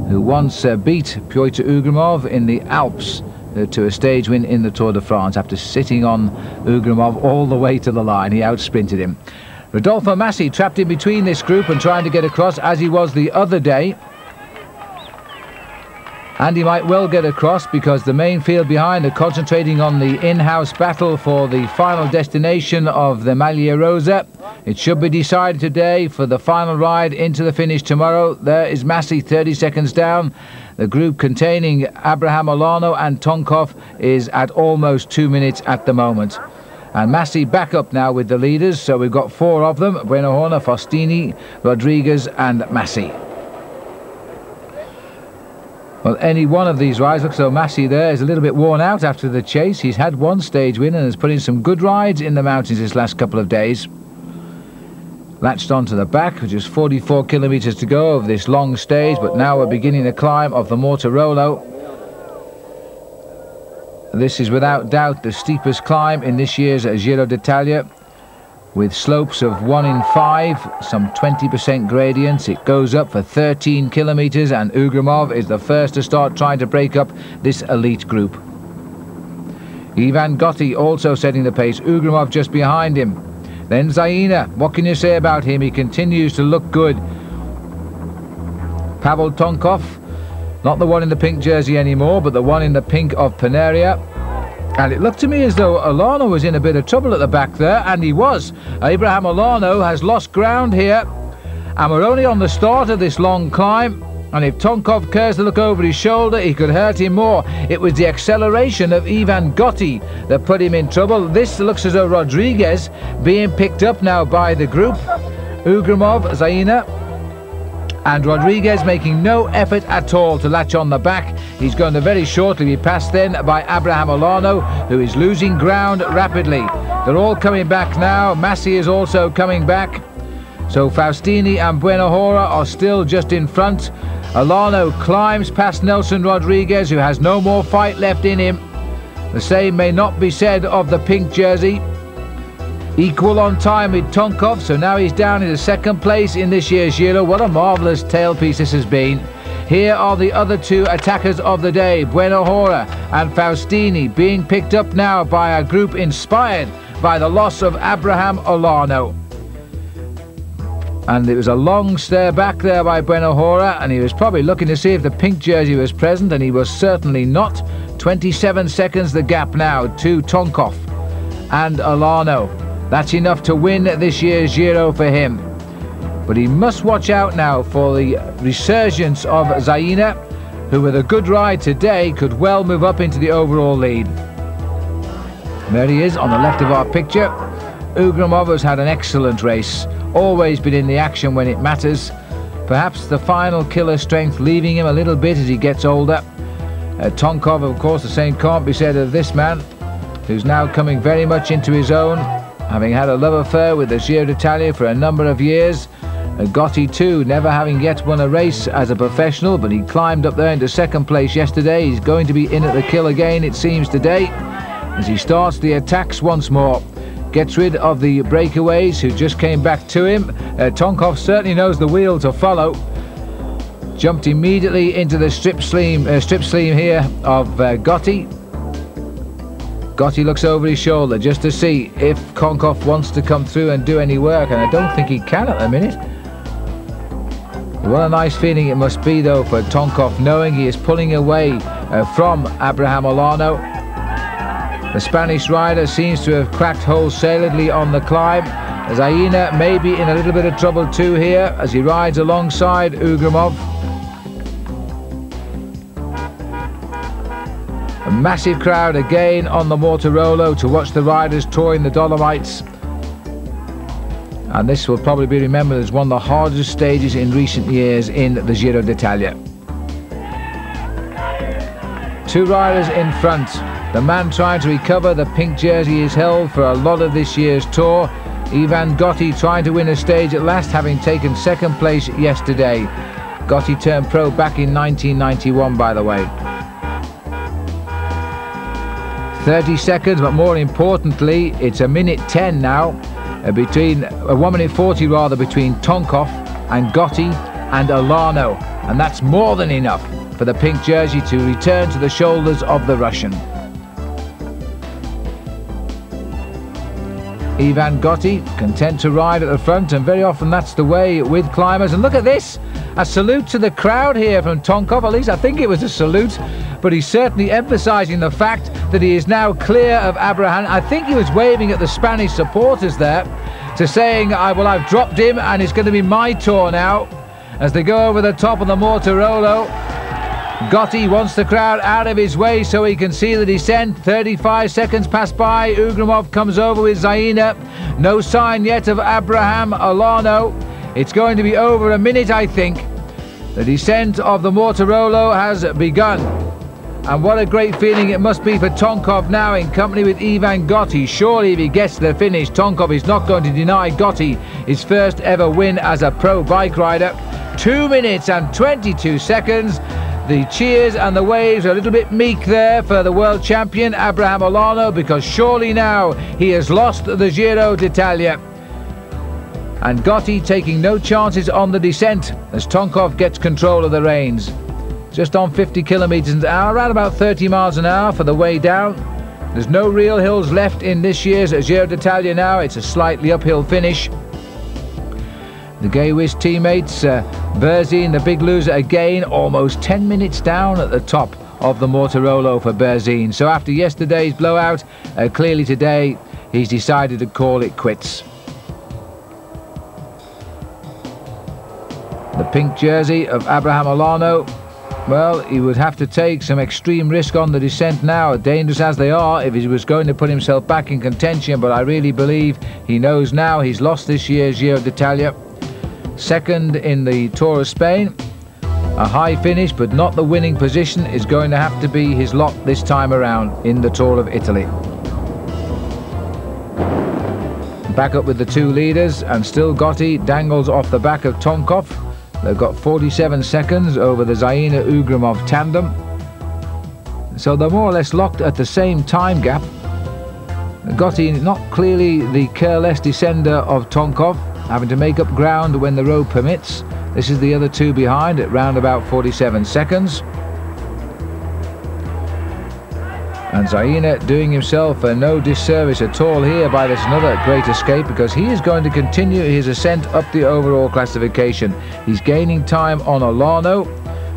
who once beat Piotr Ugrumov in the Alps to a stage win in the Tour de France after sitting on Ugrumov all the way to the line. He outsprinted him. Rodolfo Massi trapped in between this group and trying to get across, as he was the other day. And he might well get across, because the main field behind are concentrating on the in-house battle for the final destination of the Maglia Rosa. It should be decided today for the final ride into the finish tomorrow. There is Massi, 30 seconds down. The group containing Abraham Olano and Tonkov is at almost 2 minutes at the moment. And Massi back up now with the leaders, so we've got 4 of them: Buenahora, Faustini, Rodriguez and Massi. Well, any one of these rides, looks so Massi there is a little bit worn out after the chase. He's had 1 stage win and has put in some good rides in the mountains this last couple of days. Latched onto the back, which is 44 kilometres to go of this long stage, but now we're beginning the climb of the Mortarolo. This is without doubt the steepest climb in this year's Giro d'Italia, with slopes of 1 in 5, some 20% gradients. It goes up for 13 kilometres, and Ugrumov is the first to start trying to break up this elite group. Ivan Gotti also setting the pace. Ugrumov just behind him. Then ZAINA. What can you say about him? He continues to look good. Pavel Tonkov, not the one in the pink jersey anymore, but the one in the pink of Panaria. And it looked to me as though Olano was in a bit of trouble at the back there, and he was. Abraham Olano has lost ground here, and we're only on the start of this long climb. And if Tonkov cares to look over his shoulder, he could hurt him more. It was the acceleration of Ivan Gotti that put him in trouble. This looks as though Rodriguez being picked up now by the group. Ugrumov, ZAINA, and Rodriguez making no effort at all to latch on the back. He's going to very shortly be passed then by Abraham Olano, who is losing ground rapidly. They're all coming back now. Massi is also coming back. So Faustini and Buenahora are still just in front. Olano climbs past Nelson Rodriguez, who has no more fight left in him. The same may not be said of the pink jersey. Equal on time with Tonkov, so now he's down into second place in this year's Giro. What a marvellous tailpiece this has been. Here are the other two attackers of the day, Buenahora and Faustini, being picked up now by a group inspired by the loss of Abraham Olano. And it was a long stare back there by Buenahora, and he was probably looking to see if the pink jersey was present, and he was certainly not. 27 seconds the gap now to Tonkov and Olano. That's enough to win this year's Giro for him. But he must watch out now for the resurgence of ZAINA, who with a good ride today could well move up into the overall lead. There he is on the left of our picture. Ugrumov has had an excellent race, always been in the action when it matters. Perhaps the final killer strength leaving him a little bit as he gets older. Tonkov, of course, the same can't be said of this man, who's now coming very much into his own, having had a love affair with the Giro d'Italia for a number of years. Gotti too, never having yet won a race as a professional, but he climbed up there into second place yesterday. He's going to be in at the kill again, it seems, today, as he starts the attacks once more. Gets rid of the breakaways who just came back to him. Tonkov certainly knows the wheel to follow. Jumped immediately into the strip sleeve here of Gotti. Gotti looks over his shoulder just to see if Tonkov wants to come through and do any work, and I don't think he can at the minute. What a nice feeling it must be though for Tonkov, knowing he is pulling away from Abraham Olano. The Spanish rider seems to have cracked wholesalely on the climb. ZAINA may be in a little bit of trouble too here as he rides alongside Ugrumov. A massive crowd again on the Mortirolo to watch the riders touring the Dolomites. And this will probably be remembered as one of the hardest stages in recent years in the Giro d'Italia. Two riders in front. The man trying to recover the pink jersey is held for a lot of this year's tour. Ivan Gotti trying to win a stage at last, having taken second place yesterday. Gotti turned pro back in 1991, by the way. 30 seconds, but more importantly, it's a minute 10 now, between 1 minute 40 rather, between Tonkov and Gotti and Olano, and that's more than enough for the pink jersey to return to the shoulders of the Russian. Ivan Gotti content to ride at the front, and very often that's the way with climbers. And look at this, a salute to the crowd here from Tonkov. At least I think it was a salute, but he's certainly emphasizing the fact that he is now clear of Abraham. I think he was waving at the Spanish supporters there to saying, well, I've dropped him and it's going to be my tour now, as they go over the top of the Mortirolo. Gotti wants the crowd out of his way so he can see the descent. 35 seconds pass by. Ugrumov comes over with ZAINA. No sign yet of Abraham Olano. It's going to be over a minute, I think. The descent of the Mortirolo has begun. And what a great feeling it must be for Tonkov now in company with Ivan Gotti. Surely if he gets to the finish, Tonkov is not going to deny Gotti his first ever win as a pro bike rider. 2 minutes and 22 seconds. The cheers and the waves are a little bit meek there for the world champion Abraham Olano, because surely now he has lost the Giro d'Italia. And Gotti taking no chances on the descent as Tonkov gets control of the reins. Just on 50 kilometers an hour, around about 30 miles an hour for the way down. There's no real hills left in this year's Giro d'Italia now. It's a slightly uphill finish. The Gay-Wiz teammates, Berzin, the big loser again, almost 10 minutes down at the top of the Mortirolo for Berzin. So after yesterday's blowout, clearly today he's decided to call it quits. The pink jersey of Abraham Olano, well, he would have to take some extreme risk on the descent now, dangerous as they are, if he was going to put himself back in contention, but I really believe he knows now he's lost this year's Giro d'Italia. Second in the Tour of Spain. A high finish, but not the winning position, is going to have to be his lot this time around in the Tour of Italy. Back up with the two leaders, and still Gotti dangles off the back of Tonkov. They've got 47 seconds over the Zaina-Ugrumov tandem. So they're more or less locked at the same time gap. Gotti not clearly the careless descender of Tonkov, having to make up ground when the road permits. This is the other two behind at round about 47 seconds. And Zaina doing himself no disservice at all here by this another great escape, because he is going to continue his ascent up the overall classification. He's gaining time on Olano.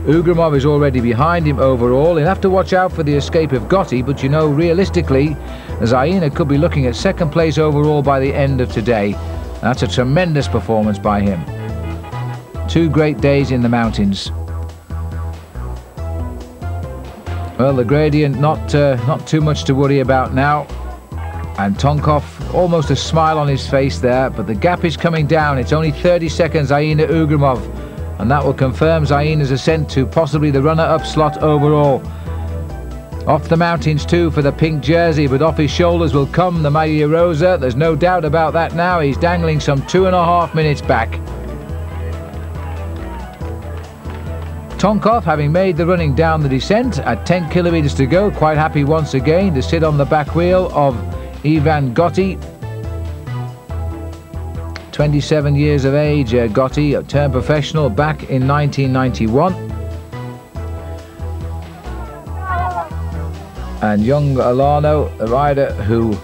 Ugrumov is already behind him overall. He'll have to watch out for the escape of Gotti, but you know, realistically, Zaina could be looking at second place overall by the end of today. That's a tremendous performance by him. Two great days in the mountains. Well, the gradient not too much to worry about now. And Tonkov, almost a smile on his face there, but the gap is coming down. It's only 30 seconds, Zaina-Ugrumov, and that will confirm Zaina's ascent to possibly the runner-up slot overall. Off the mountains too for the pink jersey, but off his shoulders will come the Maglia Rosa. There's no doubt about that now. He's dangling some 2.5 minutes back. Tonkov, having made the running down the descent at 10 kilometers to go, quite happy once again to sit on the back wheel of Ivan Gotti. 27 years of age, Gotti, turned professional back in 1991. And young Olano, a rider who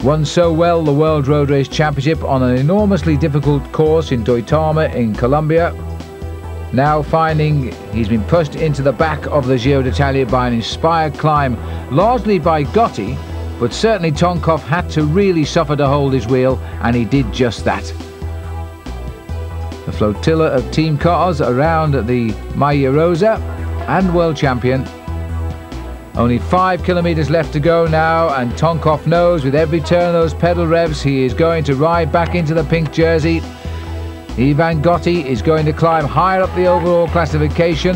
won so well the World Road Race Championship on an enormously difficult course in Duitama in Colombia, now finding he's been pushed into the back of the Giro d'Italia by an inspired climb, largely by Gotti, but certainly Tonkov had to really suffer to hold his wheel, and he did just that. The flotilla of team cars around the Maglia Rosa and world champion. Only 5 kilometers left to go now, and Tonkov knows with every turn of those pedal revs he is going to ride back into the pink jersey. Ivan Gotti is going to climb higher up the overall classification.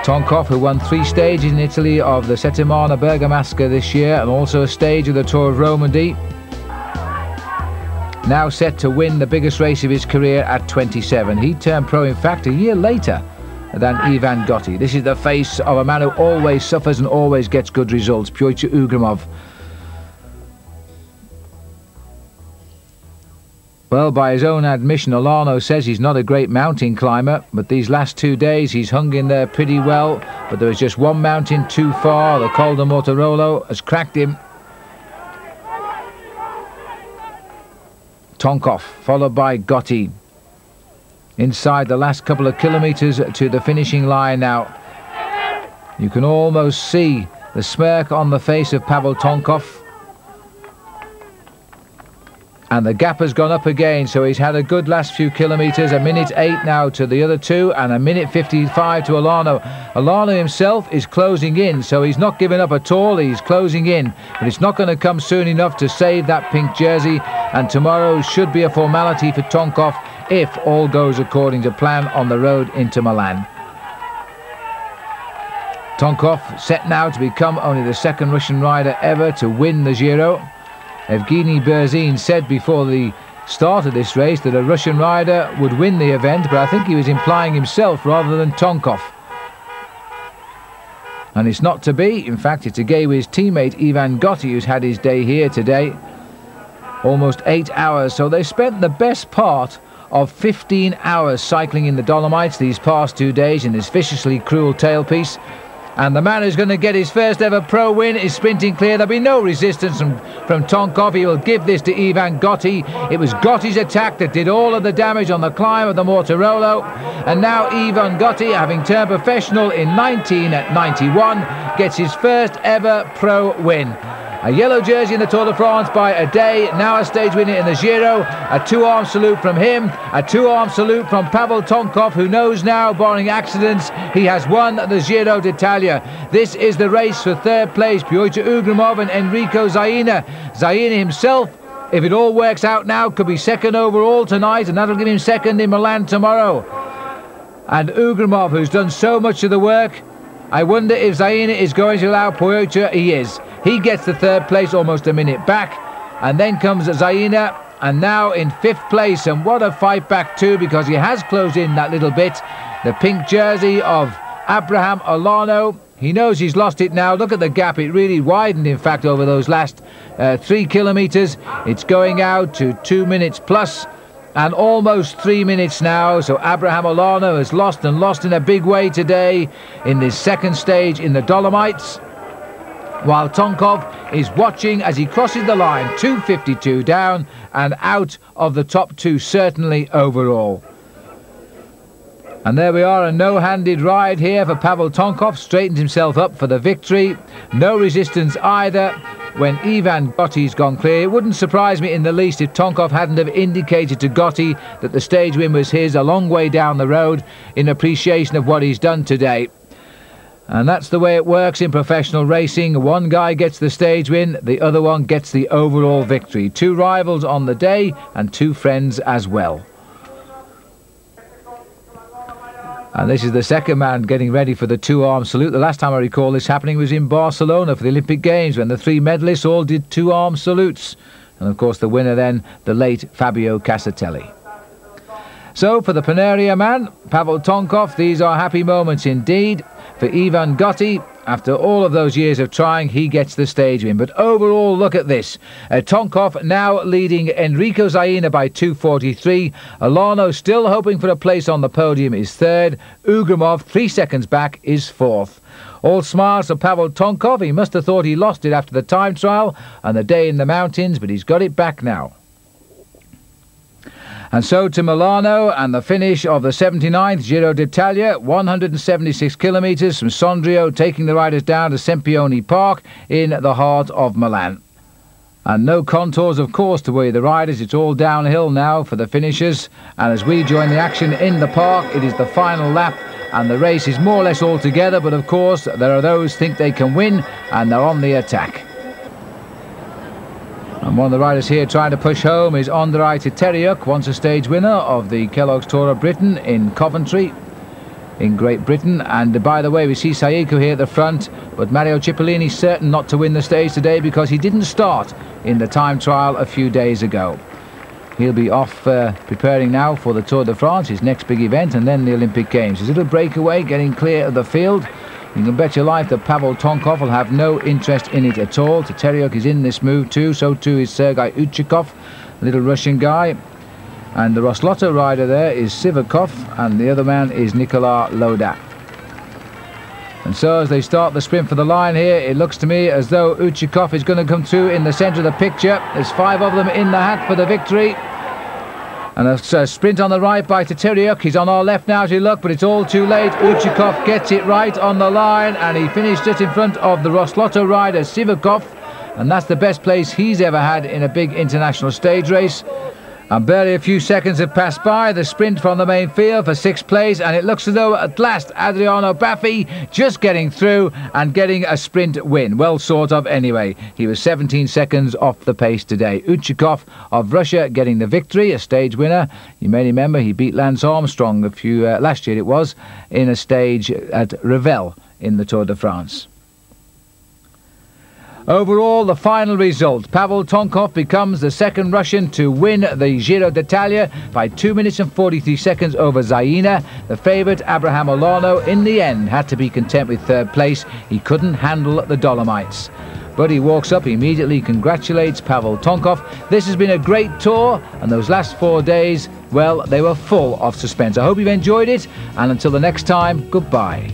Tonkov, who won 3 stages in Italy of the Settimana Bergamasca this year, and also a stage of the Tour of Romandy, now set to win the biggest race of his career at 27. He turned pro, in fact, a year later than Ivan Gotti. This is the face of a man who always suffers and always gets good results, P.UGRUMOV. Well, by his own admission, Olano says he's not a great mountain climber, but these last 2 days he's hung in there pretty well. But there was just one mountain too far. The Col de Mortirolo has cracked him. Tonkov, followed by Gotti. Inside the last couple of kilometers to the finishing line now. You can almost see the smirk on the face of Pavel Tonkov. And the gap has gone up again, so he's had a good last few kilometres. 1:08 now to the other two, and 1:55 to Olano. Olano himself is closing in, so he's not giving up at all. He's closing in, but it's not going to come soon enough to save that pink jersey. And tomorrow should be a formality for Tonkov if all goes according to plan on the road into Milan. Tonkov set now to become only the second Russian rider ever to win the Giro. Evgeny Berzin said before the start of this race that a Russian rider would win the event, but I think he was implying himself rather than Tonkov. And it's not to be. In fact, it's a Gay-Wiz teammate, Ivan Gotti, who's had his day here today. Almost 8 hours, so they spent the best part of 15 hours cycling in the Dolomites these past 2 days in this viciously cruel tailpiece. And the man who's going to get his first ever pro win is sprinting clear. There'll be no resistance from Tonkov. He will give this to Ivan Gotti. It was Gotti's attack that did all of the damage on the climb of the Mortirolo. And now Ivan Gotti, having turned professional in 1991, gets his first ever pro win. A yellow jersey in the Tour de France by a day, now a stage winner in the Giro. A two-arm salute from him, a two-arm salute from Pavel Tonkov, who knows now, barring accidents, he has won the Giro d'Italia. This is the race for third place. P.UGRUMOV and Enrico Zaina. Zaina himself, if it all works out now, could be second overall tonight, and that'll give him second in Milan tomorrow. And Ugrumov, who's done so much of the work, I wonder if Zaina is going to allow Pogačar. He is. He gets the third place, almost a minute back. And then comes Zaina, and now in fifth place. And what a fight back too, because he has closed in that little bit. The pink jersey of Abraham Olano. He knows he's lost it now. Look at the gap. It really widened, in fact, over those last 3 kilometres. It's going out to 2 minutes plus. And almost 3 minutes now, so Abraham Olano has lost, and lost in a big way today in this second stage in the Dolomites, while Tonkov is watching as he crosses the line, 2:52 down and out of the top 2 certainly overall. And there we are, a no-handed ride here for Pavel Tonkov, straightened himself up for the victory. No resistance either when Ivan Gotti's gone clear. It wouldn't surprise me in the least if Tonkov hadn't have indicated to Gotti that the stage win was his a long way down the road in appreciation of what he's done today. And that's the way it works in professional racing. One guy gets the stage win, the other one gets the overall victory. 2 rivals on the day and 2 friends as well. And this is the second man getting ready for the 2-arm salute. The last time I recall this happening was in Barcelona for the Olympic Games, when the 3 medalists all did 2-arm salutes. And of course the winner then, the late Fabio Casatelli. So for the Panaria man, Pavel Tonkov, these are happy moments indeed. For Ivan Gotti, after all of those years of trying, he gets the stage win. But overall, look at this. Tonkov now leading Enrico Zaina by 2:43. Olano, still hoping for a place on the podium, is third. Ugrumov, 3 seconds back, is fourth. All smiles for Pavel Tonkov. He must have thought he lost it after the time trial and the day in the mountains, but he's got it back now. And so to Milano and the finish of the 79th Giro d'Italia, 176 kilometres from Sondrio, taking the riders down to Sempione Park in the heart of Milan. And no contours, of course, to worry the riders. It's all downhill now for the finishers. And as we join the action in the park, it is the final lap, and the race is more or less all together. But of course, there are those who think they can win, and they're on the attack. And one of the riders here trying to push home is Andrei Titteriuk, once a stage winner of the Kellogg's Tour of Britain in Coventry, in Great Britain. And by the way, we see Saiko here at the front, but Mario Cipollini's certain not to win the stage today because he didn't start in the time trial a few days ago. He'll be off preparing now for the Tour de France, his next big event, and then the Olympic Games. His little breakaway getting clear of the field. You can bet your life that Pavel Tonkov will have no interest in it at all. Titteriuk is in this move too, so too is Sergei Uchikov, a little Russian guy. And the Roslotto rider there is Sivakov, and the other man is Nicolas Loda. And so as they start the sprint for the line here, it looks to me as though Uchikov is going to come through in the centre of the picture. There's 5 of them in the hat for the victory. And a sprint on the right by Titteriuk. He's on our left now as we look, but it's all too late. Uchikov gets it right on the line, and he finished just in front of the Roslotto rider Sivakov. And that's the best place he's ever had in a big international stage race. And barely a few seconds have passed by. The sprint from the main field for 6th place, and it looks as though at last Adriano Baffi just getting through and getting a sprint win. Well, sort of anyway. He was 17 seconds off the pace today. Uchikov of Russia getting the victory, a stage winner. You may remember he beat Lance Armstrong last year it was, in a stage at Revel in the Tour de France. Overall, the final result, Pavel Tonkov becomes the second Russian to win the Giro d'Italia by 2 minutes and 43 seconds over Zaina. The favourite, Abraham Olano, in the end had to be content with third place. He couldn't handle the Dolomites. But he walks up, immediately congratulates Pavel Tonkov. This has been a great tour, and those last 4 days, well, they were full of suspense. I hope you've enjoyed it, and until the next time, goodbye.